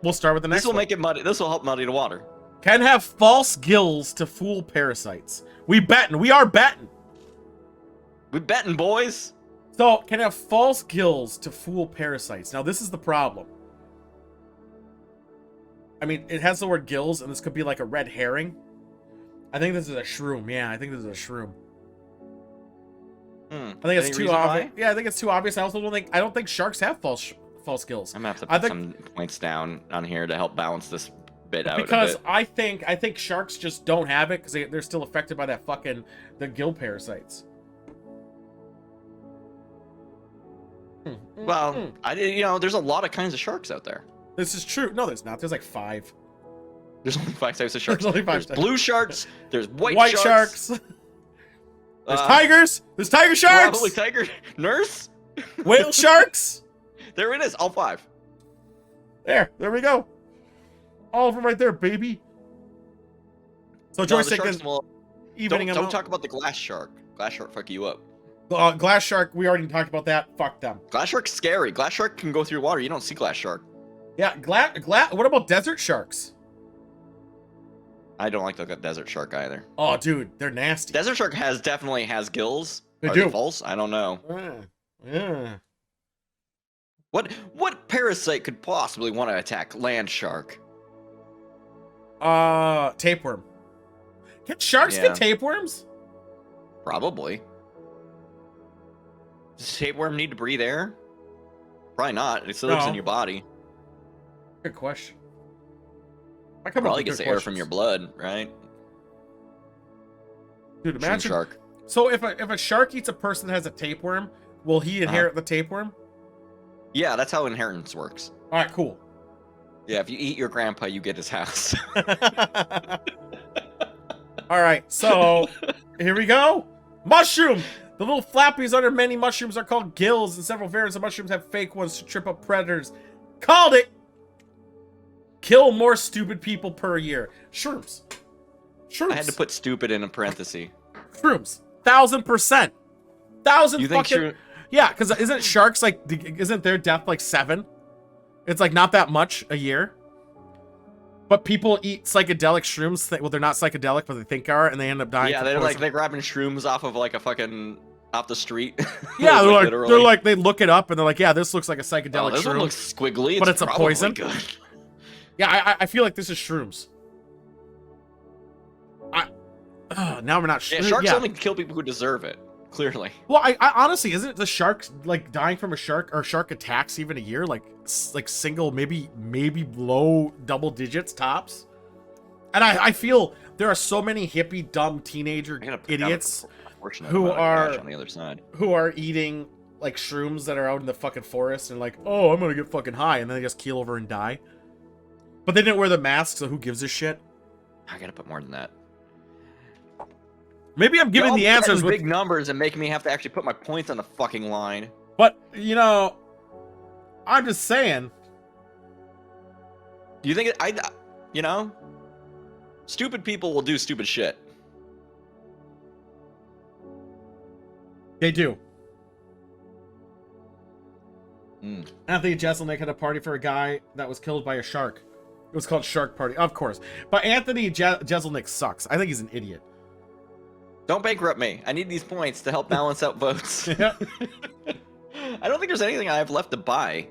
We'll start with the next This will one. make it muddy. This will help muddy the water. Can have false gills to fool parasites. We betting. We are betting. We betting, boys. So, can have false gills to fool parasites. Now, this is the problem. I mean, it has the word gills, and this could be like a red herring. I think this is a shroom. Yeah, I think this is a shroom. I think it's too obvious. Yeah, I think it's too obvious. I also don't think sharks have false gills. I'm gonna have to put some points down on here to help balance this bit out. Because I think sharks just don't have it because they're still affected by that the gill parasites. Well, there's a lot of kinds of sharks out there. This is true. No, there's not. There's like 5. There's only 5 types of sharks. There's only 5 There's types. blue sharks. There's white sharks. There's tigers. There's tiger sharks. Probably tiger. Nurse. Whale sharks. There it is. All 5. There we go. All of them right there, baby. So joystick is evening them Don't out. talk about the glass shark. Glass shark fuck you up. Glass shark, we already talked about that. Fuck them. Glass shark's scary. Glass shark can go through water. You don't see glass shark. Yeah, what about desert sharks? I don't like the desert shark either. Oh, dude, they're nasty. Desert shark definitely has gills. They Are do. they false? I don't know. Yeah. What parasite could possibly want to attack land shark? Tapeworm. Can sharks Yeah. get tapeworms? Probably. Does tapeworm need to breathe air? Probably not. It still lives in No. your body. Good question. I come up Probably with gets good the air questions. from your blood, right? Dude, Shrimp imagine. shark. So if a shark eats a person that has a tapeworm, will he inherit the tapeworm? Yeah, that's how inheritance works. All right, cool. Yeah, if you eat your grandpa, you get his house. All right, so here we go. Mushroom. The little flappies under many mushrooms are called gills, and several variants of mushrooms have fake ones to trip up predators. Called it. Kill more stupid people per year. Shrooms. Shrooms. I had to put stupid in a parenthesis. Shrooms. 1,000%. 1,000 You think fucking... Yeah, because isn't sharks like... Isn't their death like 7? It's like not that much a year. But people eat psychedelic shrooms. Well, they're not psychedelic, but they think are, and they end up dying. Yeah, from they're poison. they're grabbing shrooms off of like a fucking off the street. Yeah, Like, they're like they look it up and they're like, yeah, this looks like a oh, psychedelic this one shroom. looks squiggly, but it's a probably poison. Good. Yeah, I feel like this is shrooms. Now we're not sure. Yeah, sharks only kill people who deserve it. Clearly. Well, I honestly, isn't the shark like dying from a shark or shark attacks even a year, like single, maybe low double digits tops? And I feel there are so many hippie, dumb teenager I gotta put idiots down a who amount of cash are- on the other side. who are eating like shrooms that are out in the fucking forest and like, oh, I'm gonna get fucking high, and then they just keel over and die. But they didn't wear the mask, so who gives a shit? I gotta put more than that. Maybe I'm giving Y'all the answers betting with, big numbers and making me have to actually put my points on the fucking line. but you know, I'm just saying, Do you think you know, stupid people will do stupid shit. They do. Mm. Anthony Jeselnik had a party for a guy that was killed by a shark. It was called Shark Party, of course. But Anthony Jeselnik sucks. I think he's an idiot. Don't bankrupt me. I need these points to help balance out votes. Yeah. I don't think there's anything I have left to buy.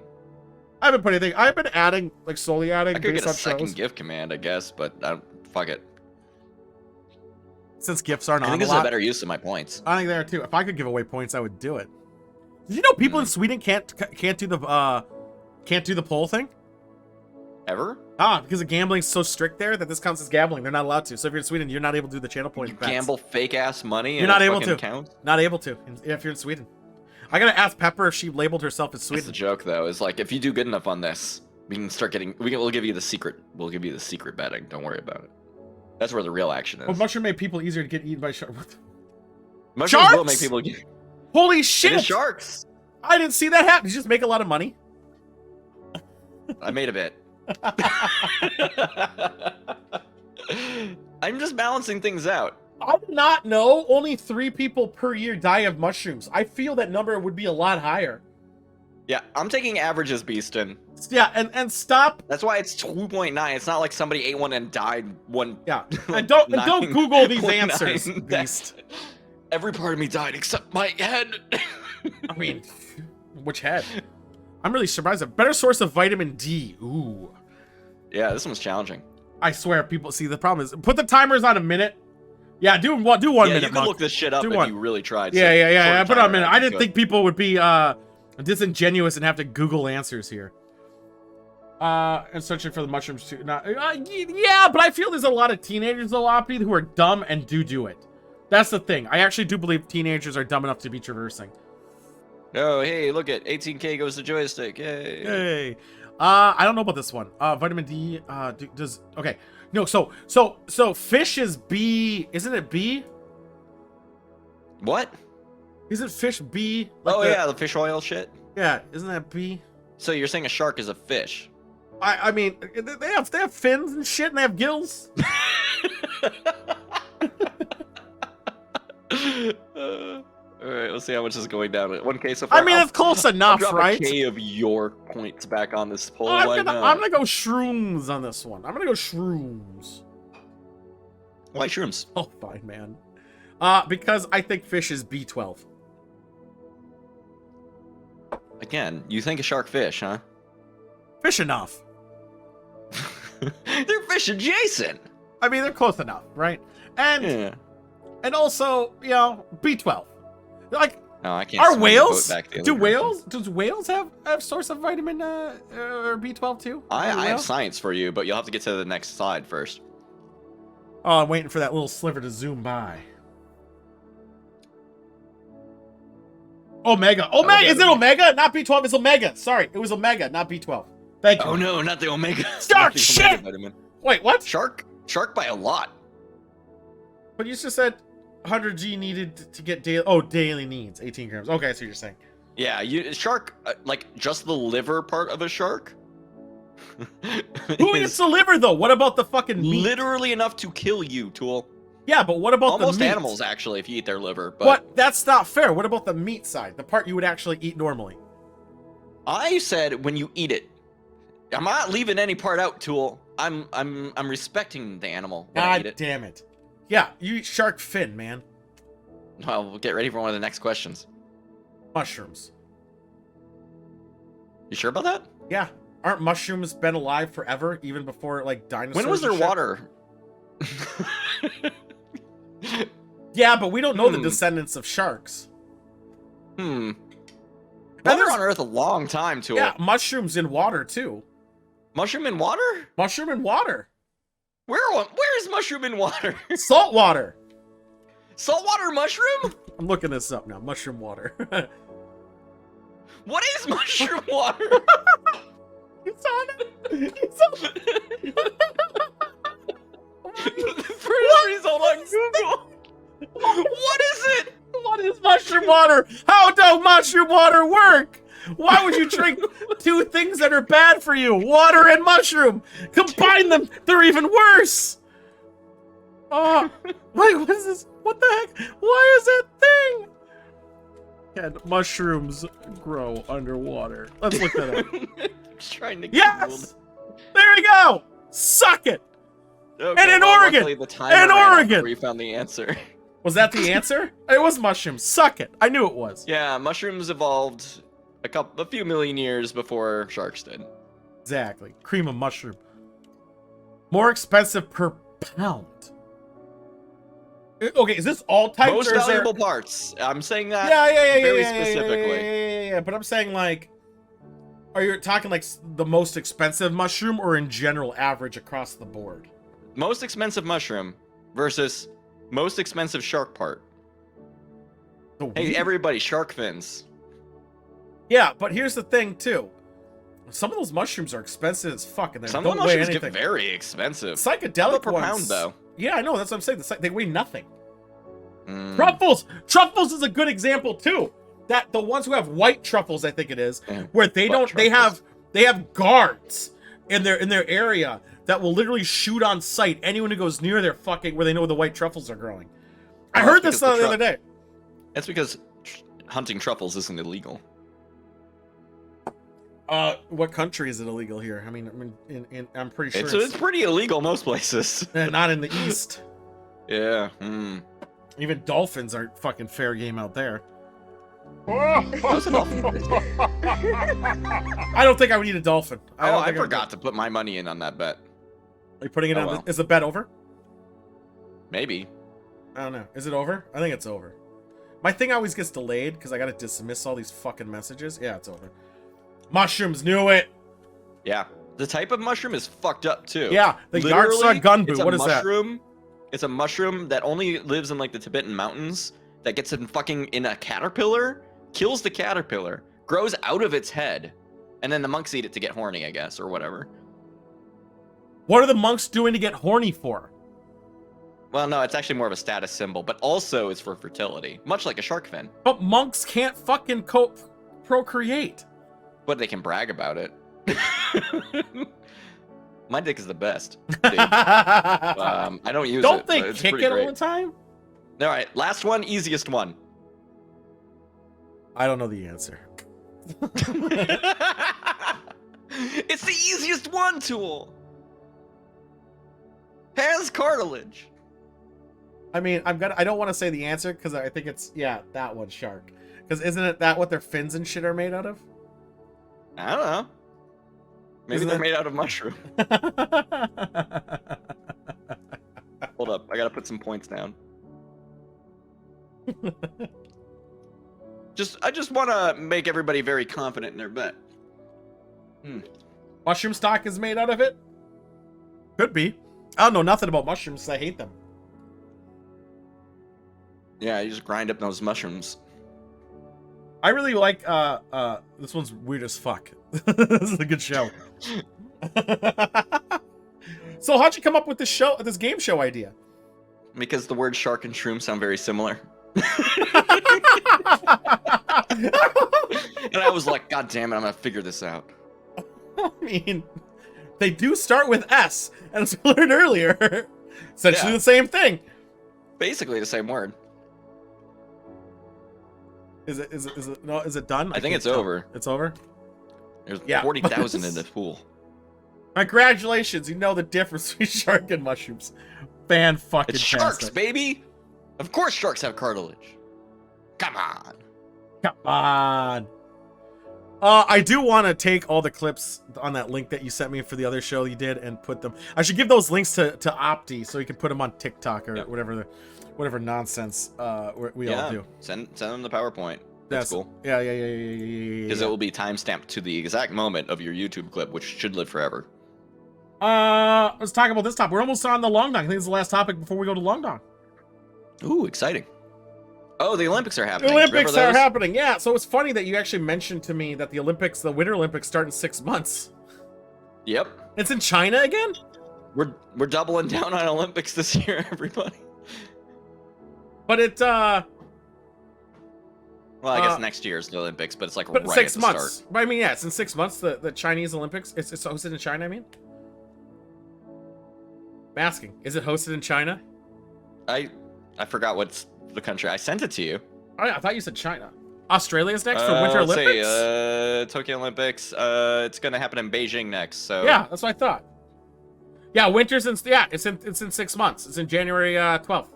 I haven't put anything. I've been adding, like slowly adding I could based get a on second shows. gift command, I guess, but fuck it. Since gifts aren't I on think a this is a lot, better use of my points. I think there too. If I could give away points, I would do it. Did you know people in Sweden can't do the poll thing? Ever? Because the gambling's so strict there that this counts as gambling. They're not allowed to. So if you're in Sweden, you're not able to do the channel point You bets. gamble fake ass money. You're not able to. Account? Not able to if you're in Sweden. I gotta ask Pepper if she labeled herself as That's Sweden. the joke, though. Is like if you do good enough on this, we can start getting. We'll give you the secret. We'll give you the secret betting. Don't worry about it. That's where the real action is. Well, mushroom made people easier to get eaten by sharks. Mushrooms will Sharks? make people get Holy It shit! is sharks. I didn't see that happen. Did you just make a lot of money? I made a bit. I'm just balancing things out. I did not know only 3 people per year die of mushrooms. I feel that number would be a lot higher. Yeah, I'm taking averages, Beaston. Yeah, and stop. That's why it's 2.9. It's not like somebody ate one and died one. Yeah, and don't Google these 9.9. answers, Beast. Every part of me died except my head. I mean, which head? I'm really surprised. A better source of vitamin D. Ooh. Yeah, this one's challenging. I swear, people see the problem is put the timers on a minute. Yeah, do one Yeah, minute. you can Monk. look this shit up Do if one. you really tried. Yeah, so yeah, yeah. short Put it on a timer, minute. I I didn't do think it. people would be disingenuous and have to Google answers here. And searching for the mushrooms too. Yeah, but I feel there's a lot of teenagers though, Oppy, who are dumb and do it. That's the thing. I actually do believe teenagers are dumb enough to be traversing. Oh, hey, look at 18K goes to joystick. Yay. Hey. I don't know about this one. Vitamin D. Does okay? No. So fish is B. Isn't it B? What? Isn't fish B? Like Oh, yeah, the fish oil shit. Yeah. Isn't that B? So you're saying a shark is a fish? I mean, they have fins and shit, and they have gills. All right, let's see how much is going down. 1K so far. I mean, it's close enough, drop right? a K of your points back on this poll. I'm Why gonna not? go shrooms on this one. I'm gonna go shrooms. Why shrooms? Oh, fine, man. Because I think fish is B12. Again, you think a shark fish, huh? Fish enough. They're fish adjacent. I mean, they're close enough, right? And Yeah. and also, you know, B12. Like, No, I can't. are swing the whales? vote back the other Do direction. whales? Does whales have source of vitamin or B12 too? I have Whale? science for you, but you'll have to get to the next slide first. Oh, I'm waiting for that little sliver to zoom by. Omega. Omega. Is it Omega? Not B12. It's Omega. Sorry, it was Omega, not B12. Thank you. Oh no, not the omega. Shark Not the shit! omega vitamin. Wait, what? Shark by a lot. But you just said 100G needed to get daily needs. 18 grams. Okay, I see what you're saying. Yeah, shark like just the liver part of a shark. Who is eats the liver though? What about the fucking meat? literally enough to kill you, Tool. Yeah, but what about Almost the meat? animals actually, if you eat their liver. But What? That's not fair. What about the meat side? The part you would actually eat normally? I said when you eat it. I'm not leaving any part out, Tool. I'm respecting the animal when I eat God it. damn it. Yeah, you eat shark fin, man. Well, we'll get ready for one of the next questions. Mushrooms. You sure about that? Yeah. Aren't mushrooms been alive forever, even before like dinosaurs? When was there and shit? water? Yeah, but we don't know the Hmm. descendants of sharks. Water there's- on Earth a long time, Tool. Yeah, mushrooms in water too. Mushroom in water? Mushroom in water. Where is mushroom in water? Salt water. Saltwater mushroom? I'm looking this up now. Mushroom water. What is mushroom water? You saw that? You saw The first result on Google. What is it? What is mushroom water? How does mushroom water work? Why would you drink two things that are bad for you? Water and mushroom. Combine them, they're even worse. Oh, wait, what is this? What the heck? Why is that thing? Can mushrooms grow underwater? Let's look that up. Trying to Yes! There you go! Suck it! Okay, And in well, Oregon! luckily the timer In ran out Oregon! before you found the answer. Was that the answer? It was mushrooms. Suck it. I knew it was. Yeah, mushrooms evolved a few million years before sharks did. Exactly. Cream of mushroom. More expensive per pound. Okay, is this all types? Most or is there... valuable parts. I'm saying that Yeah, very yeah, specifically. yeah. But I'm saying, like, are you talking like the most expensive mushroom, or in general average across the board? Most expensive mushroom versus most expensive shark part. Hey, everybody, shark fins. Yeah, but here's the thing too. Some of those mushrooms are expensive as fuck, and they Some of don't the weigh mushrooms anything. get very expensive. Psychedelic per ones, pound, though. Yeah, I know. That's what I'm saying. They weigh nothing. Mm. Truffles is a good example too. That the ones who have white truffles, I think it is, where they Butt don't. They truffles. have guards in their area that will literally shoot on sight anyone who goes near their fucking where they know the white truffles are growing. I Oh, heard that's this because the other day. That's because hunting truffles isn't illegal. What country is it illegal here? I mean, I'm pretty sure It's pretty illegal most places. not in the East. Yeah. Mm. Even dolphins aren't fucking fair game out there. How's a dolphin? I don't think I would eat a dolphin. I forgot to put my money in on that bet. Are you putting it Oh, on? well. Is the bet over? Maybe. I don't know. Is it over? I think it's over. My thing always gets delayed because I gotta dismiss all these fucking messages. Yeah, it's over. Mushrooms, knew it. Yeah. The type of mushroom is fucked up too. Yeah, the Literally, Yarsa gunbu. it's a What is that? mushroom. It's a mushroom that only lives in like the Tibetan mountains. That gets in a caterpillar, kills the caterpillar, grows out of its head, and then the monks eat it to get horny, I guess, or whatever. What are the monks doing to get horny for? Well, no, it's actually more of a status symbol, but also it's for fertility, much like a shark fin. But monks can't fucking procreate. But they can brag about it. My dick is the best. Dude. I don't use it. Don't they but it's kick pretty it great. all the time? All right, last one, easiest one. I don't know the answer. It's the easiest one, Tool. Has cartilage. I mean, I don't want to say the answer because I think it's that one, shark. Because isn't it that what their fins and shit are made out of? I don't know. Maybe Isn't they're it- made out of mushroom. Hold up, I gotta put some points down. I just want to make everybody very confident in their bet. Mushroom stock is made out of it? Could be. I don't know nothing about mushrooms. I hate them. Yeah, you just grind up those mushrooms. I really like this one's weird as fuck. This is a good show. So how'd you come up with this game show idea? Because the word shark and shroom sound very similar. And I was like, God damn it, I'm gonna figure this out. I mean, they do start with S, and as we learned earlier, essentially Yeah. the same thing. Basically the same word. Is it no? Is it done? I think can't it's tell. over. It's over. There's Yeah. 40,000 in this pool. Congratulations! You know the difference between shark and mushrooms. Fan fucking It's sharks, baby! Of course sharks have cartilage. Come on. Come on. I do want to take all the clips on that link that you sent me for the other show you did and put them. I should give those links to Opti so you can put them on TikTok or Yep. whatever nonsense we all do. Send them the PowerPoint. That's cool. Yeah. Because it will be timestamped to the exact moment of your YouTube clip, which should live forever. Let's talk about this topic. We're almost on the long dong. I think it's the last topic before we go to long dong. Ooh, exciting. Oh, the Olympics are The happening. Olympics Remember are those? happening. Yeah. So it's funny that you actually mentioned to me that the Winter Olympics start in 6 months. Yep. It's in China again? We're doubling down on Olympics this year, everybody. But Well, I guess next year's the Olympics, but it's like But right 6 at the months. start. But I mean, yeah, it's in 6 months. The Chinese Olympics. It's hosted in China. I mean, I'm asking, is it hosted in China? I forgot what's the country. I sent it to you. Oh, yeah, I thought you said China. Australia's next for Winter Let's Olympics. see, Tokyo Olympics. It's gonna happen in Beijing next. So Yeah, that's what I thought. Yeah, winter's in. Yeah, it's in 6 months. It's in January 12th.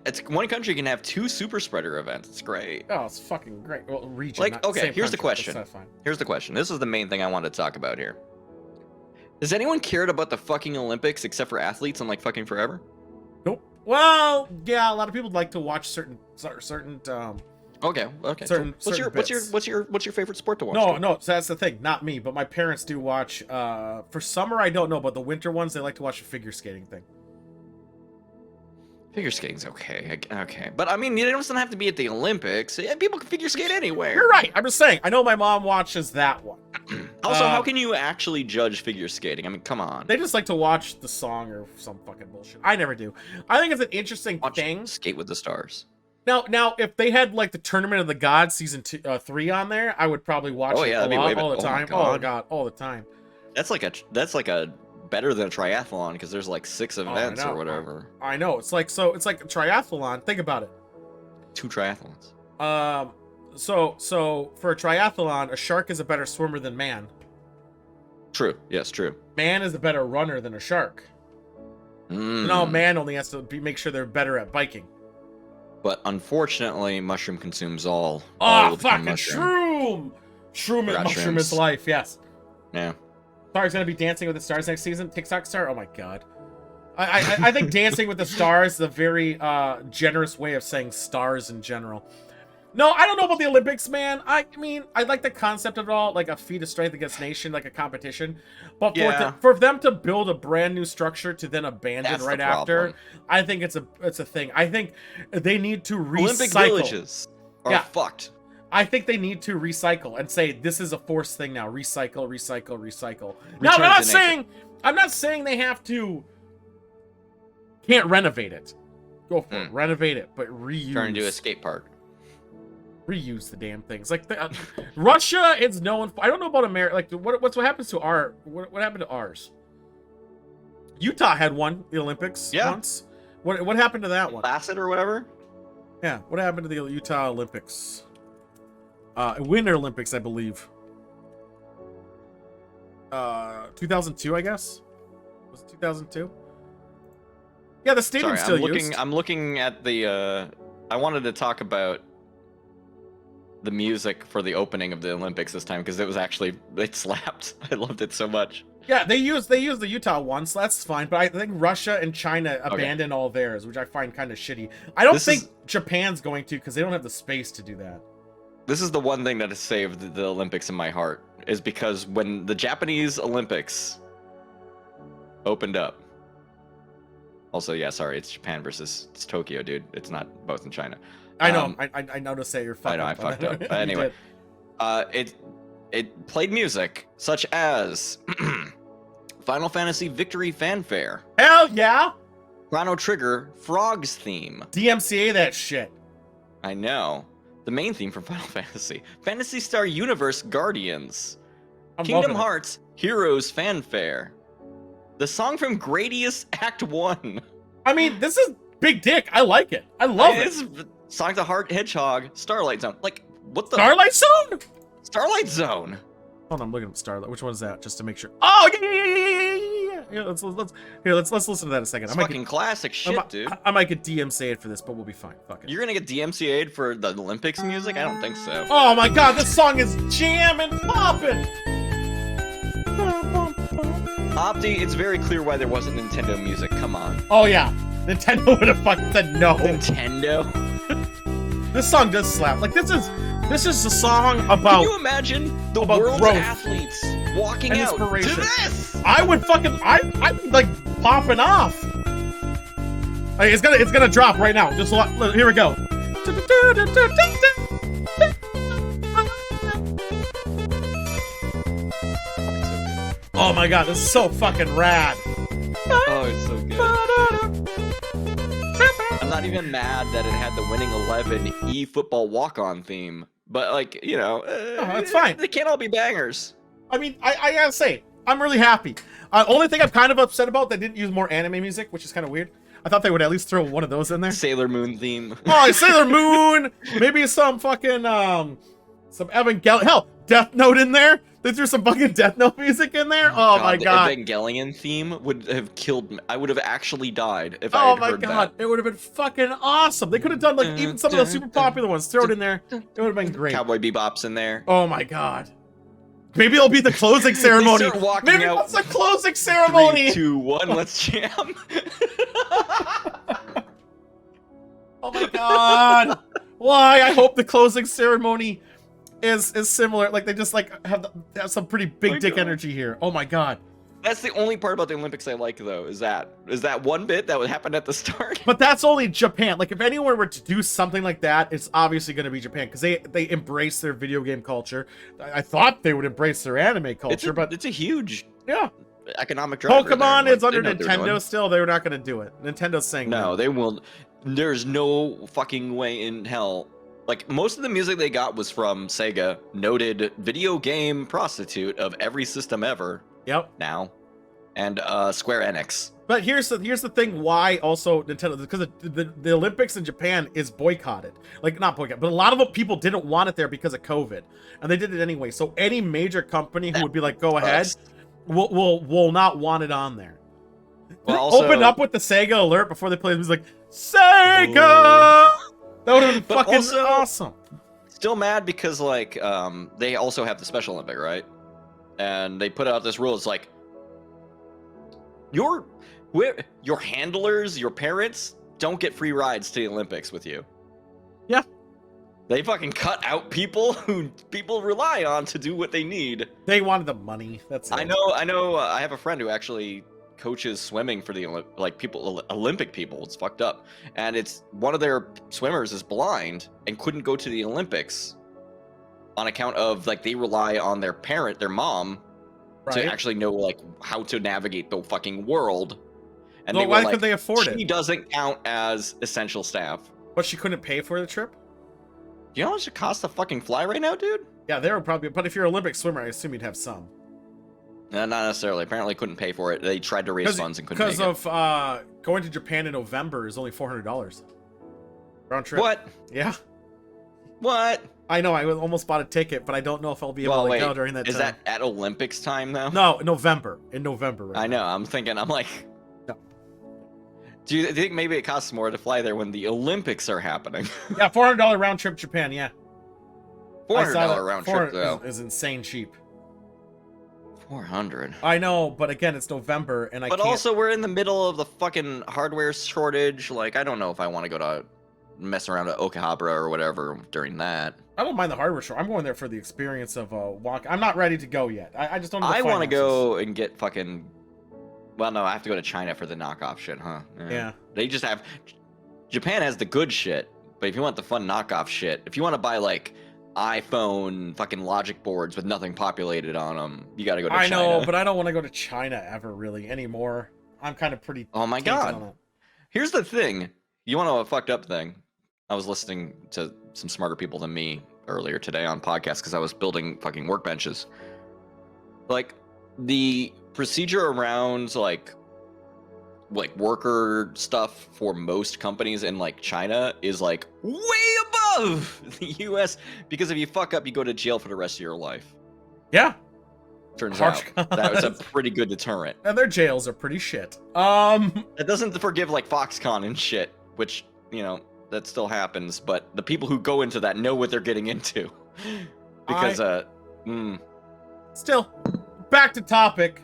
it's one country can have 2 super spreader events. It's great. Oh, it's fucking great. Well, region. Like, not okay, same here's the country. question. That's fine. Here's the question. This is the main thing I wanted to talk about here. Has anyone cared about the fucking Olympics except for athletes and like fucking forever? Nope. Well, yeah, a lot of people like to watch certain. Okay. Certain- So certain what's your favorite sport to watch? No, dude? no. So that's the thing. Not me, but my parents do watch. For summer, I don't know, but the winter ones, they like to watch the figure skating thing. Figure skating's okay. Okay, but I mean, it doesn't have to be at the Olympics. Yeah, people can figure skate anywhere. You're right. I'm just saying. I know my mom watches that one. Also, how can you actually judge figure skating? I mean, come on. They just like to watch the song or some fucking bullshit. I never do. I think it's an interesting Watch thing. Skate with the Stars. Now, if they had like the Tournament of the Gods season 3 on there, I would probably watch Oh, it yeah, a that'd be lot, way better. all the Oh my time. Oh my God. god, all the time. That's like a better than a triathlon because there's like 6 events know. or whatever. I know. It's like a triathlon. Think about it. 2 triathlons. So for a triathlon, a shark is a better swimmer than man. True. Yes, true. Man is a better runner than a shark. Mm. No, man only has to make sure they're better at biking. But unfortunately, mushroom consumes all. Oh, all of the fucking mushroom. shroom! Mushroom Mushrooms. is life. Yes. Yeah. Star's gonna be Dancing with the Stars next season. TikTok star. Oh my god. I think Dancing with the Stars is a very generous way of saying stars in general. No, I don't know about the Olympics, man. I mean, I like the concept of it all, like a feat of strength against nation, like a competition. But Yeah. for them to build a brand new structure to then abandon That's the right after, problem. I think it's a thing. I think they need to recycle. Olympic villages are Yeah. fucked. I think they need to recycle and say this is a forced thing now. Recycle. No, Return I'm to nature. not saying they can't renovate it. Go for it. Renovate it, but reuse. Turn into a skate park. Reuse the damn things. Like Russia is known for, I don't know about America. Like what happens to what happened to ours? Utah had one, the Olympics once. What happened to that one? Placid or whatever. Yeah, what happened to the Utah Olympics? Winter Olympics, I believe. 2002, I guess. Was it 2002? Yeah, the stadium's Sorry, still used. I'm looking at the. I wanted to talk about the music for the opening of the Olympics this time because it slapped. I loved it so much. Yeah, they used the Utah one, so that's fine. But I think Russia and China abandoned all theirs, which I find kind of shitty. I don't think Japan's going to because they don't have the space to do that. This is the one thing that has saved the Olympics in my heart, is because when the Japanese Olympics opened up. Also, yeah, sorry, it's Japan versus Tokyo, dude. It's not both in China. I know. I noticed that you're fucking. I know, I fucked up. But anyway, it played music such as Final Fantasy Victory Fanfare, Hell yeah! Chrono Trigger Frog's theme. DMCA that shit. I know. The main theme from Final Fantasy. Phantasy Star Universe Guardians. I'm Kingdom loving it. Hearts Heroes Fanfare. The song from Gradius Act 1. I mean, this is big dick. I like it. I love it. It's Sonic the Hedgehog Starlight Zone. Like, what the? Starlight Zone? Starlight Zone. Hold on, I'm looking at Starlight. Which one is that? Just to make sure. Oh yeah. Let's listen to that in a second. It's fucking classic shit, dude. I might get DMCA'd for this, but we'll be fine. Fuck it. You're gonna get DMCA'd for the Olympics music? I don't think so. Oh my god, this song is jamming, popping. Opti, it's very clear why there wasn't Nintendo music. Come on. Oh yeah, Nintendo would have fucking said no. Nintendo? This song does slap. Like this is a song about. Can you imagine the about world's growth athletes walking and out to inspiration. this? I would fucking I'd be like popping off. Like, it's gonna drop right now. Just look, here we go. Oh my god, this is so fucking rad. Oh, it's so good. I'm not even mad that it had the winning 11 e-football walk-on theme. But like, you know, it's fine. They can't all be bangers. I mean, I gotta say, I'm really happy. Only thing I'm kind of upset about, they didn't use more anime music, which is kind of weird. I thought they would at least throw one of those in there. Sailor Moon theme. Oh, Sailor Moon! Maybe some fucking, some Evangelion. Hell, Death Note in there? They threw some fucking Death Note music in there? Oh my god. The Evangelion theme would have killed me. I would have actually died if I had heard that. Oh my god, it would have been fucking awesome. They could have done, like, even some of the super popular ones. Throw it in there. It would have been great. Cowboy Bebop's in there. Oh my god. Maybe it'll be the closing ceremony. Maybe it's the closing ceremony. 3, 2, 1, let's jam. Oh my god. Why? I hope the closing ceremony is similar. Like, they just, like, have some pretty big dick energy here. Oh my god. That's the only part about the Olympics I like, though, is that one bit that would happen at the start. But that's only Japan. Like, if anyone were to do something like that, it's obviously going to be Japan, because they embrace their video game culture. I thought they would embrace their anime culture, but it's a huge economic Pokemon driver. Like, is under Nintendo still. They're not going to do it. Nintendo's saying no. They will. There's no fucking way in hell. Like, most of the music they got was from Sega, noted video game prostitute of every system ever. Yep. Now, and Square Enix. But here's the thing. Why also Nintendo? Because the Olympics in Japan is boycotted. Like, not boycotted, but a lot of people didn't want it there because of COVID, and they did it anyway. So any major company who would be like, "Go ahead," will not want it on there. Well, also, open up with the Sega alert before they play. It was like Sega. That would have been fucking awesome. Still mad because like they also have the Special Olympic, right? And they put out this rule. It's like your handlers, your parents don't get free rides to the Olympics with you. Yeah. They fucking cut out people who people rely on to do what they need. They wanted the money. That's it. I know. I have a friend who actually coaches swimming for the Olympic people. It's fucked up. And it's one of their swimmers is blind and couldn't go to the Olympics on account of like they rely on their parent, their mom, to actually know like how to navigate the fucking world. And well, why could they afford it? She doesn't count as essential staff. But she couldn't pay for the trip? You know how much it costs to fucking fly right now, dude? Yeah, they were probably. But if you're an Olympic swimmer, I assume you'd have some. No, not necessarily. Apparently, couldn't pay for it. They tried to raise funds and couldn't. Because of going to Japan in November is only $400 round trip. What? Yeah. What? I know. I almost bought a ticket, but I don't know if I'll be able to go during that time. Is that at Olympics time though? No, November. In November. Right I know. I'm thinking. I'm like. No. Do you think maybe it costs more to fly there when the Olympics are happening? Yeah, $400 round trip Japan. Yeah. $400 round trip though is insane cheap. 400. I know, but again, it's November, and But also, we're in the middle of the fucking hardware shortage. Like, I don't know if I want to go to mess around at Okahabara or whatever during that. I don't mind the hardware short. I'm going there for the experience of walk. I'm not ready to go yet. I just don't know. I want to go and get fucking. Well, no, I have to go to China for the knockoff shit, huh? Yeah. They just have. Japan has the good shit, but if you want the fun knockoff shit, if you want to buy like iPhone fucking logic boards with nothing populated on them, you gotta go to China. I know, but I don't want to go to China ever really anymore. I'm kind of pretty. Oh my god. Here's the thing. You want to know a fucked up thing? I was listening to some smarter people than me earlier today on podcasts because I was building fucking workbenches. Like the procedure around like worker stuff for most companies in like China is like way above the US, because if you fuck up, you go to jail for the rest of your life. Yeah. Turns out that was a pretty good deterrent. And their jails are pretty shit. It doesn't forgive like Foxconn and shit, which, you know, that still happens, but the people who go into that know what they're getting into. Because still, back to topic.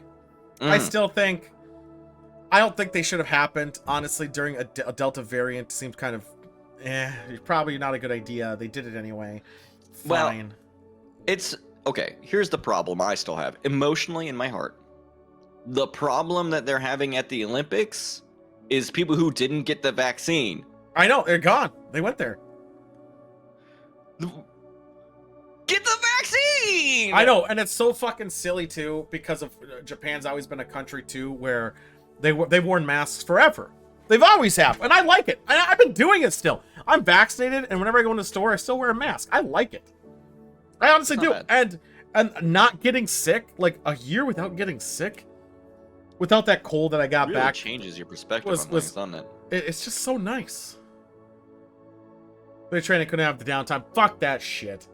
I still think I don't think they should have happened, honestly, during a Delta variant. Seems kind of probably not a good idea. They did it anyway. Fine. Well, it's okay. Here's the problem I still have emotionally in my heart. The problem that they're having at the Olympics is people who didn't get the vaccine. I know, they're gone. They went there. Get the vaccine! I know, and it's so fucking silly too, because of Japan's always been a country too where they've worn masks forever. They've always have, and I like it. I've been doing it still. I'm vaccinated, and whenever I go in the store, I still wear a mask. I like it. I honestly do. Bad. And not getting sick, like a year without getting sick, without that cold that I got Really back, changes your perspective was- on things, doesn't it? it's just so nice. They're trying to couldn't have the downtime. Fuck that shit.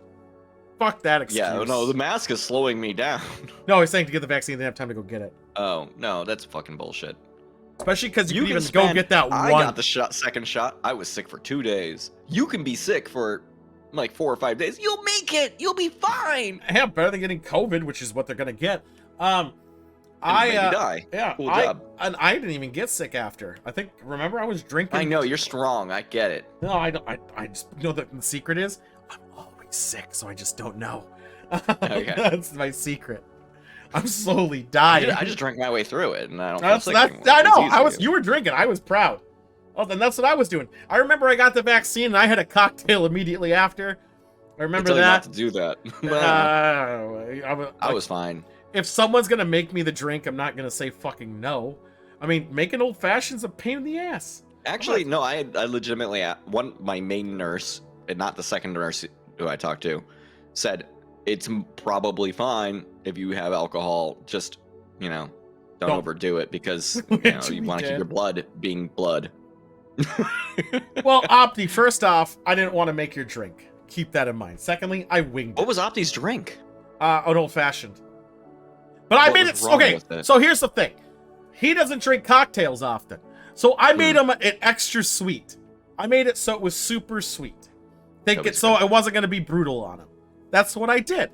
Fuck that excuse. Yeah, no, the mask is slowing me down. No, he's saying to get the vaccine, they didn't have time to go get it. Oh, no, that's fucking bullshit. Especially because you, can even spend- go get that one. I got the second shot. I was sick for 2 days. You can be sick for like 4 or 5 days. You'll make it. You'll be fine. Yeah, better than getting COVID, which is what they're gonna get. And maybe die. Yeah, Cool job. And I didn't even get sick after. I think. Remember, I was drinking. I know you're strong. I get it. No, I don't. I just know that the secret is I'm always sick, so I just don't know. Okay. That's my secret. I'm slowly dying. I just drank my way through it, and I don't feel That's sick that. anymore. I It's know. easy. You were drinking. I was proud. Oh, then that's what I was doing. I remember I got the vaccine and I had a cocktail immediately after. I remember They tell you that. not to do that. I was fine. If someone's gonna make me the drink, I'm not gonna say fucking no. I mean, making old fashions a pain in the ass. Actually, no. I legitimately my main nurse, and not the second nurse who I talked to, said it's probably fine if you have alcohol. Just don't overdo it because you want to keep your blood being blood. Well, Opti, first off, I didn't want to make your drink. Keep that in mind. Secondly, I winged What it. was Opti's drink? An old fashioned. But I What made was it wrong okay. with it? So here's the thing. He doesn't drink cocktails often. So I made Hmm. him it extra sweet. I made it so it was super sweet. That So was it wasn't gonna be brutal on him. That's what I did.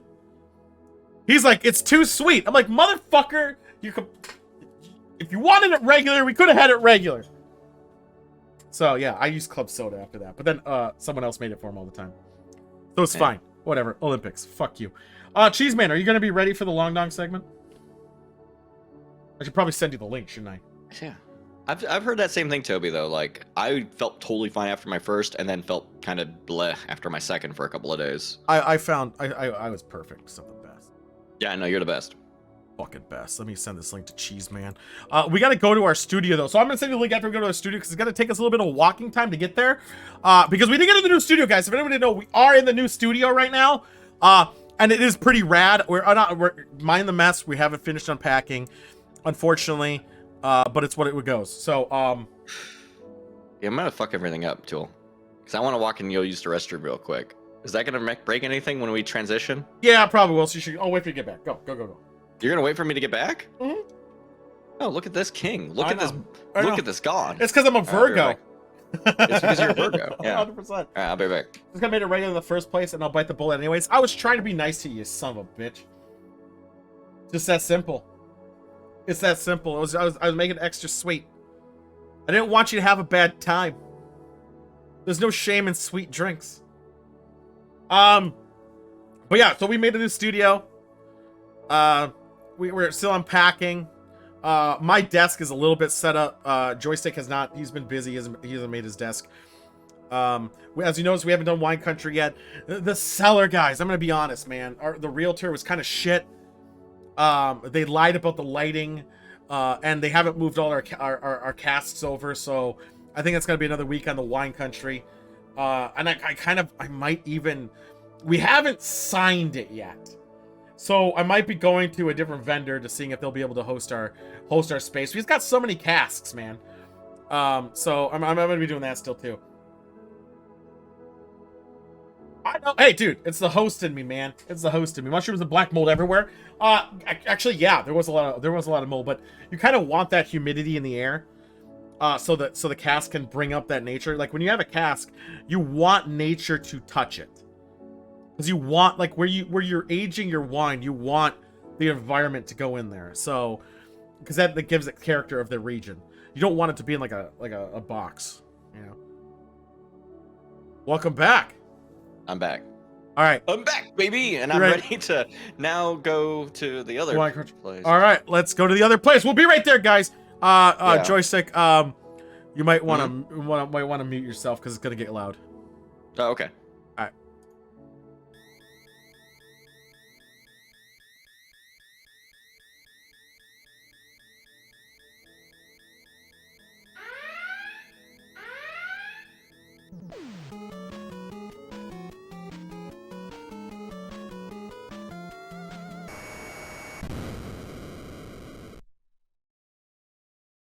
He's like, it's too sweet. I'm like, motherfucker, if you wanted it regular, we could have had it regular. So yeah, I used club soda after that. But then someone else made it for him all the time. So it's Yeah. fine. Whatever. Olympics. Fuck you. Cheese Man, are you gonna be ready for the long dong segment? I should probably send you the link, shouldn't I? Yeah. I've heard that same thing, Toby, though. Like, I felt totally fine after my first, and then felt kind of bleh after my second for a couple of days. I found I was perfect. So the best. Yeah, I know you're the best. Fucking best. Let me send this link to Cheese Man. We got to go to our studio though, so I'm gonna send you the link after we go to our studio because it's gonna take us a little bit of walking time to get there. Because we did get to the new studio, guys. If anybody didn't know, we are in the new studio right now. And it is pretty rad. We're mind the mess. We haven't finished unpacking, unfortunately. But it's what it goes. So Yeah, I'm gonna fuck everything up, Tool. Because I want to walk and go use the restroom real quick. Is that gonna break anything when we transition? yeah, probably will. So you should. Oh, wait for you to get back. Go. You're gonna wait for me to get back? Mhm. Oh, look at this king. Look I at this. know. I Look know. at this god. It's because I'm a I'll be right Virgo. It's because you're a Virgo. Yeah. 100%. All right, I'll be back. Just gonna make it regular in the first place, and I'll bite the bullet anyways. I was trying to be nice to you, son of a bitch. Just that simple. It's that simple. I was making it extra sweet. I didn't want you to have a bad time. There's no shame in sweet drinks. But yeah, so we made a new studio. We're still unpacking. My desk is a little bit set up. Joystick has not. He's been busy. He hasn't made his desk. As you notice, we haven't done Wine Country yet. The seller guys, I'm gonna be honest, man. The realtor was kind of shit. They lied about the lighting, and they haven't moved all our casks over. So I think it's gonna be another week on the Wine Country. And I might even. We haven't signed it yet. So I might be going to a different vendor to seeing if they'll be able to host our space. We've got so many casks, man. So I'm gonna be doing that still too. I know. Hey, dude, it's the host in me, man. It's the host in me. Mushrooms and black mold everywhere. Actually, yeah, there was a lot of mold, but you kind of want that humidity in the air, so the cask can bring up that nature. Like when you have a cask, you want nature to touch it. Because you want, like, where you're aging your wine, you want the environment to go in there. So, because that gives it character of the region. You don't want it to be in like a box, you know. Welcome back. I'm back. All right. I'm back, baby, and You I'm ready? ready to now go to the other Wine Country. place. All right, let's go to the other place. We'll be right there, guys. Yeah. Joystick. You might want to mute yourself because it's gonna get loud. Oh, okay.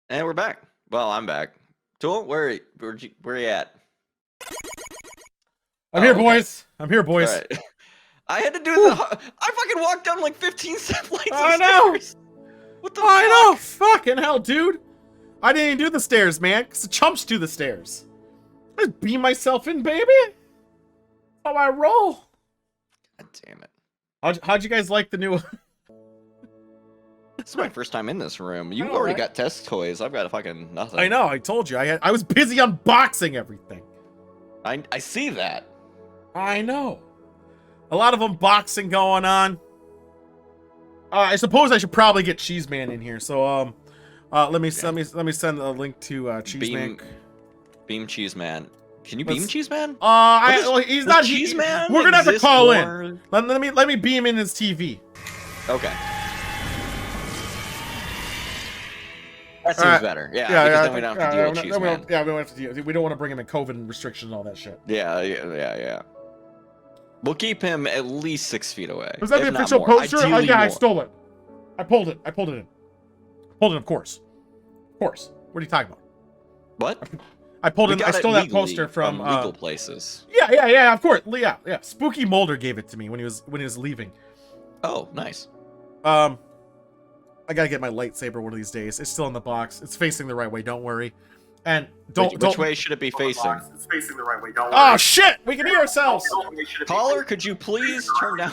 And we're back. Well, I'm back. Tool, where you at? I'm here, okay. boys. I'm here, boys. All right. I had to do the. I fucking walked down like 15 flights I of know. stairs. What the I fuck? know. Fucking hell, dude. I didn't even do the stairs, man. Because the chumps do the stairs. I just beam myself in, baby. That's how I roll. God damn it. How'd you guys like the new? This is my first time in this room. You've know, already right? got test toys. I've got a fucking nothing. I know. I told you. I was busy unboxing everything. I see that. I know. A lot of unboxing going on. I suppose I should probably get Cheeseman in here. So let me send a link to Cheeseman. Beam Cheese Man. Can you beam Cheese Man? He's not Cheese Man. We're gonna have to exist call more? in. Let me beam in his TV. Okay. That seems Alright. better. Yeah, because then we don't have to deal with Cheese Man. we don't have to deal. We don't want to bring him in COVID restrictions and all that shit. Yeah. We'll keep him at least 6 feet away. Was that if the not official more. poster? Ideally Yeah, I more. stole it. I pulled it in. Pulled it, of course. Of course. What are you talking about? What? I pulled We in. I got it stole that legally poster from legal places. Yeah, of course. Yeah. Spooky Molder gave it to me when he was leaving. Oh, nice. I gotta get my lightsaber one of these days. It's still in the box. It's facing the right way. Don't worry. And Which way should it be facing? It's facing the right way. Don't Oh shit! We can hear ourselves. Caller, could you please turn down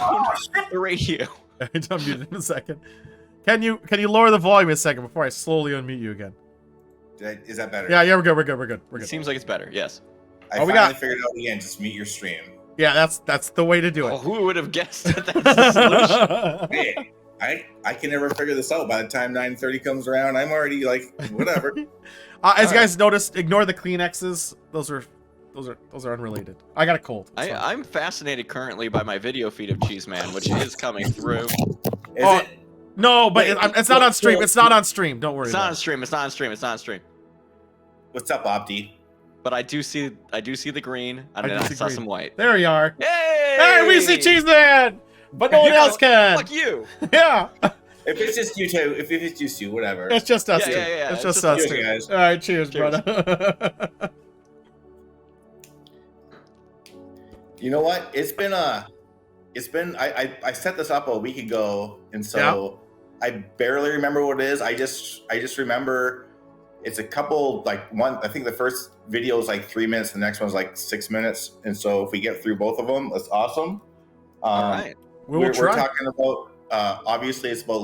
the radio? I'm muted in a second. Can you lower the volume a second before I slowly unmute you again? Is that better? Yeah, we're good. It seems like it's better. Yes. I Oh, we finally got- figured it out again. Just mute your stream. Yeah, that's the way to do Oh, it. who would have guessed that that's the solution? Hey, I can never figure this out. By the time 9:30 comes around, I'm already like, whatever. As you guys noticed, ignore the Kleenexes. Those are unrelated. I got a cold. It's fine. I'm fascinated currently by my video feed of Cheese Man, which is coming through. Is Oh, it? No, but Wait, it's not on stream. It's not on stream. Don't worry. It's not about on stream. It's not on stream. What's up, Opti? But I do see the green, and then do I see saw green. some white. There you are. Yay! Hey, we see Cheeseman, but no one Yeah, else can. Fuck you. Yeah, If it's just you two, if it's just you, whatever. it's just us two. Yeah, It's it's just just us you two. guys. All right, cheers, Cheers. brother. You know what? It's been I set this up a week ago, and so I barely remember what it is. I just remember it's a couple, like one. I think the first video is like 3 minutes, the next one's like 6 minutes, and so if we get through both of them, that's awesome. All right. We're try. talking about obviously it's about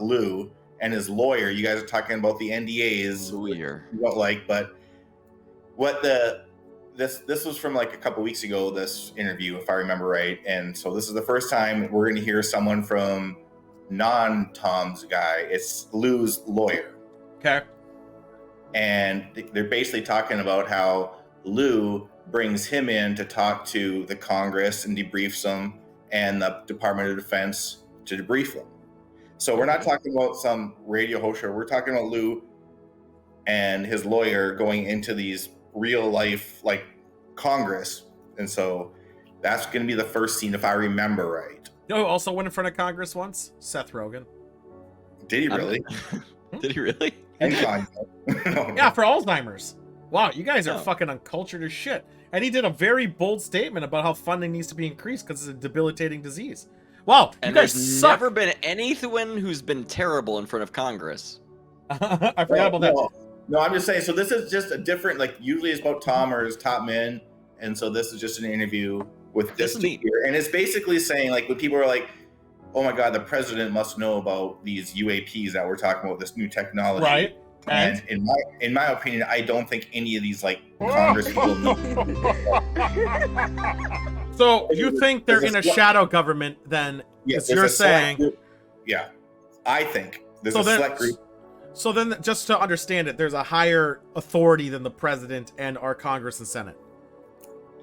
Lou and his lawyer. You guys are talking about the NDAs. Lawyer. You don't like, but what this was from like a couple weeks ago, this interview, if I remember right. And so this is the first time we're going to hear someone from non-Tom's guy. It's Lou's lawyer. Okay. And they're basically talking about how Lou brings him in to talk to the Congress and debriefs them, and the Department of Defense to debrief them. So we're not talking about some radio host show. We're talking about Lou and his lawyer going into these real life, like Congress. And so that's going to be the first scene, if I remember right. You know who also went in front of Congress once? Seth Rogen. Did he really? Did he really? And Kanye. No. Yeah, for Alzheimer's. Wow, you guys are Oh. fucking uncultured as shit. And he did a very bold statement about how funding needs to be increased because it's a debilitating disease. Wow, And you guys there's suck. never been anyone who's been terrible in front of Congress. I forgot about that. No, I'm just saying. So this is just a different. Like usually it's about Tom or his top men, and so this is just an interview with This this is neat. here, and it's basically saying like when people are like, "Oh my God, the president must know about these UAPs that we're talking about, this new technology." Right. And in my opinion, I don't think any of these like Congress people know. So you think they're There's in a a- shadow government then? Yes, Because you're saying. Yeah, I think there's So a then, select group. so then, just to understand it, there's a higher authority than the president and our Congress and Senate.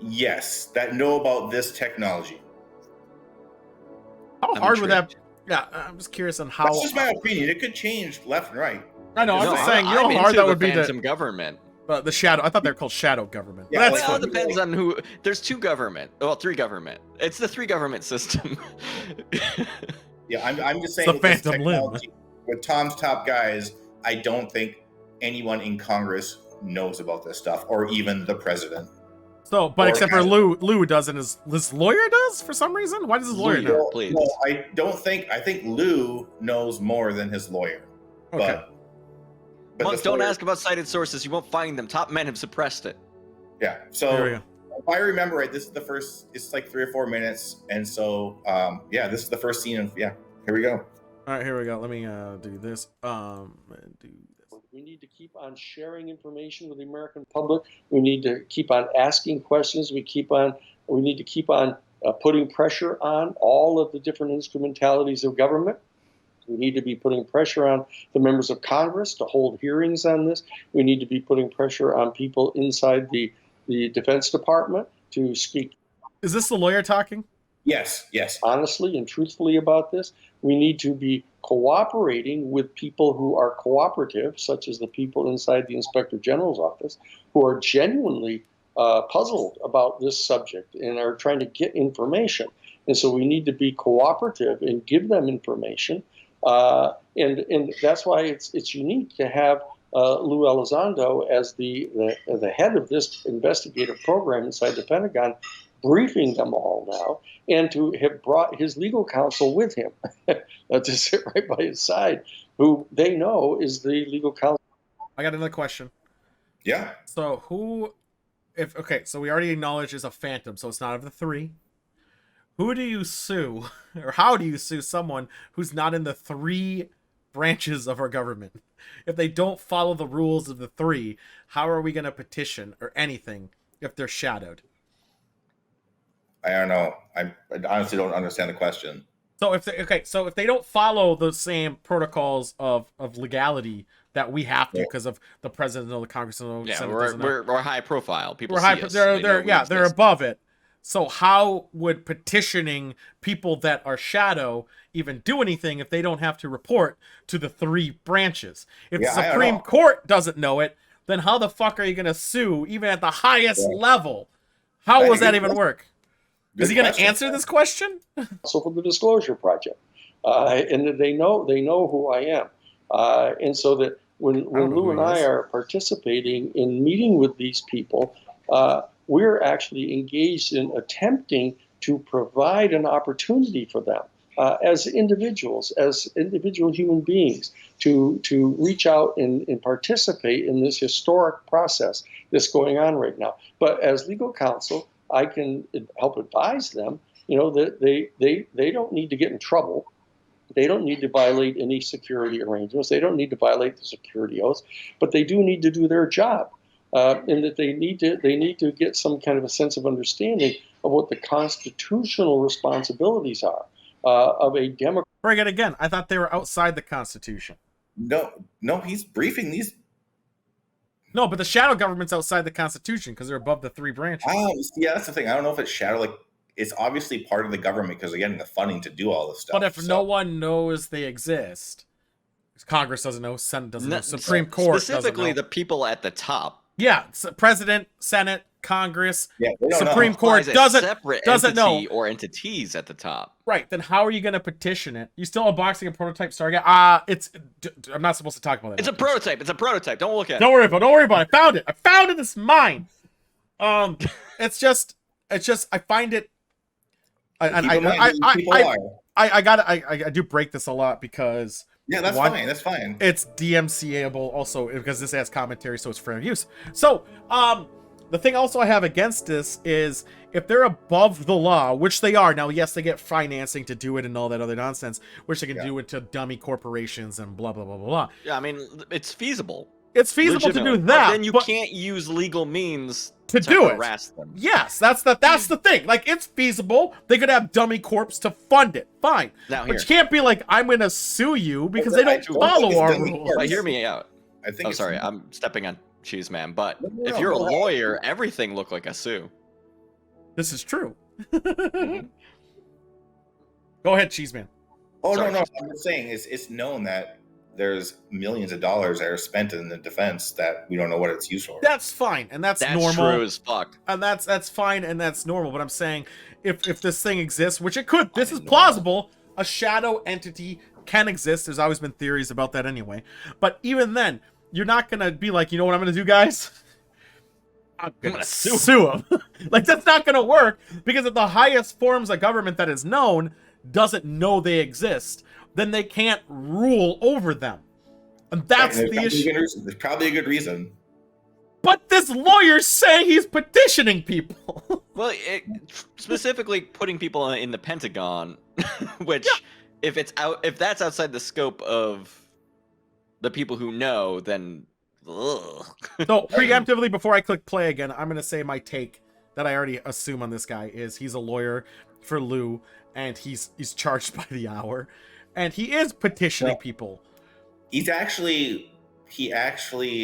Yes, that know about this technology. How I'm hard would that? intrigued. Yeah, I'm just curious on how. That's just my opinion. It could change left and right. I know. I'm No, just saying, you know I'm how hard into that the would be phantom to. government. The shadow. I thought they were called shadow government. Yeah, But like- that's Well, it fine. depends on who. There's two government. Well, three government. It's the three government system. Yeah, I'm just saying the with this Phantom Limb. technology, with Tom's top guys, I don't think anyone in Congress knows about this stuff, or even the president. So, but Or except for has- Lou doesn't. His lawyer does for some reason. Why does his lawyer Lou, know? please. No, I don't think. I think Lou knows more than his lawyer. Okay. But Monk, the don't lawyer- ask about cited sources. You won't find them. Top men have suppressed it. Yeah. Here we So go. if I remember right, this is the first. It's like 3 or 4 minutes, and so yeah, this is the first scene of Here we go. All right, here we go. Let me do this. Do this. We need to keep on sharing information with the American public. We need to keep on asking questions. We need to keep on putting pressure on all of the different instrumentalities of government. We need to be putting pressure on the members of Congress to hold hearings on this. We need to be putting pressure on people inside the Defense Department to speak Is this the lawyer talking? Yes. honestly and truthfully about this. We need to be cooperating with people who are cooperative, such as the people inside the Inspector General's office, who are genuinely puzzled about this subject and are trying to get information. And so we need to be cooperative and give them information. And that's why it's unique to have Lou Elizondo as the head of this investigative program inside the Pentagon, briefing them all now, and to have brought his legal counsel with him to sit right by his side, who they know is the legal counsel. I got another question. Yeah. So so we already acknowledged is a phantom, so it's not of the three. Who do you sue, or how do you sue someone who's not in the three branches of our government? If they don't follow the rules of the three, how are we going to petition or anything if they're shadowed? I don't know. I honestly don't understand the question. So if they don't follow the same protocols of legality that we have to because of the president or the Congress and the Yeah, Senate doesn't know. we're high profile. People We're see high. us. They're They know we they're exist. above it. So how would petitioning people that are shadow even do anything if they don't have to report to the three branches? If Yeah, the I don't Supreme know. Court doesn't know it, then how the fuck are you going to sue even at the highest Yeah. level? How That's does a that good even question. work? Is Good he going to question. answer this question? for the Disclosure Project, and that they know who I am, and so that when know Lou who and he I is. are participating in meeting with these people, we're actually engaged in attempting to provide an opportunity for them as individuals, as individual human beings, to reach out and participate in this historic process that's going on right now. But as legal counsel, I can help advise them, that they don't need to get in trouble. They don't need to violate any security arrangements. They don't need to violate the security oaths, but they do need to do their job, and that they need to get some kind of a sense of understanding of what the constitutional responsibilities are of a democratic. Bring it again. I thought they were outside the Constitution. No, he's briefing these. No, but the shadow government's outside the Constitution because they're above the three branches. Yeah, that's the thing. I don't know if it's shadow. Like, it's obviously part of the government because they're getting the funding to do all this stuff. But if so- no one knows they exist, Congress doesn't know, Senate doesn't know, No, Supreme Court specifically doesn't know. the people at the top. Yeah, President, Senate, Congress, yeah, they don't Supreme know. Court Applies a doesn't separate doesn't entity know. or entities at the top. Right, then how are you going to petition it? You still unboxing a prototype Stargate? I'm not supposed to talk about that. It's a prototype. It's a prototype. Don't look at Don't it. worry about it. I found it. It's mine. It's just I find it Keep in mind, these people are. I do break this a lot because Yeah, that's One- fine. That's fine. it's DMCA-able also because this has commentary, so it's fair use. So, the thing also I have against this is if they're above the law, which they are now, yes, they get financing to do it and all that other nonsense, which they can Yeah. do it to dummy corporations and blah blah blah blah blah. Yeah, I mean, it's feasible. It's feasible to do Legitimately. that, But then you but can't use legal means to do it. harass them. Yes, that's the thing. Like, it's feasible. They could have dummy corps to fund it. Fine. Now But here, you can't be like, I'm going to sue you because they I don't don't think follow it's our dummy rules. corps. but hear me out. I think. Oh, it's- sorry, I'm stepping on cheese, man. But No, if no, you're a go ahead. lawyer, everything looked like a sue. This is true. Mhm. Go ahead, Cheeseman. Oh Sorry. no! I'm just saying it's known that there's millions of dollars that are spent in the defense that we don't know what it's used for. That's fine, and that's normal. true as fuck. And that's fine, and that's normal. But I'm saying, if this thing exists, which it could, this is plausible. A shadow entity can exist. There's always been theories about that anyway. But even then, you're not gonna be like, you know what I'm gonna do, guys? I'm gonna sue him. Like, that's not gonna work, because if the highest forms of government that is known doesn't know they exist, then they can't rule over them. And that's the issue. There's probably a good reason. But this lawyer's saying he's petitioning people. Well, specifically putting people in the Pentagon, which if that's outside the scope of the people who know, then ugh. So preemptively, before I click play again, I'm gonna say my take that I already assume on this guy is he's a lawyer for Lou, and he's charged by the hour, and he is petitioning people. He actually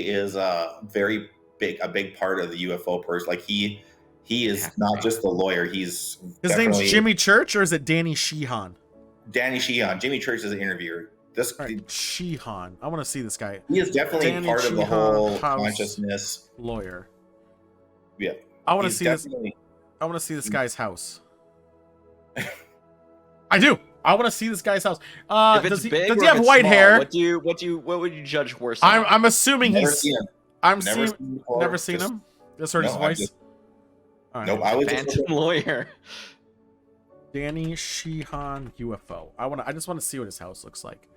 is a big part of the UFO person. Like he is not just the lawyer. His name's Jimmy Church, or is it Danny Sheehan? Danny Sheehan. Jimmy Church is an interviewer. Right, Sheehan. I want to see this guy. He is definitely Danny part Sheehan, of the whole House consciousness. Lawyer. Yeah. I want to see this. I want to see this guy's house. I do. I want to see this guy's house. Does he have white hair? What would you judge worse? I'm assuming Never he's. seen him. Never seen him. Just heard his voice. All right. Nope. I was Phantom lawyer. Danny Sheehan UFO. I just want to see what his house looks like.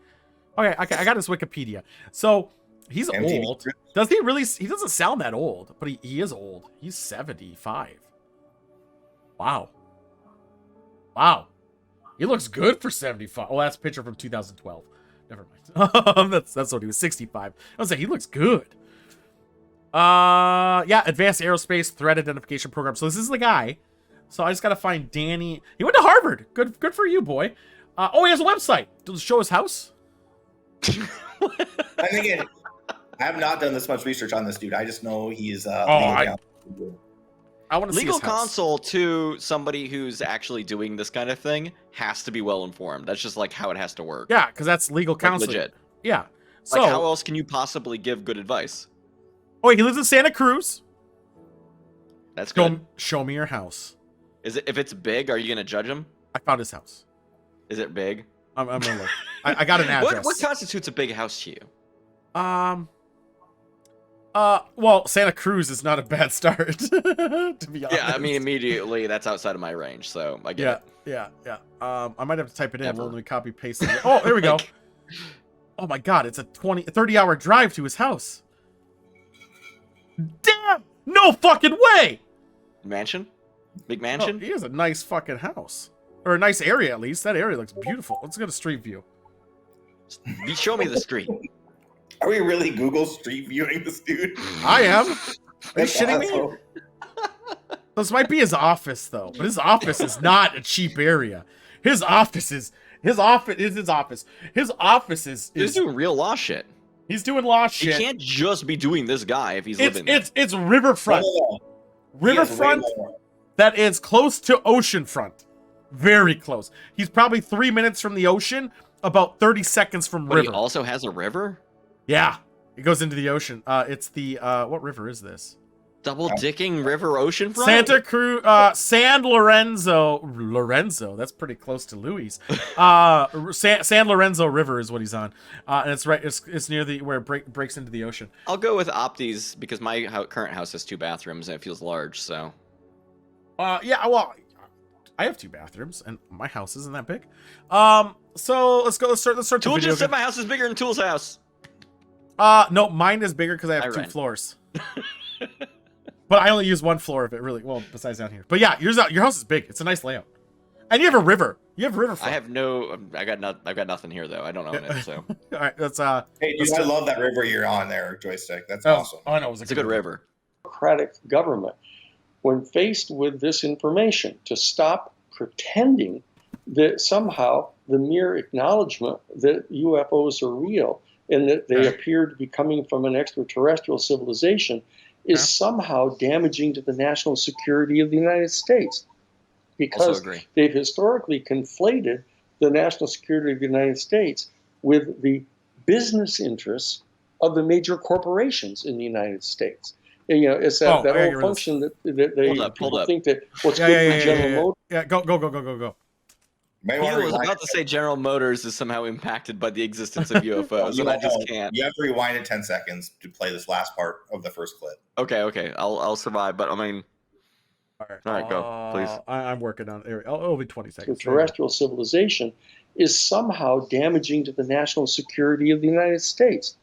Okay, I got his Wikipedia. So he's old. Does he really? He doesn't sound that old, but he is old. He's 75. Wow. He looks good for 75. Oh, that's a picture from 2012. Never mind. that's what he was, 65. I was like, he looks good. Yeah, Advanced Aerospace Threat Identification Program. So this is the guy. So I just gotta find Danny. He went to Harvard. Good for you, boy. He has a website. Does it show his house? And again, I have not done this much research on this dude. I just know he's I want to see Legal his house. counsel to somebody who's actually doing this kind of thing has to be well informed. That's just like how it has to work. Yeah, because that's legal counsel. Legit. Yeah. So Like, how else can you possibly give good advice? he lives in Santa Cruz. That's good. Show me your house. If it's big, are you gonna judge him? I found his house. Is it big? I'm gonna look. I got an address. What constitutes a big house to you? Well, Santa Cruz is not a bad start, to be honest. Yeah, I mean, immediately that's outside of my range, so I get it. Yeah. I might have to type it in. Never. Let me copy paste it. Oh, there we go. Oh my God, it's a 30-hour drive to his house. Damn! No fucking way! Mansion? Big Oh, mansion? he has a nice fucking house. Or a nice area, at least. That area looks beautiful. Let's go to Street View. Show me the street. Are we really Google Street Viewing this dude? I am. Are you That's shitting me? awesome. This might be his office, though. But his office is not a cheap area. His office is his office. His office is He's doing real law shit. he's doing law You shit. can't just be doing this guy if he's living there. It's riverfront. Riverfront that is close to oceanfront. Very close. He's probably 3 minutes from the ocean, about 30 seconds from But river. he also has a river? Yeah. It goes into the ocean. It's the what river is this? Double dicking river oceanfront? Santa Cruz, San Lorenzo. That's pretty close to Louis. San Lorenzo River is what he's on, and it's right. It's near where it breaks into the ocean. I'll go with Opti's because my current house has 2 bathrooms and it feels large. So Yeah. Well, I have 2 bathrooms, and my house isn't that big. So let's go. Let's start the Tool video. just said my house is bigger than Tool's house. No, mine is bigger because I have 2 floors. But I only use 1 floor of it, really. Well, besides down here. But yeah, your house is big. It's a nice layout, and you have a river. You have a riverfront. I have no. I've got nothing here though. I don't own it. So All right, that's Hey, dude, I love that river you're on there, Joystick. That's awesome. Oh, I know, it was it's a good river. Democratic government, when faced with this information, to stop pretending that somehow the mere acknowledgement that UFOs are real and that they appear to be coming from an extraterrestrial civilization is somehow damaging to the national security of the United States. Because they've historically conflated the national security of the United States with the business interests of the major corporations in the United States. And, it's that I old get rid of function that they Hold up, people hold up. think that what's good for General Motors. Yeah, go. May He want to was rewind about to say General Motors is somehow impacted by the existence of UFOs, and I just can't. You have to rewind it 10 seconds to play this last part of the first clip. Okay, I'll survive, but I mean, All right, go, please. I'm working on it. It'll be 20 to seconds. terrestrial civilization is somehow damaging to the national security of the United States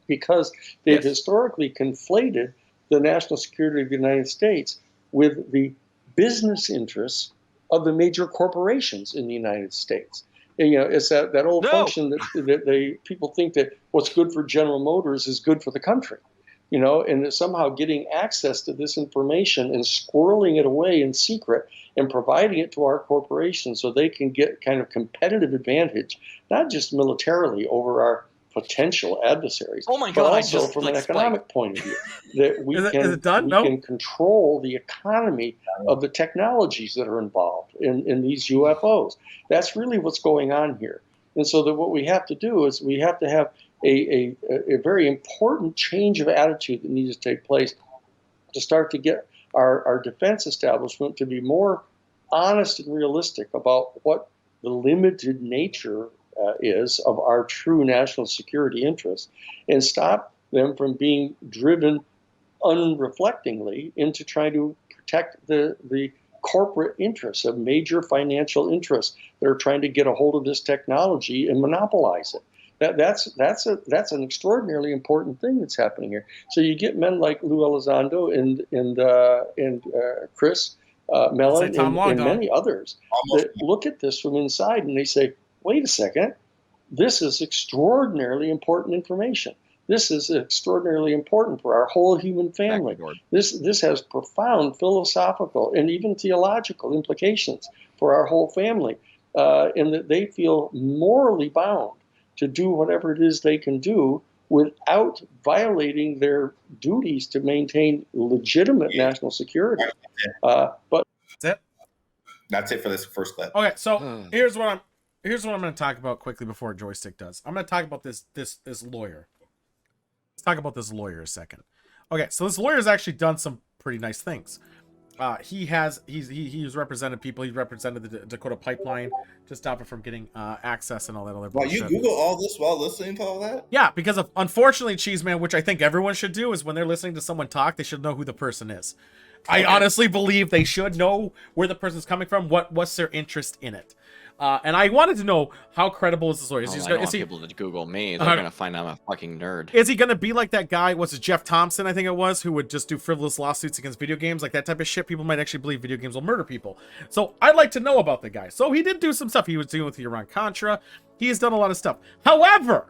because they've Yes. historically conflated the national security of the United States with the business interests of the major corporations in the United States. And, it's that old No. function that people think that what's good for General Motors is good for the country. And that somehow getting access to this information and squirreling it away in secret and providing it to our corporations so they can get kind of competitive advantage, not just militarily over our potential adversaries, Oh my but God, I also just, from like, an economic point of view, that we Is it done? we No? can control the economy of the technologies that are involved in these UFOs. That's really what's going on here. And so that what we have to do is we have to have a very important change of attitude that needs to take place to start to get our defense establishment to be more honest and realistic about what the limited nature is of our true national security interests, and stop them from being driven unreflectingly into trying to protect the corporate interests of major financial interests that are trying to get a hold of this technology and monopolize it. That's an extraordinarily important thing that's happening here. So you get men like Lou Elizondo and Chris Mellon and many others that look at this from inside and they say, wait a second, this is extraordinarily important information. This is extraordinarily important for our whole human family. This has profound philosophical and even theological implications for our whole family, and that they feel morally bound to do whatever it is they can do without violating their duties to maintain legitimate national security. But That's it. That's it for this first clip. Okay, so here's what I'm going to talk about quickly before Joystick does. I'm going to talk about this lawyer. Let's talk about this lawyer a second. Okay, so this lawyer's actually done some pretty nice things. He's represented people. He represented the Dakota Pipeline to stop it from getting access and all that other Well, you bullshit. Google all this while listening to all that? Yeah, because of, unfortunately, Cheeseman, which I think everyone should do, is when they're listening to someone talk, they should know who the person is. I honestly believe they should know where the person's coming from, what's their interest in it. And I wanted to know how credible is this lawyer. I don't want people to Google me. They're gonna find I'm a fucking nerd. Is he gonna be like that guy? Was it Jeff Thompson? I think it was, who would just do frivolous lawsuits against video games, like that type of shit. People might actually believe video games will murder people. So I'd like to know about the guy. So he did do some stuff. He was dealing with Iran-Contra. He has done a lot of stuff. However,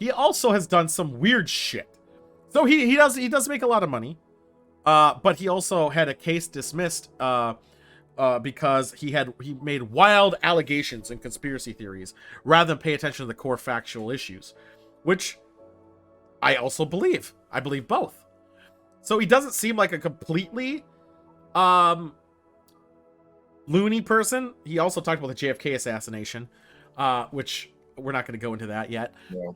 he also has done some weird shit. So he does make a lot of money, but he also had a case dismissed. Because he made wild allegations and conspiracy theories rather than pay attention to the core factual issues, which I also believe. I believe both. So he doesn't seem like a completely loony person. He also talked about the JFK assassination, which we're not going to go into that yet. No.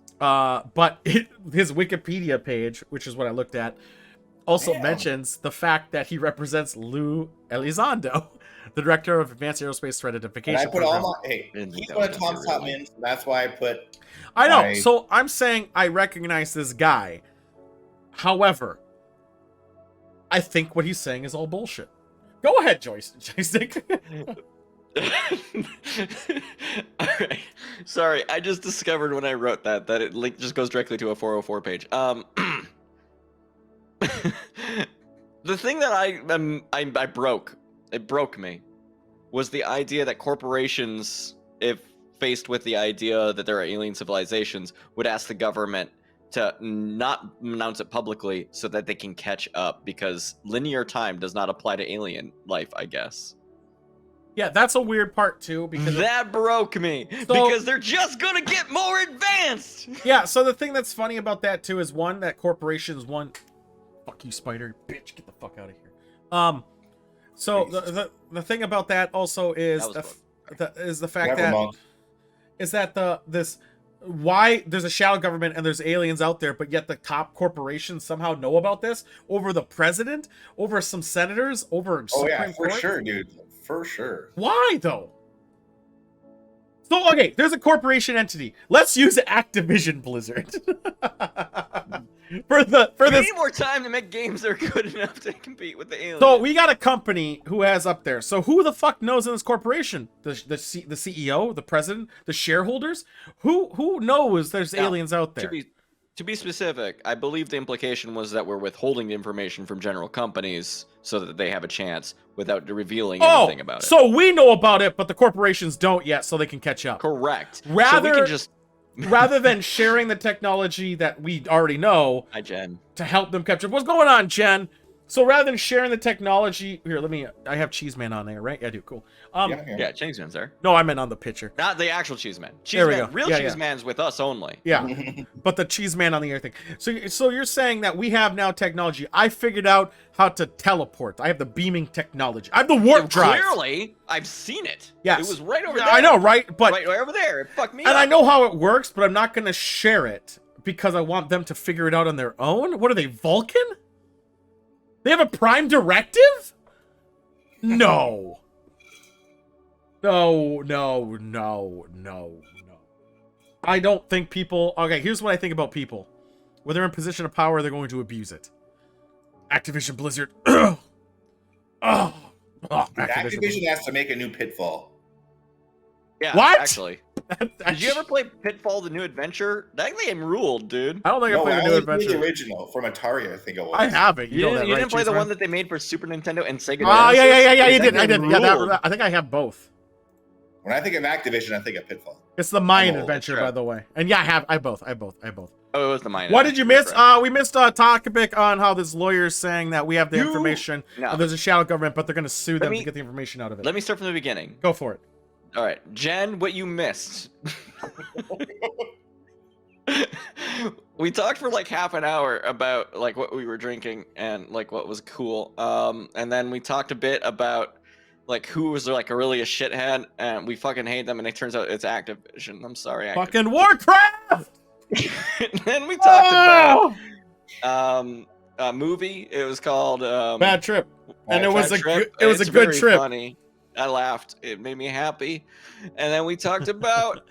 But his Wikipedia page, which is what I looked at, also mentions the fact that he represents Lou Elizondo, the director of Advanced Aerospace Threat Identification. And I put Program. all my he's one of Tom's top men, so that's why I put. I know. So I'm saying I recognize this guy. However, I think what he's saying is all bullshit. Go ahead, Joystick. All right. Sorry, I just discovered when I wrote that it link just goes directly to a 404 page. The thing that I broke, it broke me, was the idea that corporations, if faced with the idea that there are alien civilizations, would ask the government to not announce it publicly so that they can catch up, because linear time does not apply to alien life, I guess. Yeah, that's a weird part too, because that broke me, because they're just gonna get more advanced. Yeah, so the thing that's funny about that too is that corporations, fuck you, spider, bitch, get the fuck out of here. So the thing about that also is the fact that why there's a shadow government and there's aliens out there, but yet the top corporations somehow know about this over the president, over some senators, over Oh Supreme yeah, for Court? sure, dude. For sure. Why though? So okay, there's a corporation entity. Let's use Activision Blizzard for We this. need more time to make games that are good enough to compete with the aliens. So we got a company who has up there. So who the fuck knows in this corporation? The CEO, the president, the shareholders? Who knows there's Now, aliens out there? To be specific, I believe the implication was that we're withholding the information from general companies so that they have a chance without revealing anything about it. So we know about it, but the corporations don't yet, so they can catch up. Correct. So Rather- we can just Rather than sharing the technology that we already know Hi, Jen. to help them capture. What's going on, Jen? So rather than sharing the technology, here, I have Cheeseman on there, right? Yeah, I do, cool. Yeah, Cheeseman's there. No, I meant on the picture. Not the actual Cheeseman. There we Cheeseman, go. real Yeah, yeah. Cheeseman's with us only. Yeah, but the Cheeseman on the air thing. So you're saying that we have now technology. I figured out how to teleport. I have the beaming technology. I have the warp drive. Clearly, I've seen it. Yes. It was right over there. I know, right? But right over there. It fucked me and up. I know how it works, but I'm not going to share it because I want them to figure it out on their own. What are they, Vulcan? They have a prime directive? No. No. I don't think people... Okay, here's what I think about people. When they're in position of power, they're going to abuse it. Activision Blizzard. Activision has to make a new Pitfall. Yeah, What? actually. Did you ever play Pitfall: The New Adventure? That game ruled, dude. I don't think I No, played I a new only played the adventure. original from Atari, I think it was. I haven't. You know that, You right, didn't play the Cheeseman? one that they made for Super Nintendo and Sega Oh, Genesis? yeah, you That did. I game did. Yeah, ruled. I think I have both. When I think of Activision, I think of Pitfall. It's the Mayan Oh, adventure, that's by the way. And yeah, I have both. Oh, it was the mine. What did you miss? Right. We missed a topic on how this lawyer is saying that we have the You- information. No. And there's a shadow government, but they're going to sue them me- to get the information out of it. Let me start from the beginning. Go for it. All right, Jen, what you missed. We talked for like half an hour about like what we were drinking and like what was cool. And then we talked a bit about like who was like really a shithead, and we fucking hate them, and it turns out it's Activision. I'm sorry, Activision. Fucking Warcraft! And then we talked Oh! about a movie. It was called Bad trip. And it Bad was a Trip. good, it was a It's good very trip. Funny. I laughed. It made me happy. And then we talked about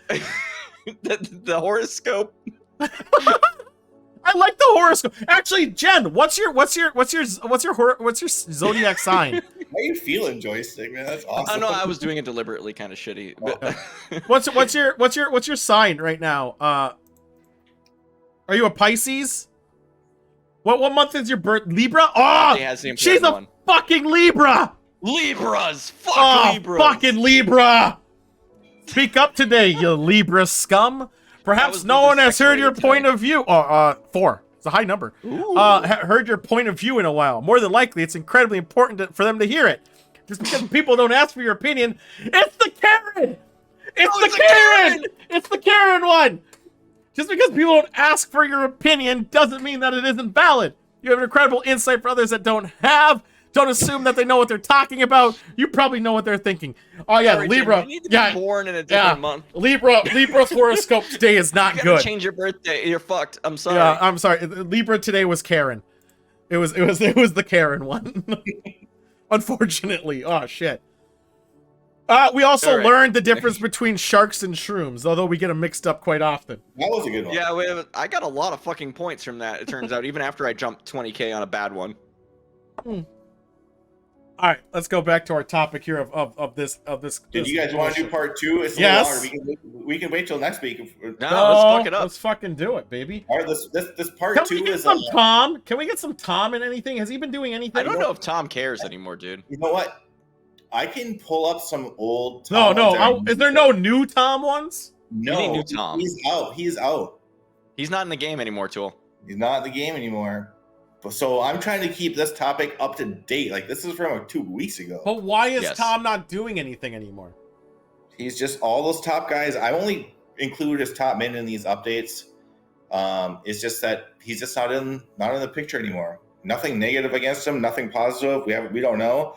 the horoscope. I like the horoscope. Actually, Jen, what's your zodiac sign? How you feeling, Joystick, man? That's awesome. I know I was doing it deliberately, kind of shitty. But What's your sign right now? Are you a Pisces? What month is your birth? Libra? Oh, It has the she's important a one. fucking Libra. Libras. Fuck Oh, Libras. fucking Libra. Speak up today, you Libra scum. Perhaps was no the one has heard your second point today. of view. 4. It's a high number. Heard your point of view in a while. More than likely, it's incredibly important for them to hear it. Just because people don't ask for your opinion, it's the Karen. It's the Karen. It's the Karen one. Just because people don't ask for your opinion doesn't mean that it isn't valid. You have an incredible insight for others that don't have. Don't assume that they know what they're talking about. You probably know what they're thinking. Oh yeah, Sorry, Jen, Libra. you need to Yeah, be born in a different month. Libra's horoscope today is not You gotta good. change your birthday. You're fucked. I'm sorry. Yeah, I'm sorry. Libra today was Karen. It was the Karen one. Unfortunately. Oh shit. We also All right. learned the difference between sharks and shrooms, although we get them mixed up quite often. That was a good one. Yeah, I got a lot of fucking points from that. It turns out, even after I jumped 20k on a bad one. All right, let's go back to our topic here of this. Did you guys want to do part 2? It's a Yes. little longer. We can wait till next week. No, let's fuck it up. Let's fucking do it, baby. All right, this part Can 2 we get is some Tom? Can we get some Tom in anything? Has he been doing anything? I don't know if Tom cares anymore, dude. You know what? I can pull up some old No, Tom ones that is there no new Tom ones? No, We need new Tom. He's out. He's out. He's not in the game anymore, Tool. He's not in the game anymore. So I'm trying to keep this topic up to date. Like, this is from like 2 weeks ago. But why is Yes. Tom not doing anything anymore? He's just all those top guys. I only include his top men in these updates. It's just that he's just not in the picture anymore. Nothing negative against him. Nothing positive. We don't know.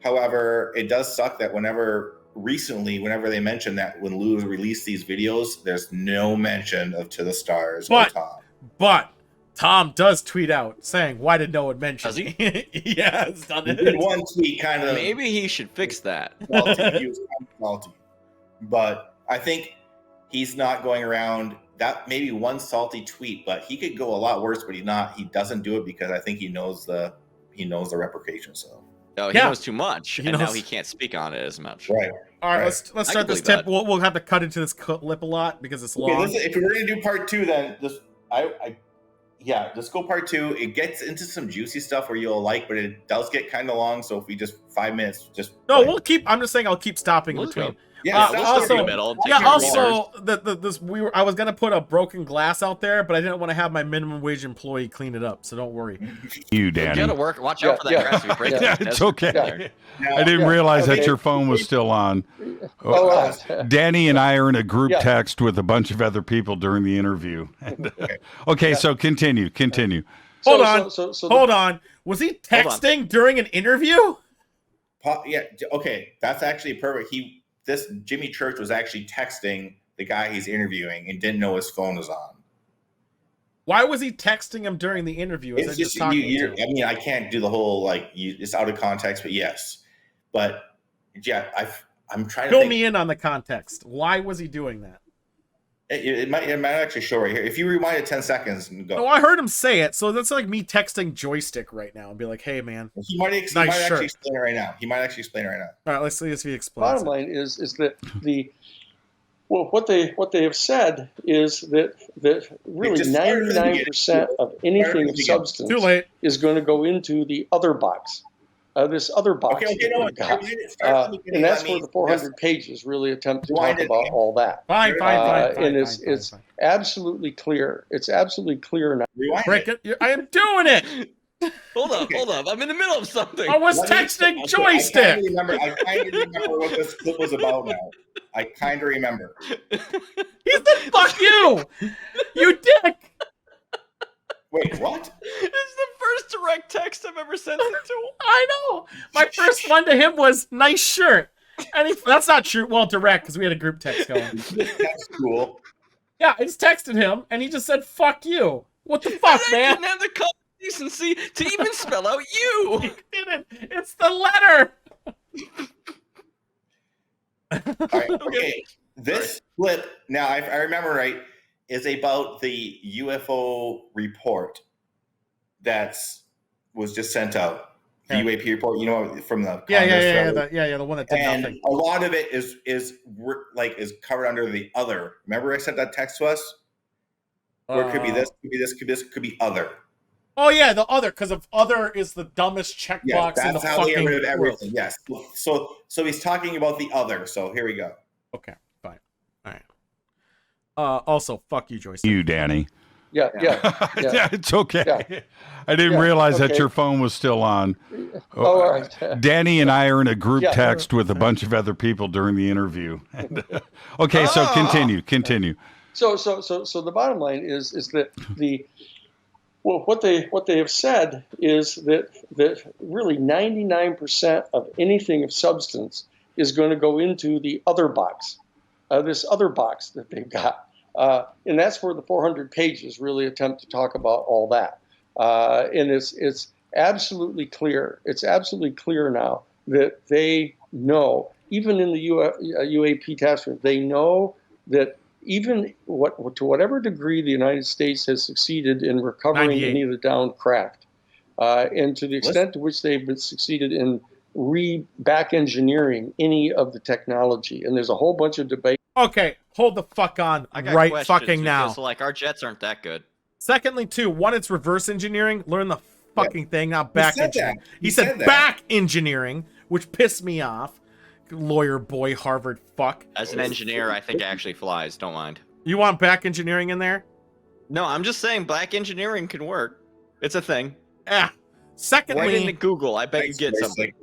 However, it does suck that whenever recently, whenever they mention that when Lou released these videos, there's no mention of To the Stars But- or Tom. But Tom does tweet out saying, "Why did no one mention?" Does he? Yeah, it's done He it. did one tweet kind of Maybe he should fix that. salty. He was kind of salty. But I think he's not going around that maybe one salty tweet, but he could go a lot worse, but he doesn't do it because I think he knows the repercussions. So Oh, he Yeah. knows too much, He and now knows- he can't speak on it as much. right. All right, Right. let's I start can this believe tip. that. We'll have to cut into this clip a lot because it's Okay, long. if we're gonna do part 2, then let's go part 2. It gets into some juicy stuff where you'll like, but it does get kind of long. So if we just 5 minutes, just No, like, we'll keep. I'm just saying I'll keep stopping in Let's between. go. yeah, we'll also- start in the middle. take Yeah. your Also, waters. I was gonna put a broken glass out there, but I didn't want to have my minimum wage employee clean it up. So don't worry. You, You Danny. gotta work. Watch out for that Yeah. grass. If you break Yeah. it, Yeah, that's it's okay. there. Now- I didn't Yeah, realize okay. that your phone was still on. Danny and I are in a group Yeah. text with a bunch of other people during the interview. Okay, so continue. Hold on. So Hold on. Was he texting during an interview? Yeah, okay, that's actually perfect. This Jimmy Church was actually texting the guy he's interviewing and didn't know his phone was on. Why was he texting him during the interview? It's just talking to you. him? I mean, I can't do the whole it's out of context, but yes. But yeah, I'm trying to Fill think. me in on the context. Why was he doing that? It might actually show right here. If you rewind it 10 seconds and go, No, I heard him say it, so that's like me texting Joystick right now and be like, "Hey, man." he might Nice actually shirt. explain it right now. He might actually explain it right now. All right, let's see if he explains. bottom it. line is that what they have said is that really just started from the 99% of anything from of the beginning. substance Too late. is going to go into the other box. This other box Okay, that no, we've got. start from the beginning. And that's Let where me the 400 pages really attempt to Rewind talk it about again. all that. Fine. And it's absolutely clear. It's absolutely clear now. rewind Break it. it. I am doing it. Hold up. I'm in the middle of something. I was Let me- texting I Joystick. kind of remember what this clip was about now. I kind of remember. He said, "Fuck you, you dick." Wait, what? It's the first direct text I've ever sent it to him. I know. My first one to him was "nice shirt," and that's not true. Well, direct because we had a group text going. That's cool. Yeah, I just texted him, and he just said "fuck you." What the fuck, I man? didn't have the common decency to even spell out you. He didn't. It's the letter. All right, okay. This clip, now I remember right, is about the UFO report was just sent out. The Yeah. UAP report, from the Yeah, Congress, the one that did and nothing. a lot of it is covered under the other. Remember, I sent that text to us, where it could be this, could be this, could be other. Oh yeah, the other, because of other is the dumbest checkbox Yeah, in the that's how they get fucking rid of world. everything. Yes. So he's talking about the other. So here we go. Okay, fine. All right. Also, fuck you, Joyce. You, Danny. Yeah. Yeah, it's okay. Yeah. I didn't Yeah, realize that okay. your phone was still on. Oh, all right. Danny and I are in a group Yeah. text with a bunch of other people during the interview. Okay, so continue. So the bottom line is that what they have said is that really 99% of anything of substance is going to go into the other box, this other box that they've got, and that's where the 400 pages really attempt to talk about all that. And it's absolutely clear. It's absolutely clear now that they know, even in the UAP task force, they know that even to whatever degree the United States has succeeded in recovering 98. any of the downed craft, and to the extent to which they've succeeded in back engineering any of the technology, and there's a whole bunch of debate. Okay, hold the fuck on I got right questions fucking now. because, like, our jets aren't that good. Secondly, too, one, it's reverse engineering. Learn the fucking thing, not back said engineering. that. He He said said that. back engineering, which pissed me off. Lawyer boy, Harvard fuck. As an engineer, I think it actually flies. Don't mind. You want back engineering in there? No, I'm just saying black engineering can work. It's a thing. Yeah. Right Secondly, into Google. I bet Thanks, you get Joyce. something.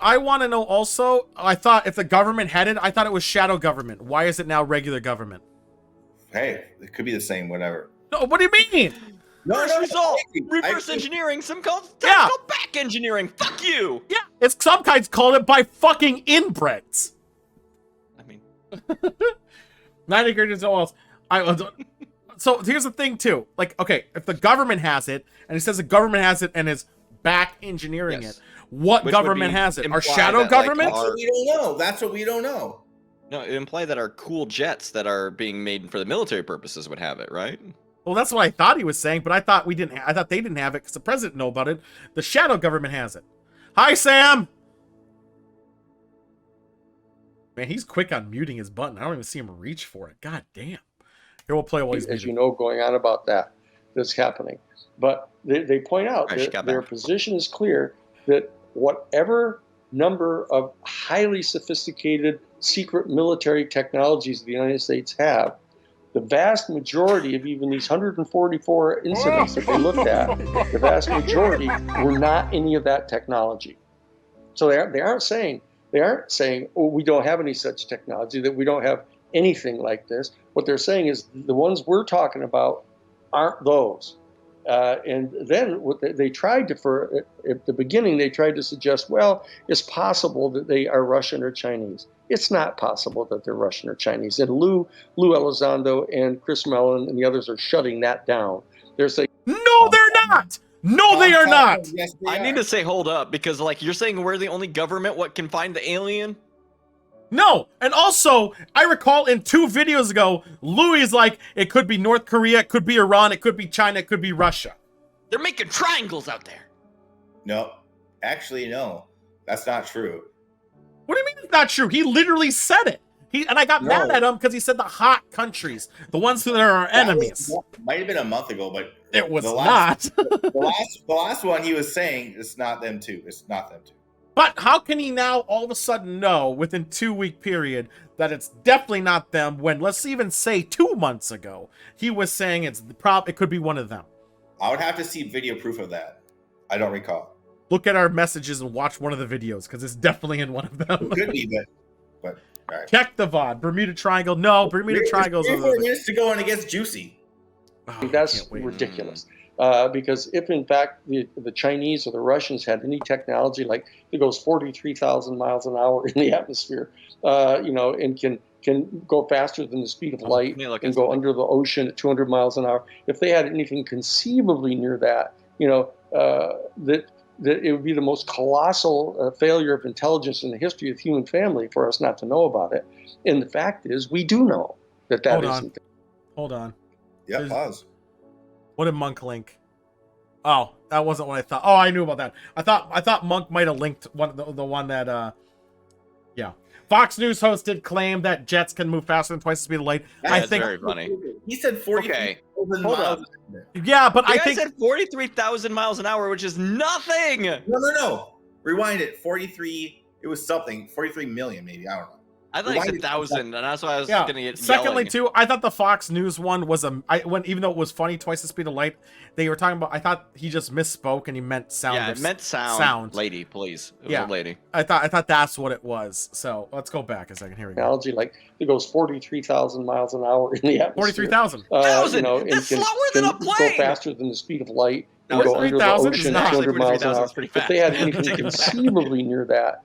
I want to know also, I thought if the government had it, I thought it was shadow government. Why is it now regular government? Hey, it could be the same. Whatever. No, what do you mean? First result, I agree. reverse engineering. Some call Yeah. back engineering. Fuck you. Yeah, it's some kinds call it by fucking inbreds. 90 degrees else. So here's the thing too. Like, okay, if the government has it, and it says the government has it and is back engineering Yes. it, what Which government would be has it? Our imply shadow that, like, government? That's what we don't know. That's what we don't know. No, it implied that our cool jets that are being made for the military purposes would have it, right? Well, that's what I thought he was saying, but I thought we didn't. I thought they didn't have it because the president know about it. The shadow government has it. Hi, Sam. Man, he's quick on muting his button. I don't even see him reach for it. God damn. Here, we'll play while he's as you muted. know, going on about that's happening. But they point out Right, she that got their back. position is clear that whatever number of highly sophisticated secret military technologies the United States have, the vast majority of even these 144 incidents that they looked at, the vast majority were not any of that technology. So they aren't saying, oh, we don't have any such technology, that we don't have anything like this. What they're saying is the ones we're talking about aren't those. And then what they tried to, at the beginning, they tried to suggest, well, it's possible that they are Russian or Chinese. It's not possible that they're Russian or Chinese. And Lou Elizondo and Chris Mellon and the others are shutting that down. They're saying, No, they're not. No, they are not. Yes, they I are. need to say hold up, because like you're saying we're the only government what can find the alien? No, and also, I recall in 2 videos ago, Louis like, it could be North Korea, it could be Iran, it could be China, it could be Russia. They're making triangles out there. No, actually, no. That's not true. What do you mean it's not true? He literally said it. And I got No. mad at him because he said the hot countries, the ones that are our enemies. Might have been a month ago, but It was the not. the last one he was saying, it's not them too. It's not them too. But how can he now all of a sudden know within 2-week period that it's definitely not them when, let's even say 2 months ago, he was saying it could be one of them. I would have to see video proof of that. I don't recall. Look at our messages and watch one of the videos because it's definitely in one of them. It could be, but all right. Check the VOD. Bermuda Triangle. No, Bermuda Triangle's There's over 3 minutes to go and it gets juicy. Oh, I that's can't wait. ridiculous. Because if in fact the Chinese or the Russians had any technology like it goes 43,000 miles an hour in the atmosphere, and can go faster than the speed of light and go under the ocean at 200 miles an hour, if they had anything conceivably near that, that it would be the most colossal failure of intelligence in the history of the human family for us not to know about it. And the fact is, we do know that Hold isn't. on. Hold on. Yeah, There's- pause. What did Monk link? Oh, that wasn't what I thought. Oh, I knew about that. I thought Monk might have linked the one that yeah. Fox News host did claim that jets can move faster than twice the speed of light. I That's think very funny. He said 40 Okay, hold hold up. yeah, but The I guy think said 43,000 miles an hour, which is nothing. No. Rewind it. 43. It was something. 43 million, maybe. I don't know. I thought he said 1,000, and that's why I was yeah. gonna get Secondly, yelling. too, I thought the Fox News one was even though it was funny, twice the speed of light. They were talking about. I thought he just misspoke and he meant sound. Yeah, it meant sound. Lady, please. It was Yeah. a lady. I thought that's what it was. So let's go back a second. Here we go. Technology like it goes 43,000 miles an hour in the atmosphere. 43,000. 1,000? And That's can, slower than a can go plane! faster than the speed of light No, and go under the 43,000 is ocean not. at 200 miles an 43,000 hour. is pretty If they had fast. anything Take it back. conceivably near that,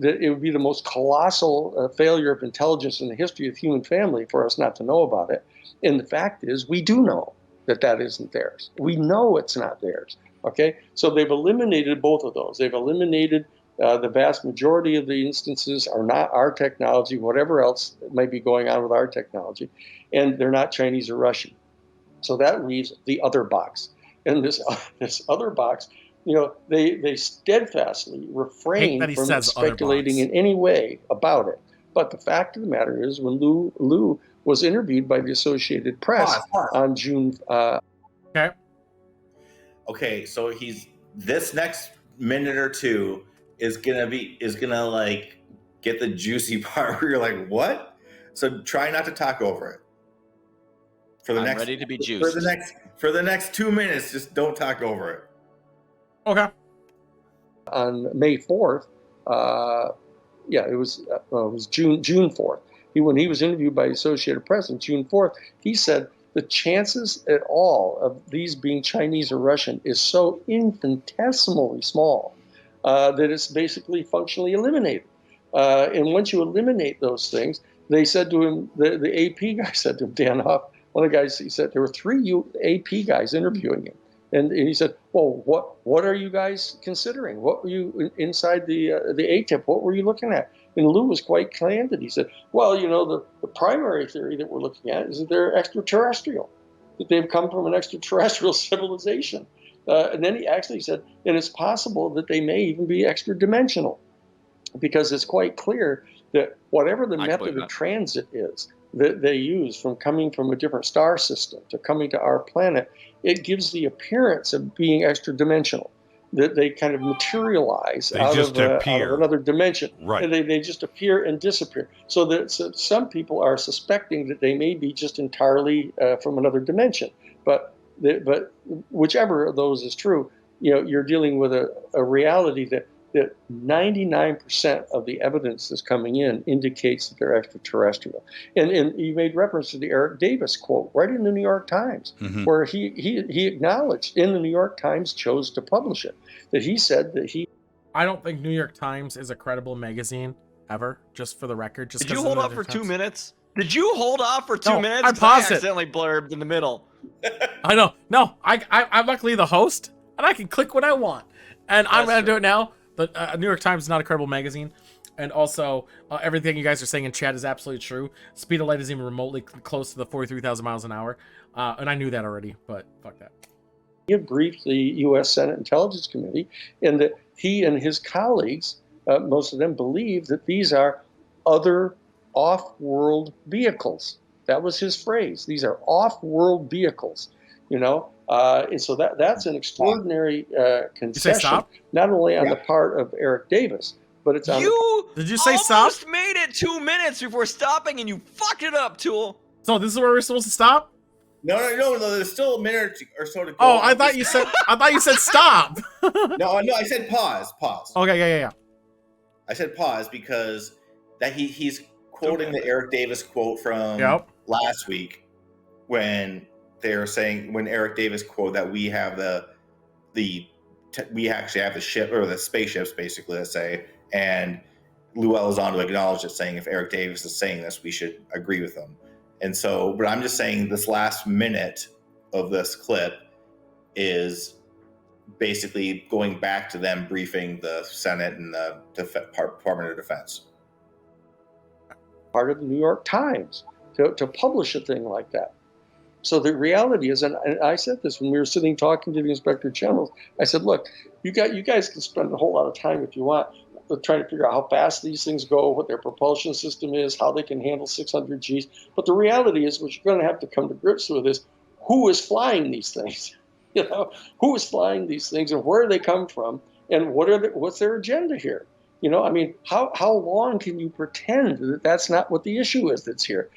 that it would be the most colossal failure of intelligence in the history of the human family for us not to know about it. And the fact is, we do know that isn't theirs. We know it's not theirs. Okay, so they've eliminated both of those. They've eliminated the vast majority of the instances are not our technology, whatever else might be going on with our technology, and they're not Chinese or Russian. So that leaves the other box. And this other box, they steadfastly Hate refrain that he from says other speculating box. in any way about it. But the fact of the matter is, when Lou was interviewed by the Associated Press Pause. on June. Okay. Okay, so this next minute or two is gonna like get the juicy part where you're like, what? So try not to talk over it. For the I'm next ready to be for juiced. the next 2 minutes, just don't talk over it. Okay. On May 4th, it was June 4th. When he was interviewed by the Associated Press on June 4th, he said the chances at all of these being Chinese or Russian is so infinitesimally small that it's basically functionally eliminated. And once you eliminate those things, they said to him, the AP guy said to him, Dan Huff, one of the guys, he said, there were 3 AP guys interviewing him. And he said, well, what are you guys considering? What were you inside the ATIP? What were you looking at? And Lou was quite candid. He said, well, the primary theory that we're looking at is that they're extraterrestrial, that they've come from an extraterrestrial civilization. And then he actually said, and it's possible that they may even be extra-dimensional, because it's quite clear that whatever the method of transit is that they use from coming from a different star system to coming to our planet, it gives the appearance of being extra-dimensional, that they kind of materialize out of another dimension. Right. And they just appear and disappear. So some people are suspecting that they may be just entirely from another dimension. But whichever of those is true, you're dealing with a reality that 99% of the evidence that's coming in indicates that they're extraterrestrial. And you made reference to the Eric Davis quote right in the New York Times, where he acknowledged, in the New York Times chose to publish it, that he said that I don't think New York Times is a credible magazine ever, just for the record. Did you hold off for 2 minutes? Did you hold off for 2 minutes? I paused it. Accidentally blurbed in the middle. I know. No, I'm luckily the host, and I can click what I want. And I'm going to do it now. The New York Times is not a credible magazine. And also, everything you guys are saying in chat is absolutely true. Speed of light is even remotely close to the 43,000 miles an hour. And I knew that already, but fuck that. He had briefed the U.S. Senate Intelligence Committee, and that he and his colleagues, most of them, believe that these are other off-world vehicles. That was his phrase. These are off-world vehicles, and so that's an extraordinary concession, not only on the part of Eric Davis, but it's on. Did you say stop? You almost made it 2 minutes before stopping, and you fucked it up, Tool. So this is where we're supposed to stop? No. There's still a minute or so to go. Oh, I thought you said stop. No, I said pause. Okay, yeah. I said pause because that he's quoting the Eric Davis quote from last week when they're saying, when Eric Davis quote that we have we actually have the ship or the spaceships, basically, let's say, and Lou Elizondo acknowledged it, saying if Eric Davis is saying this, we should agree with him. And so, but I'm just saying this last minute of this clip is basically going back to them briefing the Senate and the Department of Defense. Part of the New York Times to publish a thing like that. So the reality is, and I said this when we were sitting talking to the Inspector General, I said, look, you guys can spend a whole lot of time if you want trying to figure out how fast these things go, what their propulsion system is, how they can handle 600 Gs. But the reality is, what you're going to have to come to grips with is who is flying these things? Who is flying these things, and where do they come from, and what's their agenda here? How long can you pretend that that's not what the issue is that's here?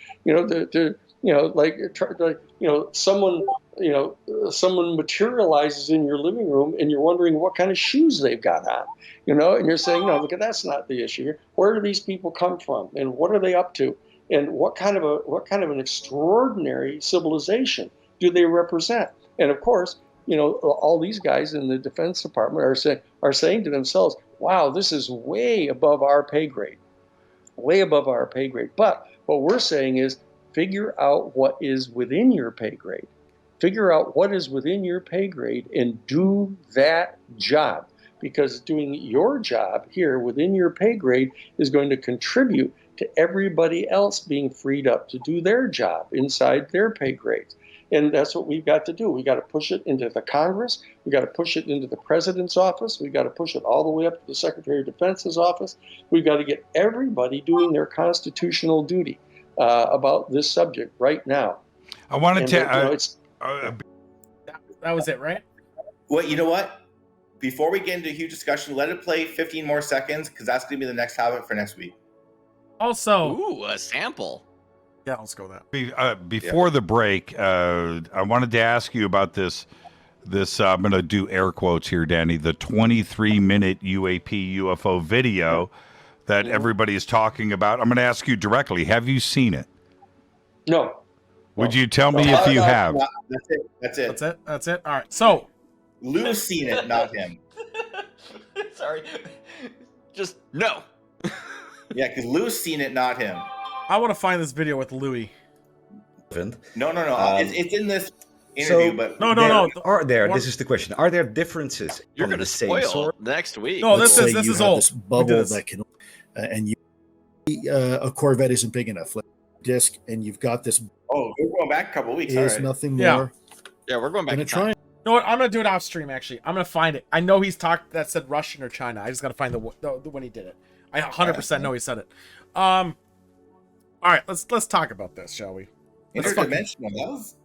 Someone materializes in your living room and you're wondering what kind of shoes they've got on, and you're saying, no, look, that's not the issue here. Where do these people come from, and what are they up to, and what kind of an extraordinary civilization do they represent? And of course, all these guys in the Defense Department are saying to themselves, wow, this is way above our pay grade, way above our pay grade. But what we're saying is, figure out what is within your pay grade. Figure out what is within your pay grade and do that job, because doing your job here within your pay grade is going to contribute to everybody else being freed up to do their job inside their pay grades. And that's what we've got to do. We got to push it into the Congress. We got to push it into the President's office. We got to push it all the way up to the Secretary of Defense's office. We've got to get everybody doing their constitutional duty about this subject right now. I wanted to. That was it, right? Well, you know what? Before we get into a huge discussion, let it play 15 more seconds, because that's going to be the next topic for next week. Also, ooh, a sample. Yeah, let's go with that. Before the break, I wanted to ask you about this. I'm going to do air quotes here, Danny. The 23-minute UFO video that everybody is talking about. I'm going to ask you directly. Have you seen it? No. Would you tell me if you have? That's it. All right. So Lou's seen it, not him. Sorry. Just no. Yeah, because Lou's seen it, not him. I want to find this video with Louis. No. It's in this So- interview, but No. Are there? What- This is the question. Are there differences? You're on going to the same spoil sword? next week. No, Let's this say you is have old. this We did bubble this. that can, and you a Corvette isn't big enough. Like disc, and you've got this we're going back a couple weeks. is All right. nothing Yeah. more Yeah, we're going back than a in time. triangle. You know what? I'm gonna do it off stream. Actually, I'm gonna find it. I know he's talked that said Russian or China. I just gotta find the when he did it. I 100% know he said it. All right, let's talk about this, shall we? Let's fucking- Interdimensional. That was.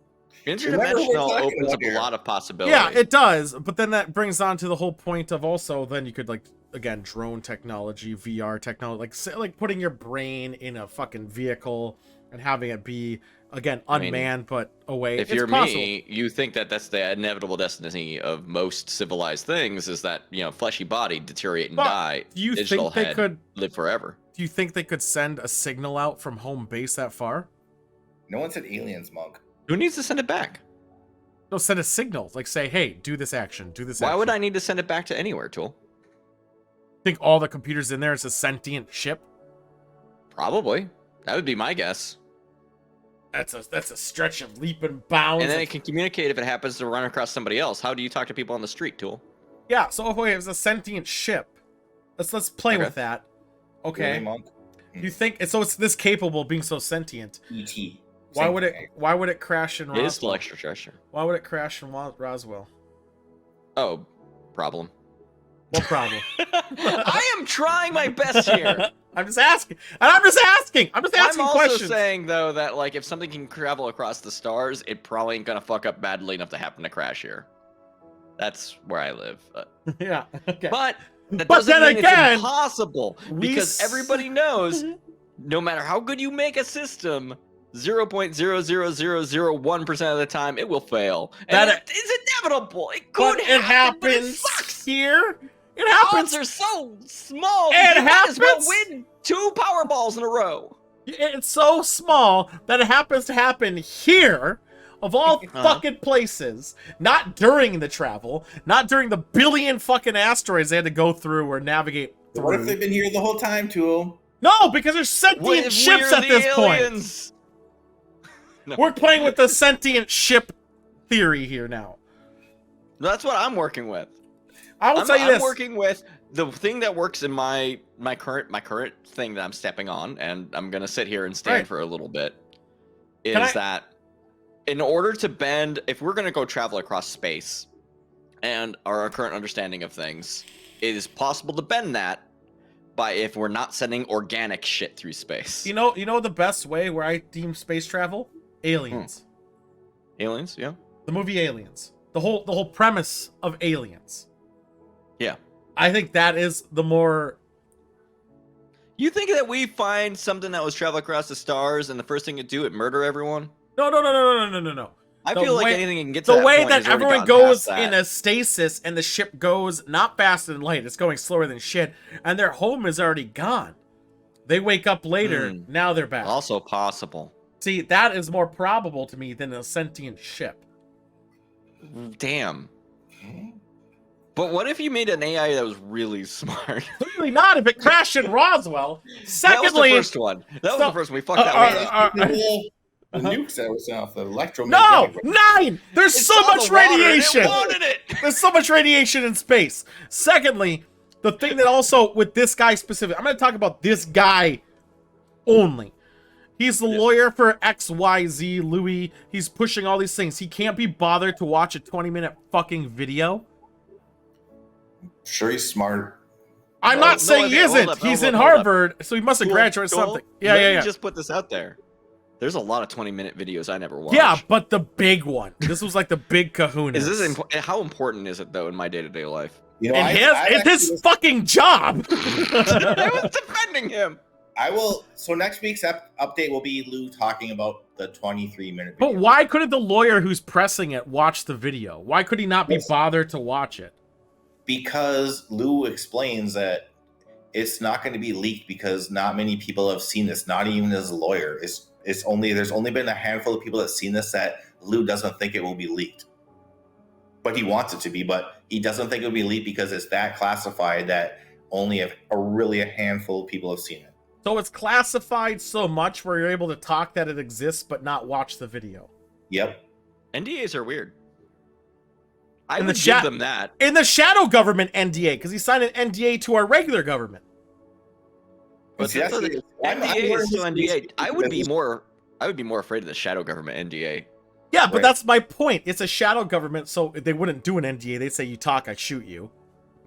Interdimensional talking opens about up a here. lot of possibilities. Yeah, it does. But then that brings on to the whole point of also then you could like again drone technology, VR technology, like say, like putting your brain in a fucking vehicle and having it be again I mean, unmanned but away. If It's you're possible. me, you think that that's the inevitable destiny of most civilized things is that, fleshy body deteriorate and But die. do you digital think they head could? live forever. Do you think they could send a signal out from home base that far? No one said aliens, Monk. Who needs to send it back? No, send a signal like say, "Hey, do this action, do this." Why action. would I need to send it back to anywhere, Tool? think all the computers in there is a sentient ship? Probably. That would be my guess. That's a stretch of leap and bounds. And then it can communicate if it happens to run across somebody else. How do you talk to people on the street, Tool? Yeah, so if it was a sentient ship, let's play Okay. with that. Okay. Really, Monk? You think so? It's this capable of being so sentient. E.T. Why Same would it? thing. Why would it crash in It is still Roswell? extraterrestrial. Why would it crash in Roswell? Oh, problem. What problem? I am trying my best here. I'm just asking. And I'm just asking. I'm just asking I'm also questions. saying though that like if something can travel across the stars, it probably ain't gonna fuck up badly enough to happen to crash here. That's where I live. Yeah. Okay. But that But doesn't then mean again, it's impossible we because everybody knows no matter how good you make a system, 0.00001% of the time it will fail. And That- it is inevitable. It could But it happen, but it happens sucks. here. It The happens. odds are so small. It you might as well happens. win 2 Powerballs in a row. It's so small that it happens to happen here, of all fucking places. Not during the travel, not during the billion fucking asteroids they had to go through or navigate through. What if they've been here the whole time, Tool? No, because there's sentient ships at this point. No. We're playing with the sentient ship theory here now. That's what I'm working with. I will tell you I'm this. working with the thing that works in my current thing that I'm stepping on, and I'm gonna sit here and stand Right. for a little bit. Can Is I- that in order to bend, if we're gonna go travel across space, and our current understanding of things, it is possible to bend that by if we're not sending organic shit through space. You know the best way where I deem space travel? Aliens. Aliens, yeah. The movie Aliens. The whole premise of Aliens. Yeah. I think that is the more. You think that we find something that was travel across the stars, and the first thing it do, it murder everyone? No. I The feel like way- anything that can get to The that way point that has already everyone gotten goes past in that. a stasis and the ship goes not faster than light, it's going slower than shit, and their home is already gone. They wake up later, now they're back. Also possible. See, that is more probable to me than a sentient ship. Damn. But what if you made an AI that was really smart? Clearly not if it crashed in Roswell. Secondly, that was the first one. That was the first one. We fucked that one up. The nukes that was off the no, electromagnetic. 9! There's It so saw much the water and it radiation. wanted it. There's so much radiation in space. Secondly, the thing that also with this guy specific, I'm going to talk about this guy only. He's the lawyer for XYZ Louis. He's pushing all these things. He can't be bothered to watch a 20-minute fucking video. Sure, he's smart. I'm No, not saying okay, he hold isn't. up, He's hold in up, hold up. Harvard, so he must have graduated Joel, something. Yeah, let yeah, me yeah. just put this out there. There's a lot of 20-minute videos I never watched. Yeah, but the big one. This was like the big kahuna. Is this how important is it though in my day-to-day life? You know, And I it's his actually- fucking job. I was defending him. I will. So next week's update will be Lou talking about the 23-minute. But why couldn't the lawyer who's pressing it watch the video? Why could he not be Yes. bothered to watch it? Because Lou explains that it's not going to be leaked because not many people have seen this. Not even as a lawyer. There's only been a handful of people that seen this that Lou doesn't think it will be leaked. But he wants it to be. But he doesn't think it will be leaked because it's that classified that only really a handful of people have seen it. So it's classified so much where you're able to talk that it exists, but not watch the video. Yep. NDAs are weird. I In would the give them that. In the shadow government NDA, because he signed an NDA to our regular government. But See, that's the- I'm NDA is learning still this NDA. I would be because- more afraid of the shadow government NDA. Yeah, but Right. that's my point. It's a shadow government, so they wouldn't do an NDA. They'd say, you talk, I shoot you.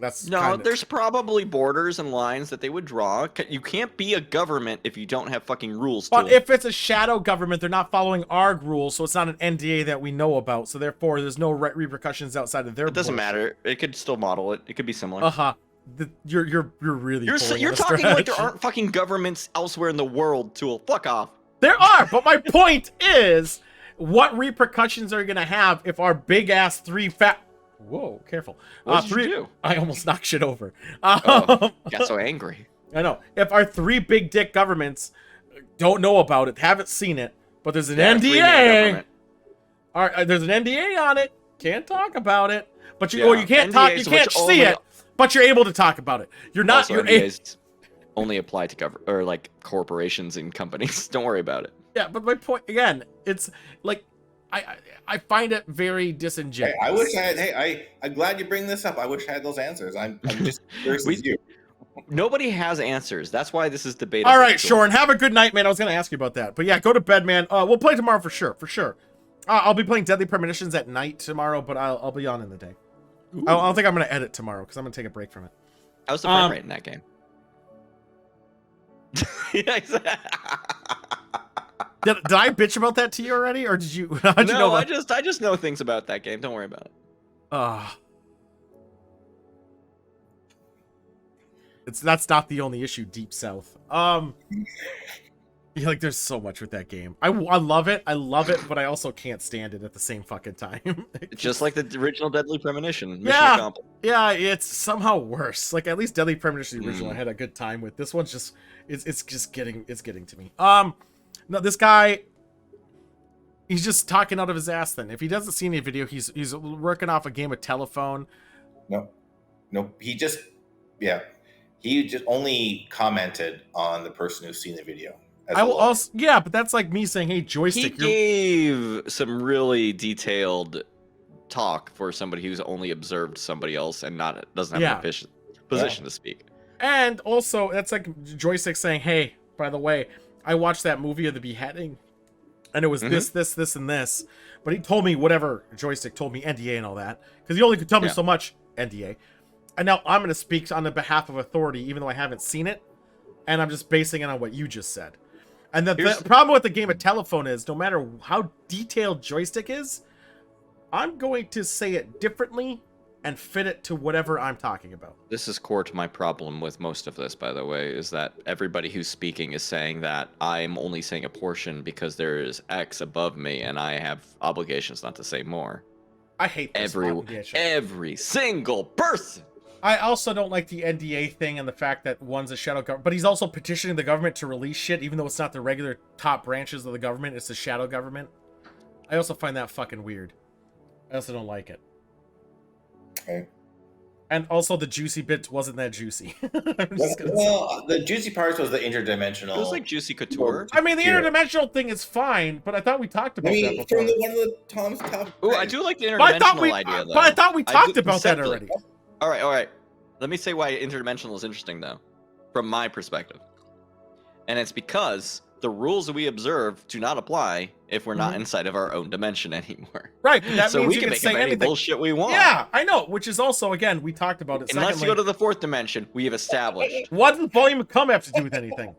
That's No, kinda... there's probably borders and lines that they would draw. You can't be a government if you don't have fucking rules to But it. if it's a shadow government, they're not following ARG rules, so it's not an NDA that we know about. So therefore, there's no repercussions outside of their. It doesn't borders. matter. It could still model it. It could be similar. Uh-huh. You're really You're pulling you're on a talking like there stretch. aren't fucking governments elsewhere in the world, Tool. Fuck off. There are, but my point is, what repercussions are you gonna have if our big ass three fat? Whoa, careful. What did you three... do? I almost knocked shit over. Oh, got so angry. I know. If our three big dick governments don't know about it, haven't seen it, but there's an Yeah, three-man NDA. government. All right, there's an NDA on it. Can't talk about it. But you, Yeah, well, you can't talk. You NDAs can't which see only- it, but you're able to talk about it. You're not. Also, You're NDAs only apply to like corporations and companies. Don't worry about it. yeah, but my point again, it's like I find it very disingenuous. Hey, I wish I had. Hey, I'm glad you bring this up. I wish I had those answers. I'm just curious as you. Nobody has answers. That's why this is debatable. All right, Tool. Shorn, have a good night, man. I was gonna ask you about that, but yeah, go to bed, man. We'll play tomorrow for sure, for sure. I'll be playing Deadly Premonitions at night tomorrow, but I'll be on in the day. I don't think I'm gonna edit tomorrow because I'm gonna take a break from it. How's the frame rate in that game? Did I bitch about that to you already, or did you? How'd you No, know I that? just know things about that game. Don't worry about it. That's not the only issue. Deep South. Yeah, like there's so much with that game. I love it, but I also can't stand it at the same fucking time. Just like the original Deadly Premonition. Mission Yeah. accomplished. Yeah, it's somehow worse. Like at least Deadly Premonition the original I had a good time with. This one's just it's getting to me. No, this guy, he's just talking out of his ass. Then if he doesn't see any video, he's working off a game of telephone. No, he just only commented on the person who's seen the video. I will also, yeah, but that's like me saying, "Hey, He joystick." gave some really detailed talk for somebody who's only observed somebody else and doesn't have an position to speak. And also, that's like joystick saying, "Hey, by the way, I watched that movie of the beheading, and it was this, and this." But he told me whatever joystick told me, NDA and all that, because he only could tell me so much, NDA. And now I'm going to speak on the behalf of authority, even though I haven't seen it, and I'm just basing it on what you just said. And the problem with the game of telephone is, no matter how detailed joystick is, I'm going to say it differently and fit it to whatever I'm talking about. This is core to my problem with most of this, by the way, is that everybody who's speaking is saying that I'm only saying a portion because there is X above me and I have obligations not to say more. I hate this every single person. I also don't like the NDA thing and the fact that one's a shadow government, but he's also petitioning the government to release shit, even though it's not the regular top branches of the government, it's the shadow government. I also find that fucking weird. I also don't like it. Okay. And also the juicy bit wasn't that juicy. The juicy part was the interdimensional. It was like Juicy Couture. I mean, the interdimensional thing is fine, but I thought we talked about that before. From one of the Tom's top. Ooh, I do like the interdimensional idea, though. But I thought we talked about that already. All right. Let me say why interdimensional is interesting, though, from my perspective. And it's because the rules that we observe do not apply if we're not inside of our own dimension anymore. Right. That so means we you can make up any anything. bullshit we want. Yeah, I know. Which is also, again, we talked about it. Unless you go to the fourth dimension, we have established. What does volume of come have to do with anything?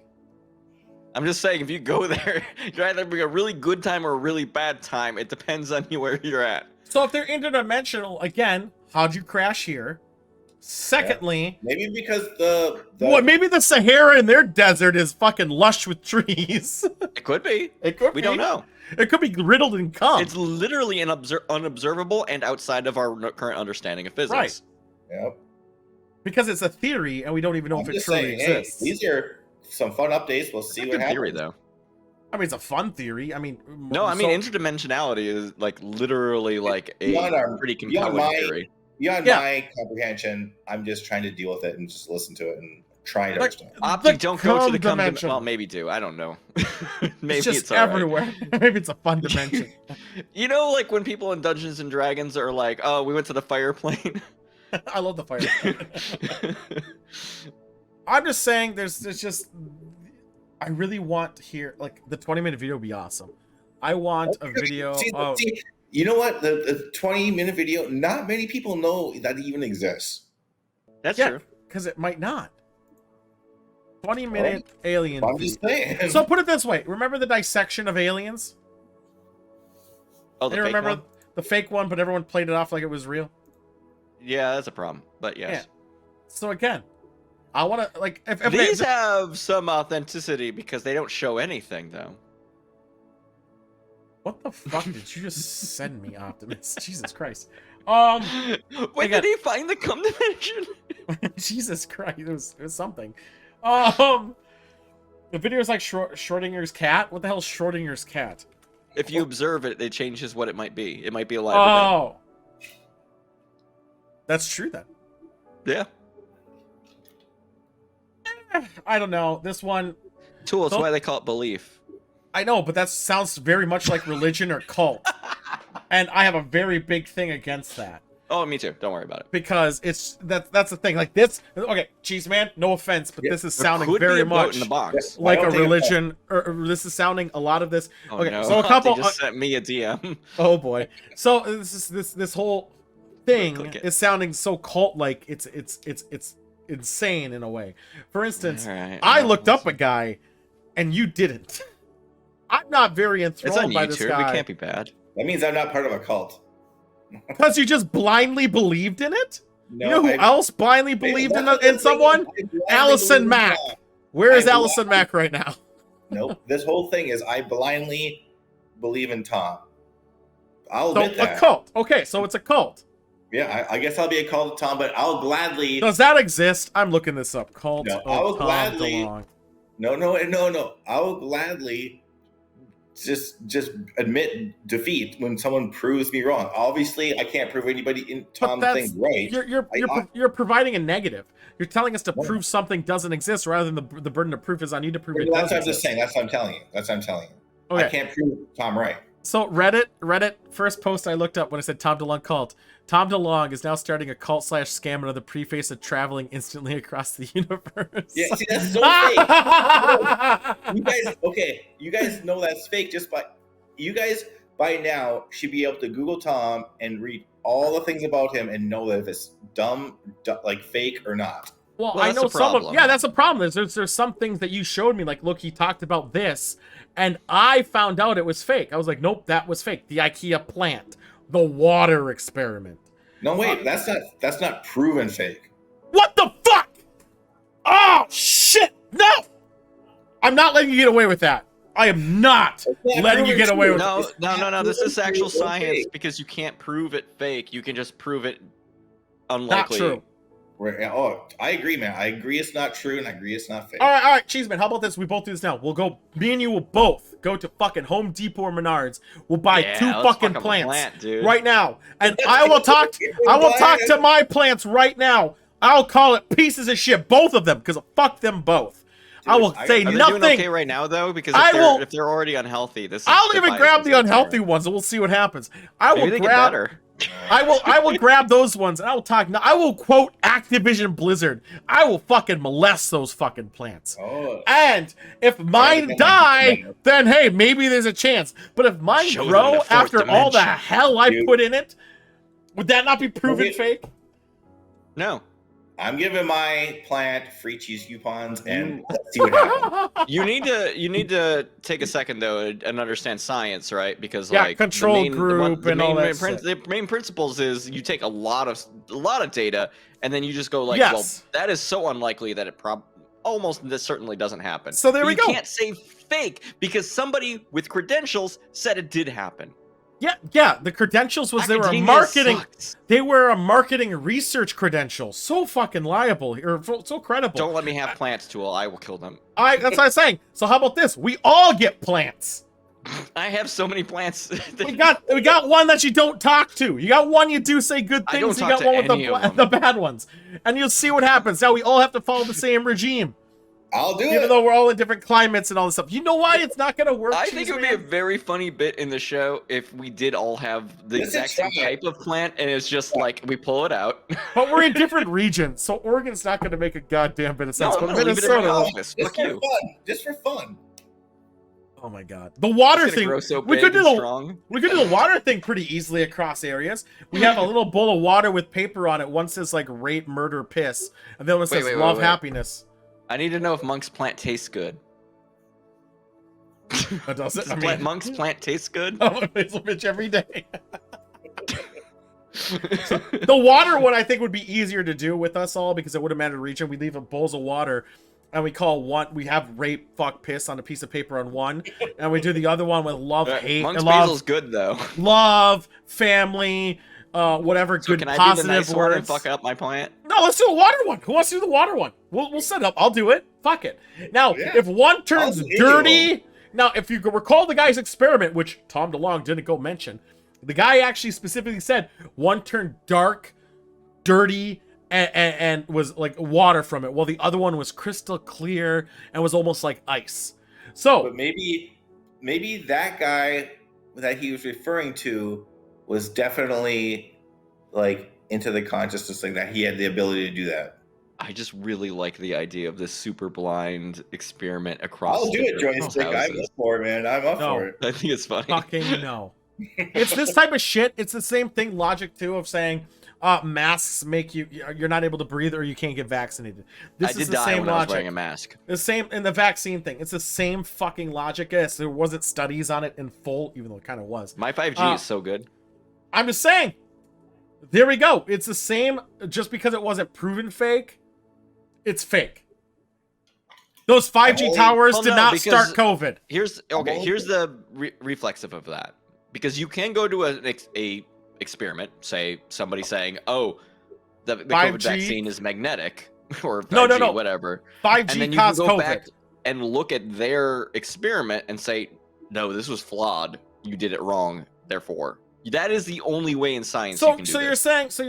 I'm just saying, if you go there, you're either having a really good time or a really bad time. It depends on where you're at. So if they're interdimensional, again, how'd you crash here? Secondly, maybe because maybe the Sahara in their desert is fucking lush with trees. It could be. It could be. We don't know. It could be riddled in cum. It's literally unobservable and outside of our current understanding of physics. Right. Yep. Because it's a theory, and we don't even know if it truly exists. These are some fun updates. We'll see what happens. Theory, though. I mean, it's a fun theory. I mean, no, I mean interdimensionality is like literally like a pretty compelling theory. Beyond my comprehension, I'm just trying to deal with it and just listen to it and trying to Like, understand. Opti, don't go to the cum dimension. Well, maybe do. I don't know. Maybe It's just it's all right. everywhere. Maybe it's a fun dimension. You know, like when people in Dungeons and Dragons are like, "Oh, we went to the fire plane." I love the fire. I'm just saying, there's just. I really want to hear, like, the 20-minute video would be awesome. I want a video. See, of, you know what? The 20-minute video, not many people know that even exists. That's Yeah. true. Because it might not. 20-minute alien. I'm just saying. So put it this way: remember the dissection of aliens? Oh, the You fake remember one? the fake one, but everyone played it off like it was real. Yeah, that's a problem. But yes. So again, I want to like if These have some authenticity because they don't show anything, though. what the fuck did you just send me, Optimus? Jesus Christ. When did he find the cum dimension? Jesus Christ, it was something. The video is like Schrodinger's cat. What the hell is Schrodinger's cat? If you observe it, it changes what it might be. It might be alive. Oh, that's true then. Yeah. I don't know. This one, Tool. That's why they call it belief. I know, but that sounds very much like religion or cult, and I have a very big thing against that. Oh, me too. Don't worry about it. Because it's that's the thing. Like this, okay, Cheese Man, no offense, but this is sounding Could be very a boat much in the box. like I a don't think religion. Or this is sounding a lot of this. Oh, Okay, no. so a couple. They just sent me a DM. Oh boy. So this whole thing Click it. is sounding so cult like. It's insane in a way. For instance, All right, I well, looked up a guy, and you didn't. I'm not very It's on enthralled by this YouTube. It guy can't be bad. That means I'm not part of a cult. because you just blindly believed in it. No, You know who I- else blindly believed That's the in thing, someone? I blindly Allison believe Mack. in God. Where is I Allison Mack right now? Nope. This whole thing is I blindly believe in Tom. I'll So admit a that. cult. Okay, so it's a cult. Yeah, I guess I'll be a cult to Tom, but I'll gladly. Does that exist? I'm looking this up. Cult No, of I will Tom gladly- DeLonge. No. I will gladly just admit defeat when someone proves me wrong. Obviously, I can't prove anybody in But Tom that's thing right. you're providing a negative. You're telling us to prove something doesn't exist rather than the burden of proof is on you to prove it That's does what I'm just exist. saying. That's what I'm telling you. That's what I'm telling you. Okay. I can't prove Tom right. So Reddit, first post I looked up when I said Tom DeLonge cult. Tom DeLonge is now starting a cult / scam under the preface of traveling instantly across the universe. Yeah, see, that's so fake. You guys know that's fake. You guys by now should be able to Google Tom and read all the things about him and know that if it's dumb, like fake or not. Well, Well, I that's know the some of problem. yeah, that's a problem. There's some things that you showed me, like, look, he talked about this, and I found out it was fake. I was like, nope, that was fake. The IKEA plant, the water experiment. No, wait, that's not proven fake. What the fuck? Oh shit! No, I'm not letting you get away with that. I am not not letting you proven get away true. with No. This is actual It's fake. science because you can't prove it fake. You can just prove it Not unlikely. true. Oh, I agree, man. I agree it's not true, and I agree it's not fake. All right, Cheeseman. How about this? We both do this now. We'll go. Me and you will both go to fucking Home Depot or Menards. We'll buy Yeah, 2 let's fucking fuck a plants plant, dude. right now, and I will talk. I will talk to my plants right now. I'll call it pieces of shit, both of them, because fuck them both. I will I- say Are they nothing. doing okay right now though? Because I if they're already unhealthy, this is I'll their even bias grab is the in unhealthy there. ones, and we'll see what happens. I Maybe will they get grab. better. I will grab those ones, and I will talk. I will quote Activision Blizzard. I will fucking molest those fucking plants. Oh, And if mine die, then hey, maybe there's a chance. But if mine Show them grow the fourth after all the dimension. hell I Dude. put in it, would that not be proven Okay. fake? No, I'm giving my plant free cheese coupons, and let's see what happens. you need to take a second though and understand science, right? Because Yeah, like control the main, group and all that the main principles is you take a lot of data and then you just go like, Yes. well, that is so unlikely that it almost this certainly doesn't happen. So there But we you go. can't say fake because somebody with credentials said it did happen. Yeah. The credentials was they were a Academia marketing. sucks. They were a marketing research credential. So fucking liable or so credible. Don't let me have plants, Tool. I will kill them. That's what I'm saying. So how about this? We all get plants. I have so many plants. We got one that you don't talk to. You got one you do say good I don't things. You talk got to one with any of the them. bad ones, and you'll see what happens. Now we all have to follow the same regime, I'll do even it. though we're all in different climates and all this stuff. You know why it's not gonna work? I think it would be a Cheeseman? very funny bit in the show if we did all have the Let's exact same try it. type of plant, and it's just like we pull it out. But we're in different regions, so Oregon's not gonna make a goddamn bit of sense. No, I'm but gonna leave it in my Minnesota, office. Just Fuck for you. fun. Just for fun. oh my god, the water It's gonna thing. grow so We big could do and the strong. we could do the water thing pretty easily across areas. We have a little bowl of water with paper on it. One says like rape, murder, piss, and the other one says wait, love, wait. happiness. I need to know if Monk's plant tastes good. But does it? Does Monk's plant taste good? I'm a basil bitch every day. The water one I think would be easier to do with us all because it wouldn't matter the region. We leave a bowls of water and we call one, we have rape, fuck, piss on a piece of paper on one, and we do the other one with love, hate, Monk's love, basil's good though. love, family, whatever So good can I positive do the nice words. one and fuck up my plant? No, let's do the water one. Who wants to do the water one? We'll set it up. I'll do it. Fuck it. Now, Yeah. if one turns I'll do dirty, now if you recall the guy's experiment, which Tom DeLonge didn't go mention, the guy actually specifically said one turned dark, dirty, and was like water from it, while the other one was crystal clear and was almost like ice. So But maybe that guy that he was referring to was definitely like into the consciousness, like that he had the ability to do that. I just really like the idea of this super blind experiment across. I'll do it, different joystick. I'm houses. up for it, man. I'm up No. for it. I think it's funny. fucking no. It's this type of shit. It's the same thing logic too of saying masks make you're not able to breathe or you can't get vaccinated. This I is did the die same when I was logic. wearing a mask. The same in the vaccine thing. It's the same fucking logic. Yes, there wasn't studies on it in full, even though it kind of was. My 5G is so good. I'm just saying. There we go. It's the same. Just because it wasn't proven fake, it's fake. Those 5G Well, towers well, did no, not because- start COVID. Here's the reflexive of that, because you can go to a experiment, say somebody saying, "Oh, the COVID 5G? vaccine is magnetic," or 5G, No. whatever, 5G and then you caused can go COVID. back and look at their experiment and say, "No, this was flawed. You did it wrong. Therefore." That is the only way in science you So, can do so you're this.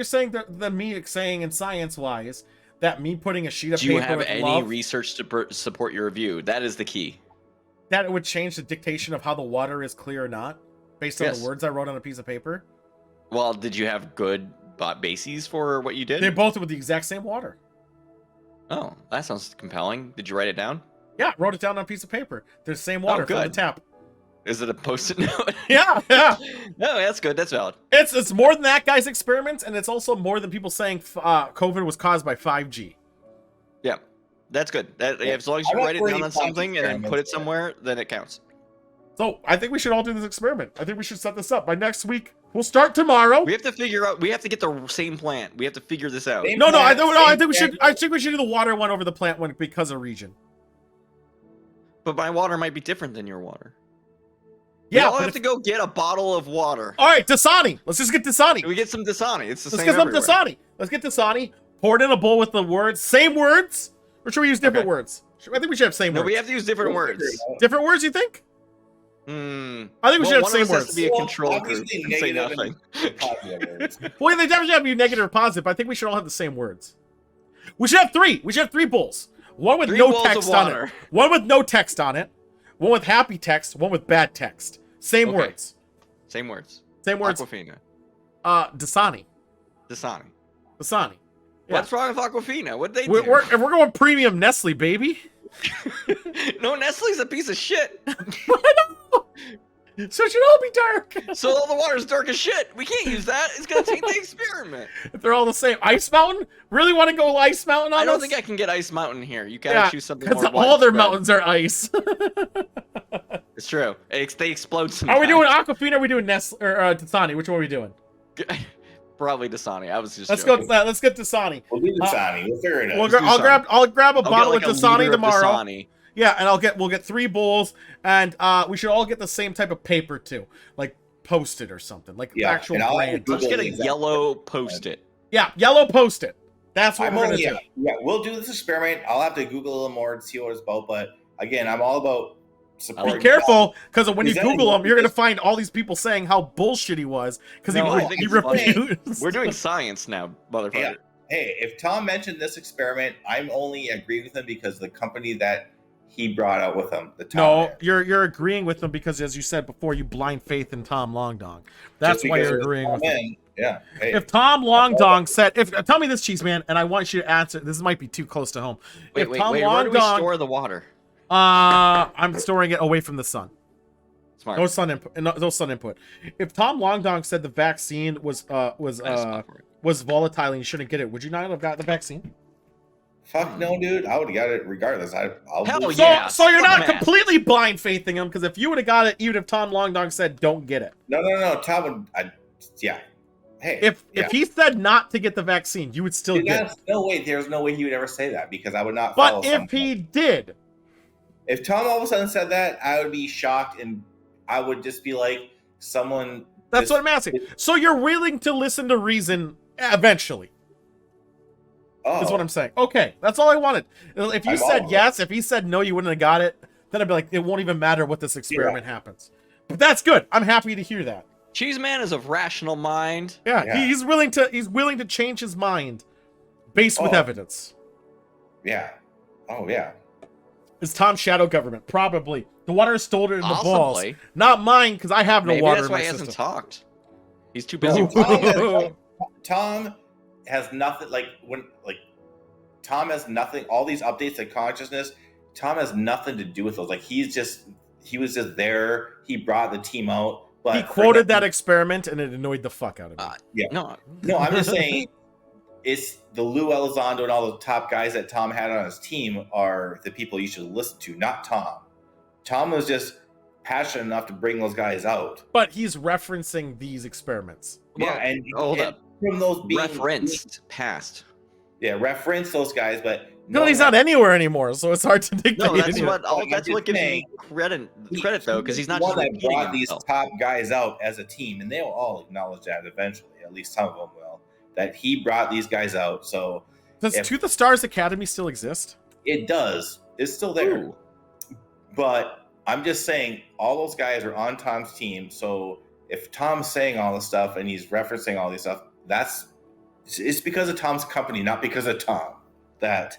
saying that the me saying in science wise that me putting a sheet of Do you paper have with any love, research to support your review? That is the key. that it would change the dictation of how the water is clear or not, based on Yes. the words I wrote on a piece of paper? Well, did you have good bases for what you did? They both with the exact same water. Oh, that sounds compelling. Did you write it down? Yeah, I wrote it down on a piece of paper. There's the same water from the good. tap. Is it a post-it note? Yeah. No, that's good. That's valid. It's more than that guy's experiments, and it's also more than people saying COVID was caused by 5G. Yeah, that's good. That, Yeah. as long as I you don't write it really down on like something and then put it experiments. somewhere, then it counts. So I think we should all do this experiment. I think we should set this up by next week. We'll start tomorrow. We have to figure out. We have to get the same plant. We have to figure this out. Same No, I plant, don't. No, I same think we should. plant. I think we should do the water one over the plant one because of region. But my water might be different than your water. Yeah, we all but have if- to go get a bottle of water. All right, Dasani. Let's just get Dasani. We get some Dasani. It's the Let's same get some everywhere. Dasani. Let's get Dasani. Pour it in a bowl with the words, same words, or should we use different Okay. words? I think we should have same No, words. we have to use different We'll figure words. it out. Different words, you think? Hmm. I think we should have one same of us has words. to be a Well, control group obviously and say negative nothing. and positive words. Well, they definitely have to be negative or positive, but I think we should all have the same words. We should have three. We should have three bowls. One with 3 no bowls of text on it. water. One with no text on it. One with happy text. One with bad text. Same Okay. words. Same words. Same words. Aquafina. Dasani. Dasani. Dasani. Yeah. What's wrong with Aquafina? What'd they We're, do? we're, we're going premium Nestle, baby. No, Nestle's a piece of shit. So it should all be dark. So all the water's dark as shit. We can't use that. It's gonna take the experiment. If they're all the same. Ice Mountain? Really want to go Ice Mountain on I don't us? think I can get Ice Mountain here. You gotta Yeah, choose something because more all their widespread. mountains are ice. It's true. They explode Are sometimes. we doing Aquafina or are we doing Nestle or Dasani? Which one are we doing? Probably Dasani. I was just Let's joking. go. Let's get Dasani. We'll do the Dasani. We'll figure it out. We'll Let's do I'll grab a I'll get bottle like with a Dasani liter of tomorrow. Dasani. Yeah, and we'll get 3 bowls, and we should all get the same type of paper too, like Post-it or something, like Yeah, actual and I'll brand. Google Let's get a exact- yellow Post-it. Yeah, yellow Post-it. That's what I'm we're gonna only, do. yeah, we'll do this experiment. I'll have to Google a little more to see what it's about. But again, I'm all about support. Be careful, because when you Is that a- Google him, you're gonna find all these people saying how bullshit he was because No, I he, think he it's funny. refused. We're doing science now, motherfucker. Yeah. Hey, if Tom mentioned this experiment, I'm only agreeing with him because the company that he brought out with him, the Tom. No, man. you're agreeing with them because, as you said before, you blind faith in Tom Longdong. That's Just why because you're it was agreeing Tom with him. in, yeah. Hey, If Tom Longdong said, tell me this, Cheese Man, and I want you to answer. This might be too close to home. Wait, if wait, Tom wait. Where do we Longdong, store the water? I'm storing it away from the sun. Smart. No sun input. No sun input. If Tom Longdong said the vaccine was volatile and you shouldn't get it, would you not have got the vaccine? fuck no, dude. I would have got it regardless. I'll Hell believe So, yeah. so you're not Dumbass. completely blind faithing him, because if you would have got it, even if Tom Longdong said don't get it, No. Tom would. Yeah. Hey. if yeah. he said not to get the vaccine, you would still Dude, get it. there's no way he would ever say that because I would not. But follow if someone. he did, If Tom all of a sudden said that, I would be shocked and I would just be like, someone. that's just- what I'm asking. So you're willing to listen to reason eventually. Oh, Is what I'm saying. Okay, that's all I wanted. If you I'm said all- yes, if he said no, you wouldn't have got it. Then I'd be like, it won't even matter what this experiment happens. But that's good. I'm happy to hear that. Cheese Man is of rational mind. Yeah, Yeah. he's willing to change his mind based with Oh. evidence. Yeah. Oh yeah. Is Tom shadow government? Probably. The water is stolen in the balls. Possibly. Not mine, because I have no Maybe water that's in why my he hasn't system. talked. He's too busy. Tom has nothing Tom has nothing. All these updates to consciousness, Tom has nothing to do with those. Like he was just there. He brought the team out. But He quoted that experiment, and it annoyed the fuck out of me. Yeah. No, No, I'm just saying, it's the Lou Elizondo and all the top guys that Tom had on his team are the people you should listen to, not Tom. Tom was just passionate enough to bring those guys out. But he's referencing these experiments. Yeah, and hold and up. from those being Referenced past. Yeah, reference those guys, but No, he's not anywhere anymore, so it's hard to dictate. No, that's anything. what. I'm That's just what gives saying, me credit though, because he's not the just one that repeating brought these himself. top guys out as a team, and they will all acknowledge that eventually. At least some of them will. That he brought these guys out. So Does if- To the Stars Academy still exist? it does. It's still there. Ooh. But I'm just saying, all those guys are on Tom's team. So if Tom's saying all this stuff and he's referencing all this stuff, it's because of Tom's company, not because of Tom, that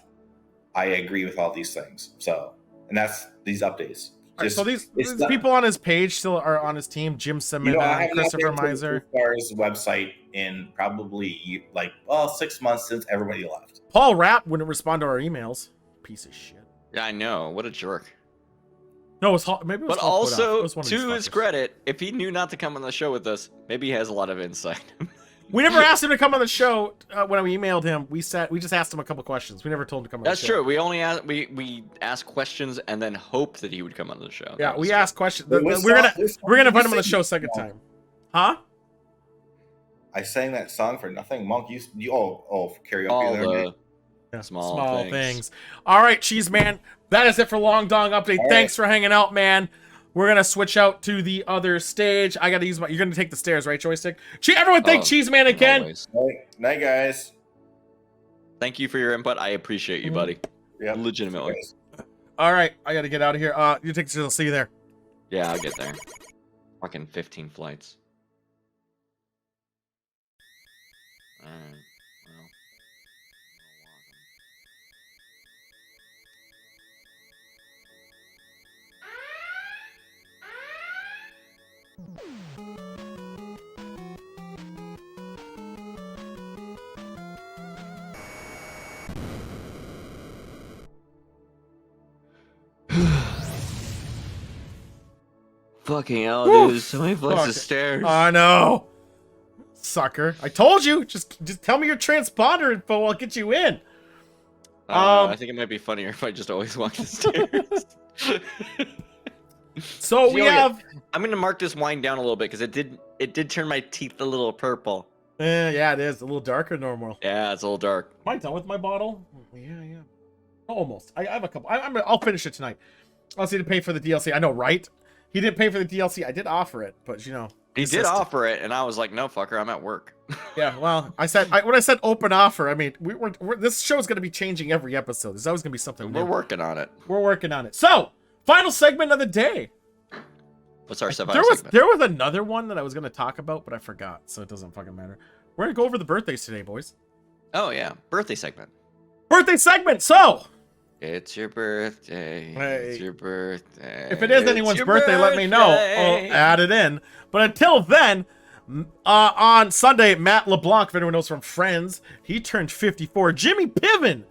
I agree with all these things. So, and that's these updates. All right, so these it's not- people on his page still are on his team. Jim I Simmons, haven't Christopher updated to Miser, the Stars website in probably 6 months since everybody left. Paul Rapp wouldn't respond to our emails. Piece of shit. Yeah, I know. What a jerk. No, it was maybe it was But Hall Put Off. It also, was one of these to his fuckers. credit, if he knew not to come on the show with us, maybe he has a lot of insight. We never asked him to come on the show when we emailed him. We just asked him a couple questions. We never told him to come on That's the show. true. We only we asked questions and then hoped that he would come on the show. Yeah, That we was asked questions. Wait, We're what gonna song- what song we're gonna did you invite him on the sing? show second time. Huh? I sang that song for nothing. Monk, you for karaoke all the other day. the Yeah, small things. All right, Cheese Man. That is it for Long Dong Update. All Thanks for hanging out, man. We're gonna switch out to the other stage. I gotta use my. You're gonna take the stairs, right, Joystick? Everyone, thank Cheese Man again. Always. Night, guys. Thank you for your input. I appreciate you, buddy. Yep. Legitimately. All right, I gotta get out of here. You take. I'll see you there. Yeah, I'll get there. Fucking 15 flights. Alright. Well. Fucking hell, Woo! dude. So many flights Fuck. of stairs. I know, sucker. I told you. Just tell me your transponder info. I'll get you in. I think it might be funnier if I just always walk the stairs. So we Okay, have. I'm gonna mark this wine down a little bit because it did turn my teeth a little purple. Yeah, it is a little darker than normal. Yeah, it's a little dark. Am I done with my bottle? Yeah. Almost. I have a couple. I'll finish it tonight. I'll see to pay for the DLC. I know, right? He didn't pay for the DLC. I did offer it, but you know. He did insisted. offer it, and I was like, "No, fucker, I'm at work." Yeah, well, when I said open offer, I mean this show is going to be changing every episode. There's always going to be something We're new. working on it. We're working on it. So, Final segment of the day. What's our There survival was segment? there was another one that I was gonna talk about, but I forgot, so it doesn't fucking matter. We're gonna go over the birthdays today, boys. Oh yeah, birthday segment. Birthday segment. So It's your birthday. It's Hey. your birthday. if it is It's anyone's your birthday, let me know. birthday. I'll add it in. But until then, on Sunday, Matt LeBlanc, if anyone knows from Friends, he turned 54. Jimmy Piven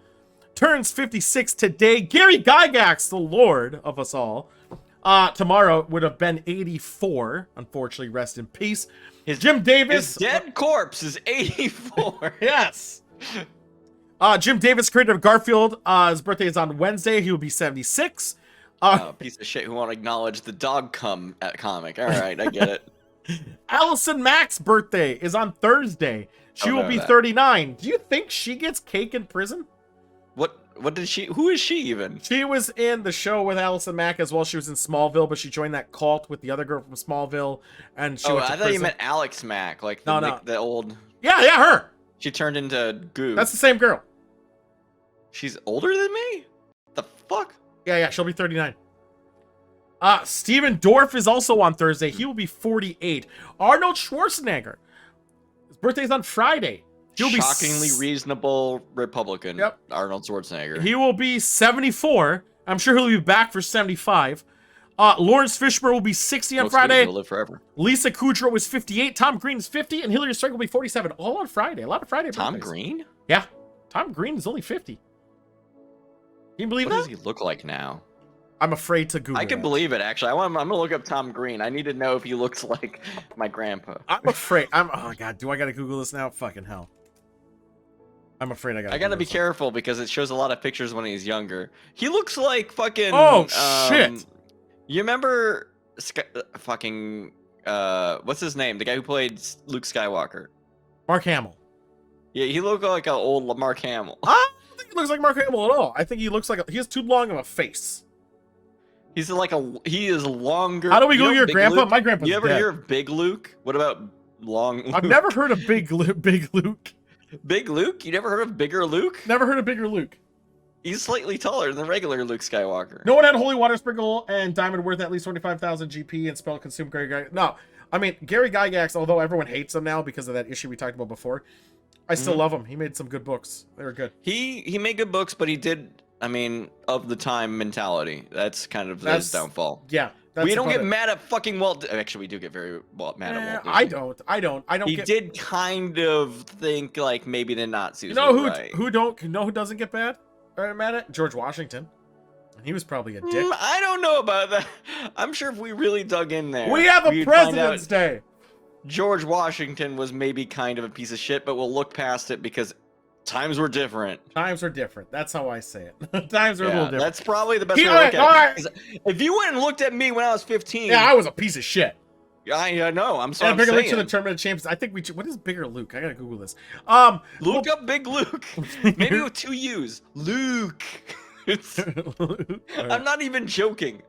turns 56 today. Gary Gygax, the lord of us all, tomorrow would have been 84. Unfortunately, rest in peace. Jim Davis. His dead corpse is 84. Yes. Jim Davis, creator of Garfield, his birthday is on Wednesday. He will be 76. Piece of shit who won't acknowledge the dog cum at comic. All right, I get it. Allison Mack's birthday is on Thursday. She Oh, will no, be that. 39. Do you think she gets cake in prison? What did she? Who is she even? She was in the show with Allison Mack as well. She was in Smallville, but she joined that cult with the other girl from Smallville, and she Oh, went to I thought you prison. meant Alex Mack, like No, the, no. the old. Yeah, her. She turned into goo. That's the same girl. She's older than me. The fuck? Yeah, she'll be 39. Steven Dorff is also on Thursday. He will be 48. Arnold Schwarzenegger. His birthday's on Friday. He'll Shockingly be reasonable Republican. Yep. Arnold Schwarzenegger. He will be 74. I'm sure he'll be back for 75. Lawrence Fishburne will be 60 on Looks like Friday. He'll live forever. Lisa Kudrow is 58. Tom Green is 50. And Hillary Swank will be 47. All on Friday. A lot of Friday Tom birthdays. Green? Yeah. Tom Green is only 50. Can you believe What that? does he look like now? I'm afraid to Google I can that. believe it. Actually, I'm gonna look up Tom Green. I need to know if he looks like my grandpa. I'm afraid. Oh, God. Do I got to Google this now? Fucking hell. I'm afraid I got I gotta be careful because it shows a lot of pictures when he's younger. He looks like fucking. Oh, shit. You remember what's his name? The guy who played Luke Skywalker. Mark Hamill. Yeah, he looked like an old Mark Hamill. I don't think he looks like Mark Hamill at all. I think he looks like he has too long of a face. He is longer. How do we you go know your Big grandpa? Luke? My grandpa's You ever dead. hear of Big Luke? What about Long Luke? I've never heard of Big Luke. Big Luke? You never heard of Bigger Luke? Never heard of Bigger Luke. He's slightly taller than regular Luke Skywalker. No one had holy water sprinkle and diamond worth at least 25,000 GP and spell consume Gary Gygax. No, I mean Gary Gygax. Although everyone hates him now because of that issue we talked about before, I still love him. He made some good books. They were good. He made good books, but he did. I mean, of the time mentality. That's kind of his downfall. Yeah, that's We don't about get it. mad at fucking Walt. Actually, we do get very mad at Walt. I Disney. don't. He get. did kind of think like maybe the Nazis. You know were who right. who doesn't get mad at George Washington. He was probably a dick. I don't know about that. I'm sure if we really dug in there, We have a we'd find President's out Day. George Washington was maybe kind of a piece of shit, but we'll look past it because times were different. Times were different. That's how I say it. Times are a little different. That's probably the best He- way to look alright, at it. 'Cause If you went and looked at me when I was 15, Yeah, I was a piece of shit. I know. I'm And sorry. Bigger Luke saying. to the Tournament of Champions. I think what is Bigger Luke? I gotta Google this. Look up Big Luke. Maybe with 2 U's. Luke. I'm not even joking.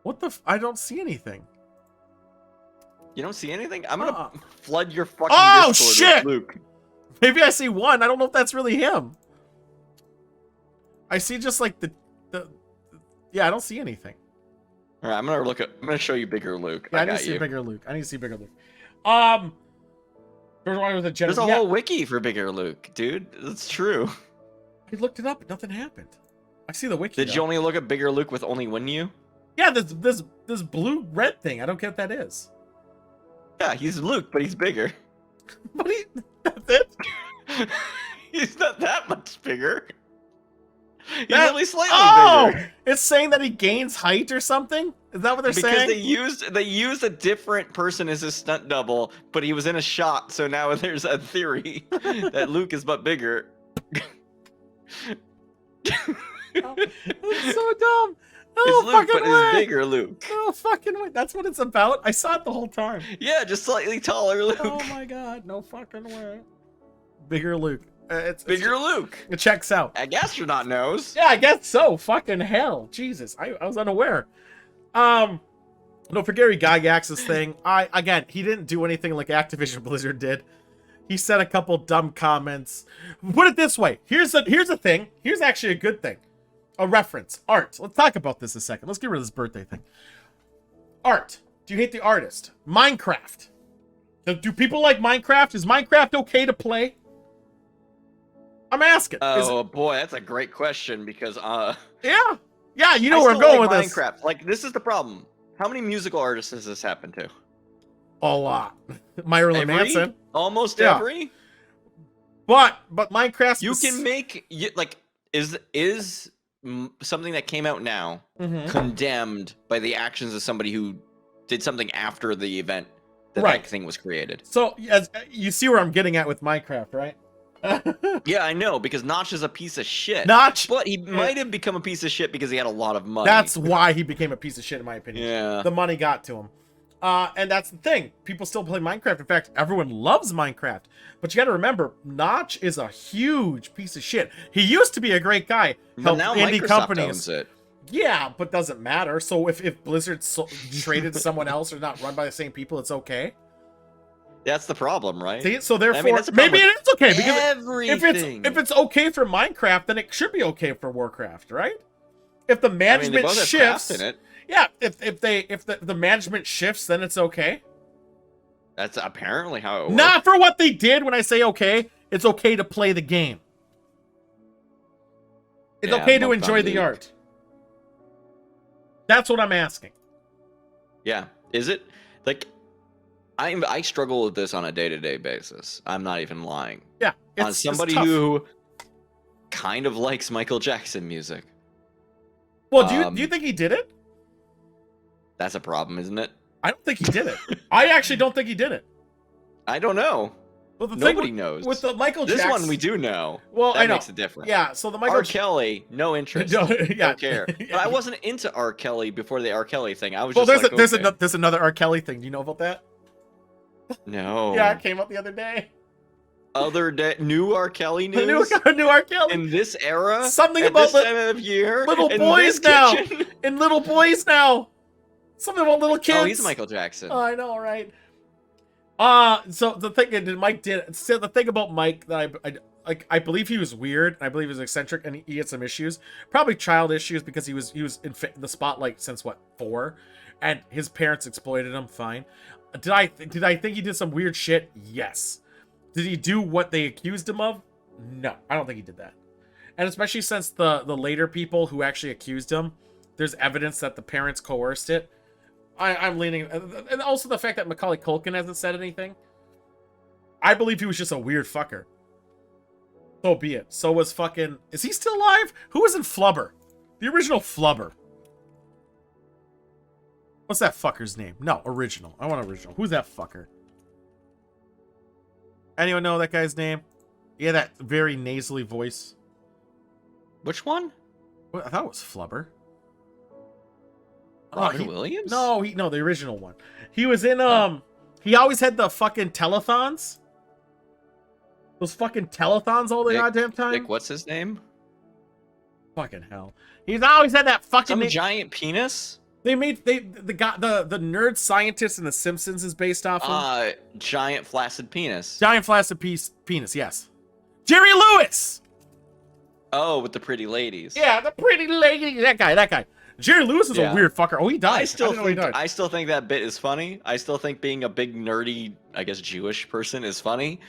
What the? I don't see anything. You don't see anything? I'm gonna flood your fucking Oh, Discord shit! with Luke. Maybe I see one. I don't know if that's really him. I see just like the yeah. I don't see anything. All right, I'm gonna show you Bigger Luke. Yeah, I I need got to see you. Bigger Luke. I need to see Bigger Luke. George Washington was a There's general. a Yeah, whole wiki for Bigger Luke, dude. That's true. I looked it up. But nothing happened. I see the wiki. Did though. you only look at Bigger Luke with only one U? Yeah, this blue red thing. I don't get what that is. Yeah, he's Luke, but he's bigger. But that's it. He's not that much bigger. He's That- only slightly Oh, bigger. it's saying that he gains height or something. Is that what they're Because saying? they used a different person as his stunt double, but he was in a shot, so now there's a theory that Luke is but bigger. It's so dumb. No It's Luke, fucking but way. it's bigger Luke. No fucking way. That's what it's about. I saw it the whole time. Yeah, just slightly taller Luke. Oh my god. No fucking way. Bigger Luke. It's Bigger Luke. It checks out. An astronaut knows. Yeah, I guess so. Fucking hell. Jesus. I was unaware. No, for Gary Gygax's thing, he didn't do anything like Activision Blizzard did. He said a couple dumb comments. Put it this way. Here's the thing. Here's actually a good thing. A reference. Art. Let's talk about this a second. Let's get rid of this birthday thing. Art. Do you hate the artist? Minecraft. Do people like Minecraft? Is Minecraft okay to play? I'm asking. Oh boy, that's a great question because yeah, you know I where I'm still going like with this. Minecraft. Like this is the problem. How many musical artists has this happened to? A lot. Marilyn Manson. Almost Yeah. every. But Minecraft. You can make like is something that came out now Mhm. condemned by the actions of somebody who did something after the event that Right. that thing was created. So as you see where I'm getting at with Minecraft, right? Yeah, I know because Notch is a piece of shit. Notch. But he might have become a piece of shit because he had a lot of money. That's why he became a piece of shit, in my opinion. Yeah. The money got to him. And that's the thing. People still play Minecraft. In fact, everyone loves Minecraft. But you got to remember, Notch is a huge piece of shit. He used to be a great guy. But Helped now indie Microsoft companies. owns it. Yeah, but doesn't matter. So if Blizzard traded to someone else or not run by the same people, it's okay. That's the problem, right? See? So therefore, that's the problem maybe it is okay because everything. if it's okay for Minecraft, then it should be okay for Warcraft, right? If the they management both have shifts, crafts in it. yeah. If the management shifts, then it's okay. That's apparently how it works. Not for what they did. When I say okay, it's okay to play the game. It's Yeah, okay to well enjoy done, the dude. art. That's what I'm asking. Yeah. Is it like I struggle with this on a day-to-day basis. I'm not even lying. Yeah, On somebody tough. who kind of likes Michael Jackson music. Well, do you think he did it? That's a problem, isn't it? I don't think he did it. I actually don't think he did it. I don't know. Well, the Nobody thing knows. with the Michael This Jackson. one we do know. Well, that I know. makes it different. Yeah. So the Michael R. Kelly, no interest. No, yeah. Don't care. But I wasn't into R. Kelly before the R. Kelly thing. I was Well, just there's like, there's another R. Kelly thing. Do you know about that? no. Yeah, it came up the other day. Other day, new R. Kelly The news new R. Kelly. in this era. Something at about this time of year. little in boys this now. kitchen. And little boys now. Something about little kids. Oh, he's Michael Jackson. I know, right? So the thing that Mike did. So the thing about Mike that I believe he was weird. And I believe he was eccentric, and he had some issues, probably child issues, because he was in the spotlight since what 4, and his parents exploited him. Fine. Did I think he did some weird shit? Yes. Did he do what they accused him of? No, I don't think he did that. And especially since the later people who actually accused him, there's evidence that the parents coerced it. I'm leaning, and also the fact that Macaulay Culkin hasn't said anything. I believe he was just a weird fucker. So be it. So was fucking. Is he still alive? Who was in Flubber? The original Flubber. What's that fucker's name? No, original. I want original. Who's that fucker? Anyone know that guy's name? Yeah, that very nasally voice. Which one? What? I thought it was Flubber. Robin Williams? No, the original one. He was in he always had the fucking telethons. Those fucking telethons all the goddamn time. Nick, what's his name? Fucking hell. He's always had that fucking Some giant penis? the nerd scientist in The Simpsons is based off of Giant flaccid penis. giant flaccid penis, yes. Jerry Lewis. Oh, with the pretty ladies. Yeah, the pretty lady, that guy. Jerry Lewis is a Yeah. weird fucker. Oh, he died. I still didn't know he think died. I still think that bit is funny. I still think being a big nerdy, I guess Jewish person is funny,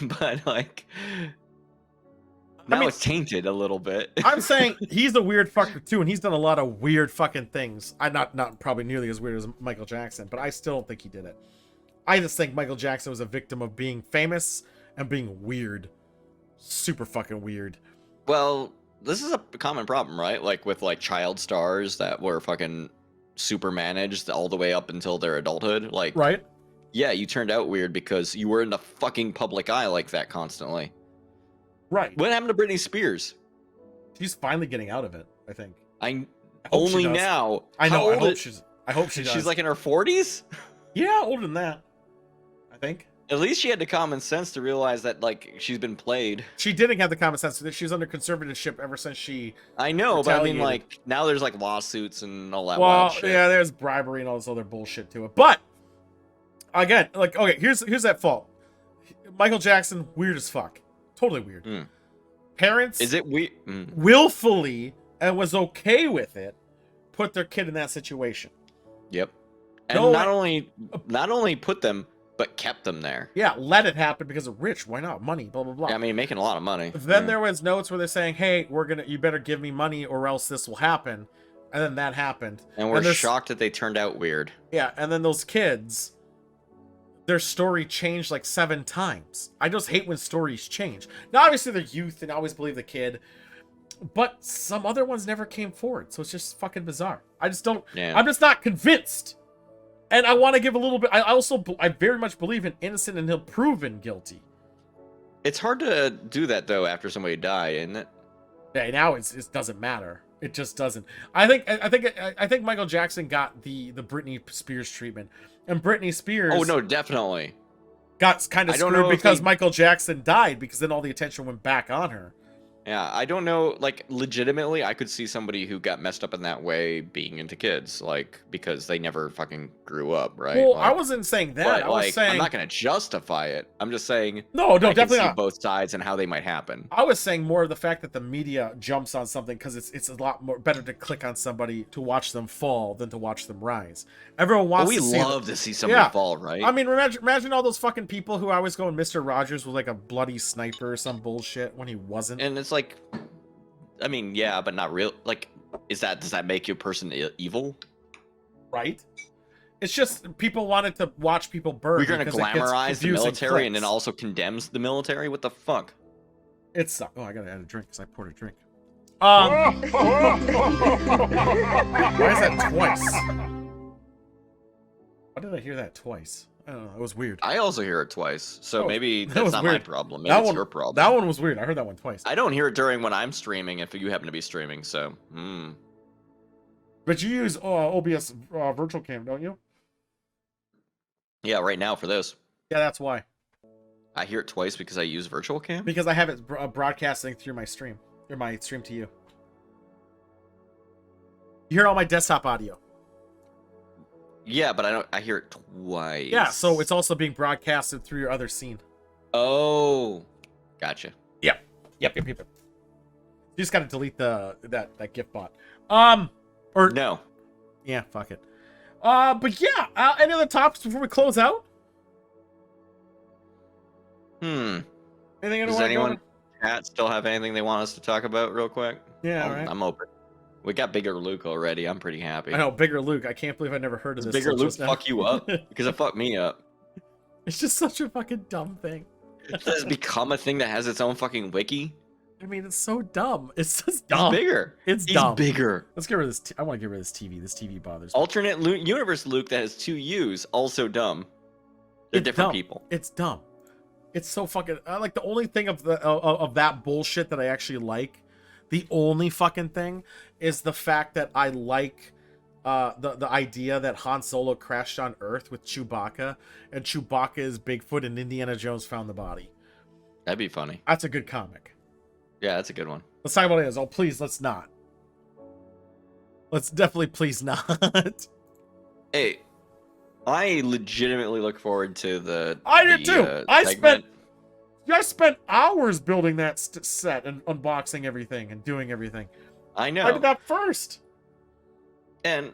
but like now it's tainted a little bit. I'm saying he's a weird fucker too, and he's done a lot of weird fucking things. I'm not probably nearly as weird as Michael Jackson, but I still don't think he did it. I just think Michael Jackson was a victim of being famous and being weird. Super fucking weird. Well, this is a common problem, right? Like with like child stars that were fucking super managed all the way up until their adulthood. Like, Right? yeah, you turned out weird because you were in the fucking public eye like that constantly. Right. What happened to Britney Spears? She's finally getting out of it, I think. I hope she only does. now. I know. How I old hope is- she does. She's like in her 40s? yeah, older than that. I think. At least she had the common sense to realize that like she's been played. She didn't have the common sense that she was under conservatorship ever since she. I know, but I mean retaliated. like now there's like lawsuits and all that Well, wild shit. yeah, there's bribery and all this other bullshit to it. But again, like, okay, here's that fault. Michael Jackson, weird as fuck. Totally weird. Mm. Parents Is it weird? willfully and was okay with it put their kid in that situation. Yep. And No, not only put them, but kept them there. Yeah, let it happen because of rich. Why not? Money, blah blah blah. Yeah, I mean, making a lot of money. Then there was notes where they're saying, "Hey, you better give me money or else this will happen," and then that happened. And we're shocked that they turned out weird. Yeah, and then those kids, their story changed like 7 times. I just hate when stories change. Now, obviously, they're youth and always believe the kid, but some other ones never came forward, so it's just fucking bizarre. I just don't. Yeah. I'm just not convinced. And I want to give a little bit. I very much believe in innocent until proven guilty. It's hard to do that though after somebody died, isn't it? Yeah, now it doesn't matter. It just doesn't. I think Michael Jackson got the Britney Spears treatment, and Britney Spears. Oh no, definitely. Got kind of screwed because Michael Jackson died, because then all the attention went back on her. Yeah, I don't know, like, legitimately, I could see somebody who got messed up in that way being into kids, like, because they never fucking grew up, right? Well, like, I wasn't saying that. I was saying... I'm not going to justify it. I'm just saying... No, I definitely can see not. both sides and how they might happen. I was saying more of the fact that the media jumps on something because it's a lot more better to click on somebody to watch them fall than to watch them rise. Everyone wants to see... We love to see somebody fall, right? I mean, imagine all those fucking people who always go, Mr. Rogers was like a bloody sniper or some bullshit when he wasn't. And it's like... I mean, yeah, but not real. Like, does that make you a person evil? Right. It's just people wanted to watch people burn. We're gonna glamorize the military and then also condemns the military. What the fuck? It's I gotta add a drink because I poured a drink. Why is that twice? Why did I hear that twice? I don't know. It was weird. I also hear it twice, so maybe that's not weird. my problem. Maybe it's your problem. That one was weird. I heard that one twice. I don't hear it during when I'm streaming if you happen to be streaming, so... But you use OBS virtual cam, don't you? Yeah, right now for this. Yeah, that's why. I hear it twice because I use virtual cam? Because I have it broadcasting through my stream. Or my stream to you. You hear all my desktop audio. Yeah, but I hear it twice. Yeah, so it's also being broadcasted through your other scene. Oh, gotcha. Yep. You just gotta delete that GIF bot. Or no. Yeah, fuck it. But yeah, any other topics before we close out? Anything? Does anyone in chat still have anything they want us to talk about real quick? Yeah, all right. I'm open. We got Bigger Luke already. I'm pretty happy. I know, Bigger Luke. I can't believe I never heard of this. Bigger Luke fuck you up? Because it fucked me up. It's just such a fucking dumb thing. It has become a thing that has its own fucking wiki. I mean, it's so dumb. It's just dumb. He's bigger. It's He's dumb. bigger. Let's get rid of this. I want to get rid of this TV. This TV bothers me. Alternate universe Luke that has 2 U's, also dumb. They're different people. It's dumb. It's so fucking... like, the only thing of that bullshit that I actually like, the only fucking thing, is the fact that I like the idea that Han Solo crashed on Earth with Chewbacca, and Chewbacca is Bigfoot, and Indiana Jones found the body. That'd be funny. That's a good comic. Yeah, that's a good one. Let's talk about it. Oh, please, let's not. Let's definitely please not. Hey, I legitimately look forward to the... I did too! I segment. spent hours building that set and unboxing everything and doing everything. I know. I did that first. And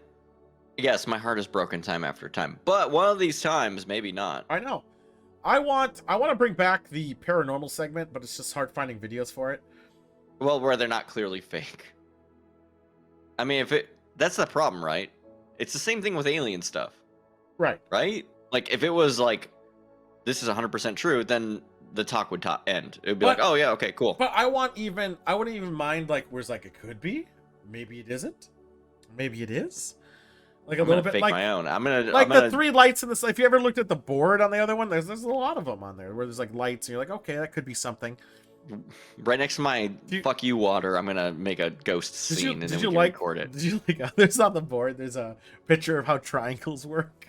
yes, my heart is broken time after time. But one of these times, maybe not. I know. I want to bring back the paranormal segment, but it's just hard finding videos for it. Well, where they're not clearly fake. I mean, that's the problem, right? It's the same thing with alien stuff. Right. Right? Like, if it was like, this is 100% true, then the talk would end. It would be like, oh yeah, okay, cool. But I wouldn't even mind, like, where's like, it could be. Maybe it isn't. Maybe it is. Like I'm little gonna bit fake like my own. I'm gonna the 3 lights in this. If you ever looked at the board on the other one, there's a lot of them on there where there's like lights, and you're like, okay, that could be something. Right next to my fuck you water, I'm gonna make a ghost scene and then we can record it. Did you like? There's on the board. There's a picture of how triangles work.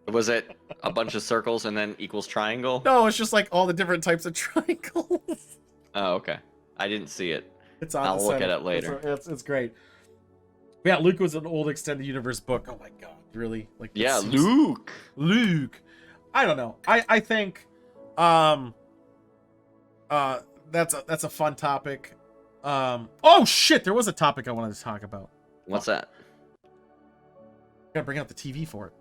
Was it a bunch of circles and then equals triangle? No, it's just like all the different types of triangles. Oh, okay. I didn't see it. It's on. I'll look at it later. It's great. Yeah, Luke was an old extended universe book. Oh my god, really? Like yeah, Luke. I don't know. I think that's a fun topic. Oh shit! There was a topic I wanted to talk about. What's that? Gotta bring out the TV for it.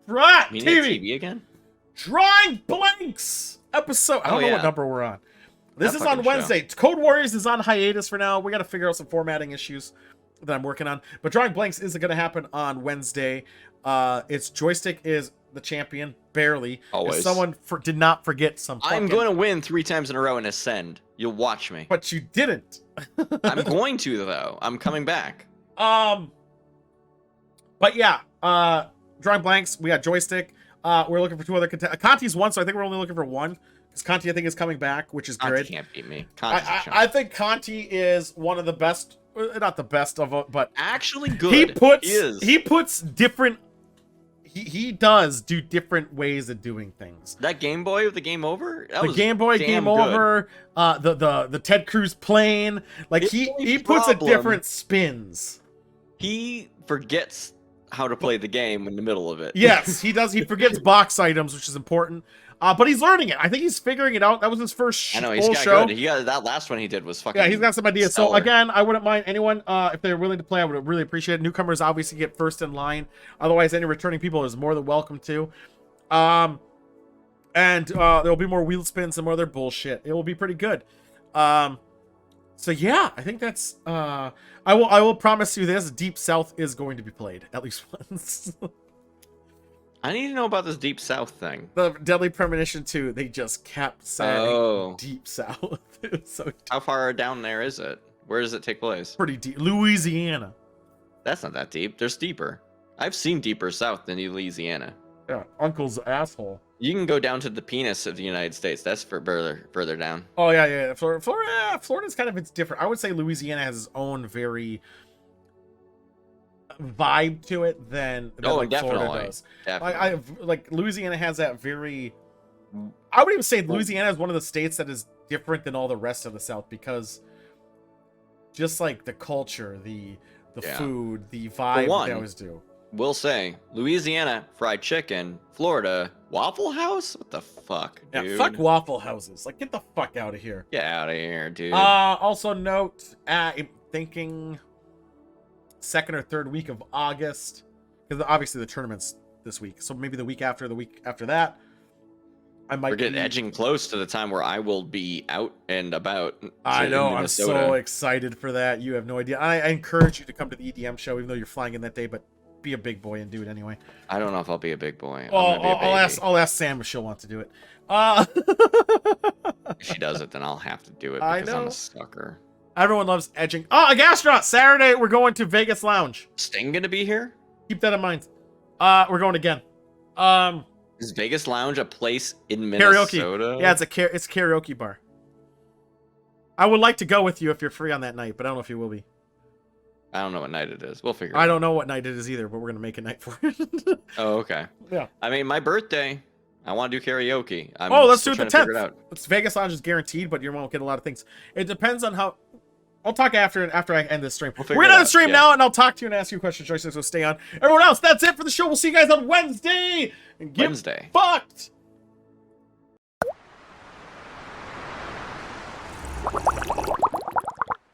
Right, You need TV. TV again? Drawing blanks episode. I don't Oh, know yeah. what number we're on. This That is on fucking show. Wednesday. Code Warriors is on hiatus for now. We got to figure out some formatting issues that I'm working on. But Drawing Blanks is going to happen on Wednesday. Its Joystick is the champion, barely. Always. If someone did not forget some. I'm fucking- going to win 3 times in a row in Ascend. You'll watch me. But you didn't. I'm going to though. I'm coming back. But yeah, Drawing Blanks. We got Joystick. We're looking for 2 other contenders. Conti's 1, so I think we're only looking for 1. Because Conti, I think, is coming back, which is Conti good. can't beat me. Conti's a champ. I think Conti is one of the best, not the best of, but Actually good. he puts different. He does do different ways of doing things. That Game Boy with the Game Over? That The was Game Boy damn Game good. Over, the Ted Cruz plane, like The he only puts a problem- different spins. He forgets how to play the game in the middle of it. Yes, he does. He forgets box items, which is important. But he's learning it. I think he's figuring it out. That was his first I know, he's full got show. good. He got that last one he did was fucking Yeah, he's got some ideas. So stellar. again, I wouldn't mind anyone if they're willing to play. I would really appreciate it. Newcomers obviously get first in line. Otherwise, any returning people is more than welcome to. And there'll be more wheel spins and more other bullshit. It will be pretty good. So yeah, I think that's I will promise you this: Deep South is going to be played at least once. I need to know about this Deep South thing. The Deadly Premonition 2, they just kept saying Oh. Deep South. It was so How far down there is it? Where does it take place? pretty deep. Louisiana. That's not that deep. There's deeper. I've seen deeper south than Louisiana. Yeah, Uncle's asshole. You can go down to the penis of the United States. That's for further down. Oh yeah. Florida's kind of it's different. I would say Louisiana has its own very vibe to it than like definitely. Florida does. Definitely. Like Louisiana has that very. I would even say Louisiana is one of the states that is different than all the rest of the South because, just like the culture, the Yeah. food, the vibe that one, they always do. Will say Louisiana fried chicken, Florida Waffle House. What the fuck, Yeah, dude? fuck Waffle Houses. Like, get the fuck out of here. Get out of here, dude. Also note, I'm thinking second or third week of August, because obviously the tournament's this week, so maybe the week after that, I might. We're getting be- edging close to the time where I will be out and about. I in know. I'm Minnesota. so excited for that. You have no idea. I encourage you to come to the EDM show, even though you're flying in that day. But be a big boy and do it anyway. I don't know if I'll be a big boy. I'm Oh, gonna be a baby. I'll ask Sam if she'll want to do it. If she does it, then I'll have to do it I because I'm know. a sucker. Everyone loves edging. Oh, a gastronaut Saturday. We're going to Vegas Lounge. Sting gonna be here? Keep that in mind. We're going again. Is Vegas Lounge a place in Karaoke. Minnesota? Yeah, it's a karaoke bar. I would like to go with you if you're free on that night, but I don't know if you will be. I don't know what night it is. We'll figure it I out. don't know what night it is either, but we're gonna make a night for it. Oh, okay. Yeah. I mean, my birthday. I want to do karaoke. I'm Let's do still it the trying to figure 10th. it out. It's Vegas Lounge is guaranteed, but you won't get a lot of things. It depends on how. I'll talk after I end this stream. We'll We're figure gonna it end the out, stream yeah. now, and I'll talk to you and ask you questions, Joyce. So stay on. Everyone else, that's it for the show. We'll see you guys on Wednesday. And get Wednesday. fucked.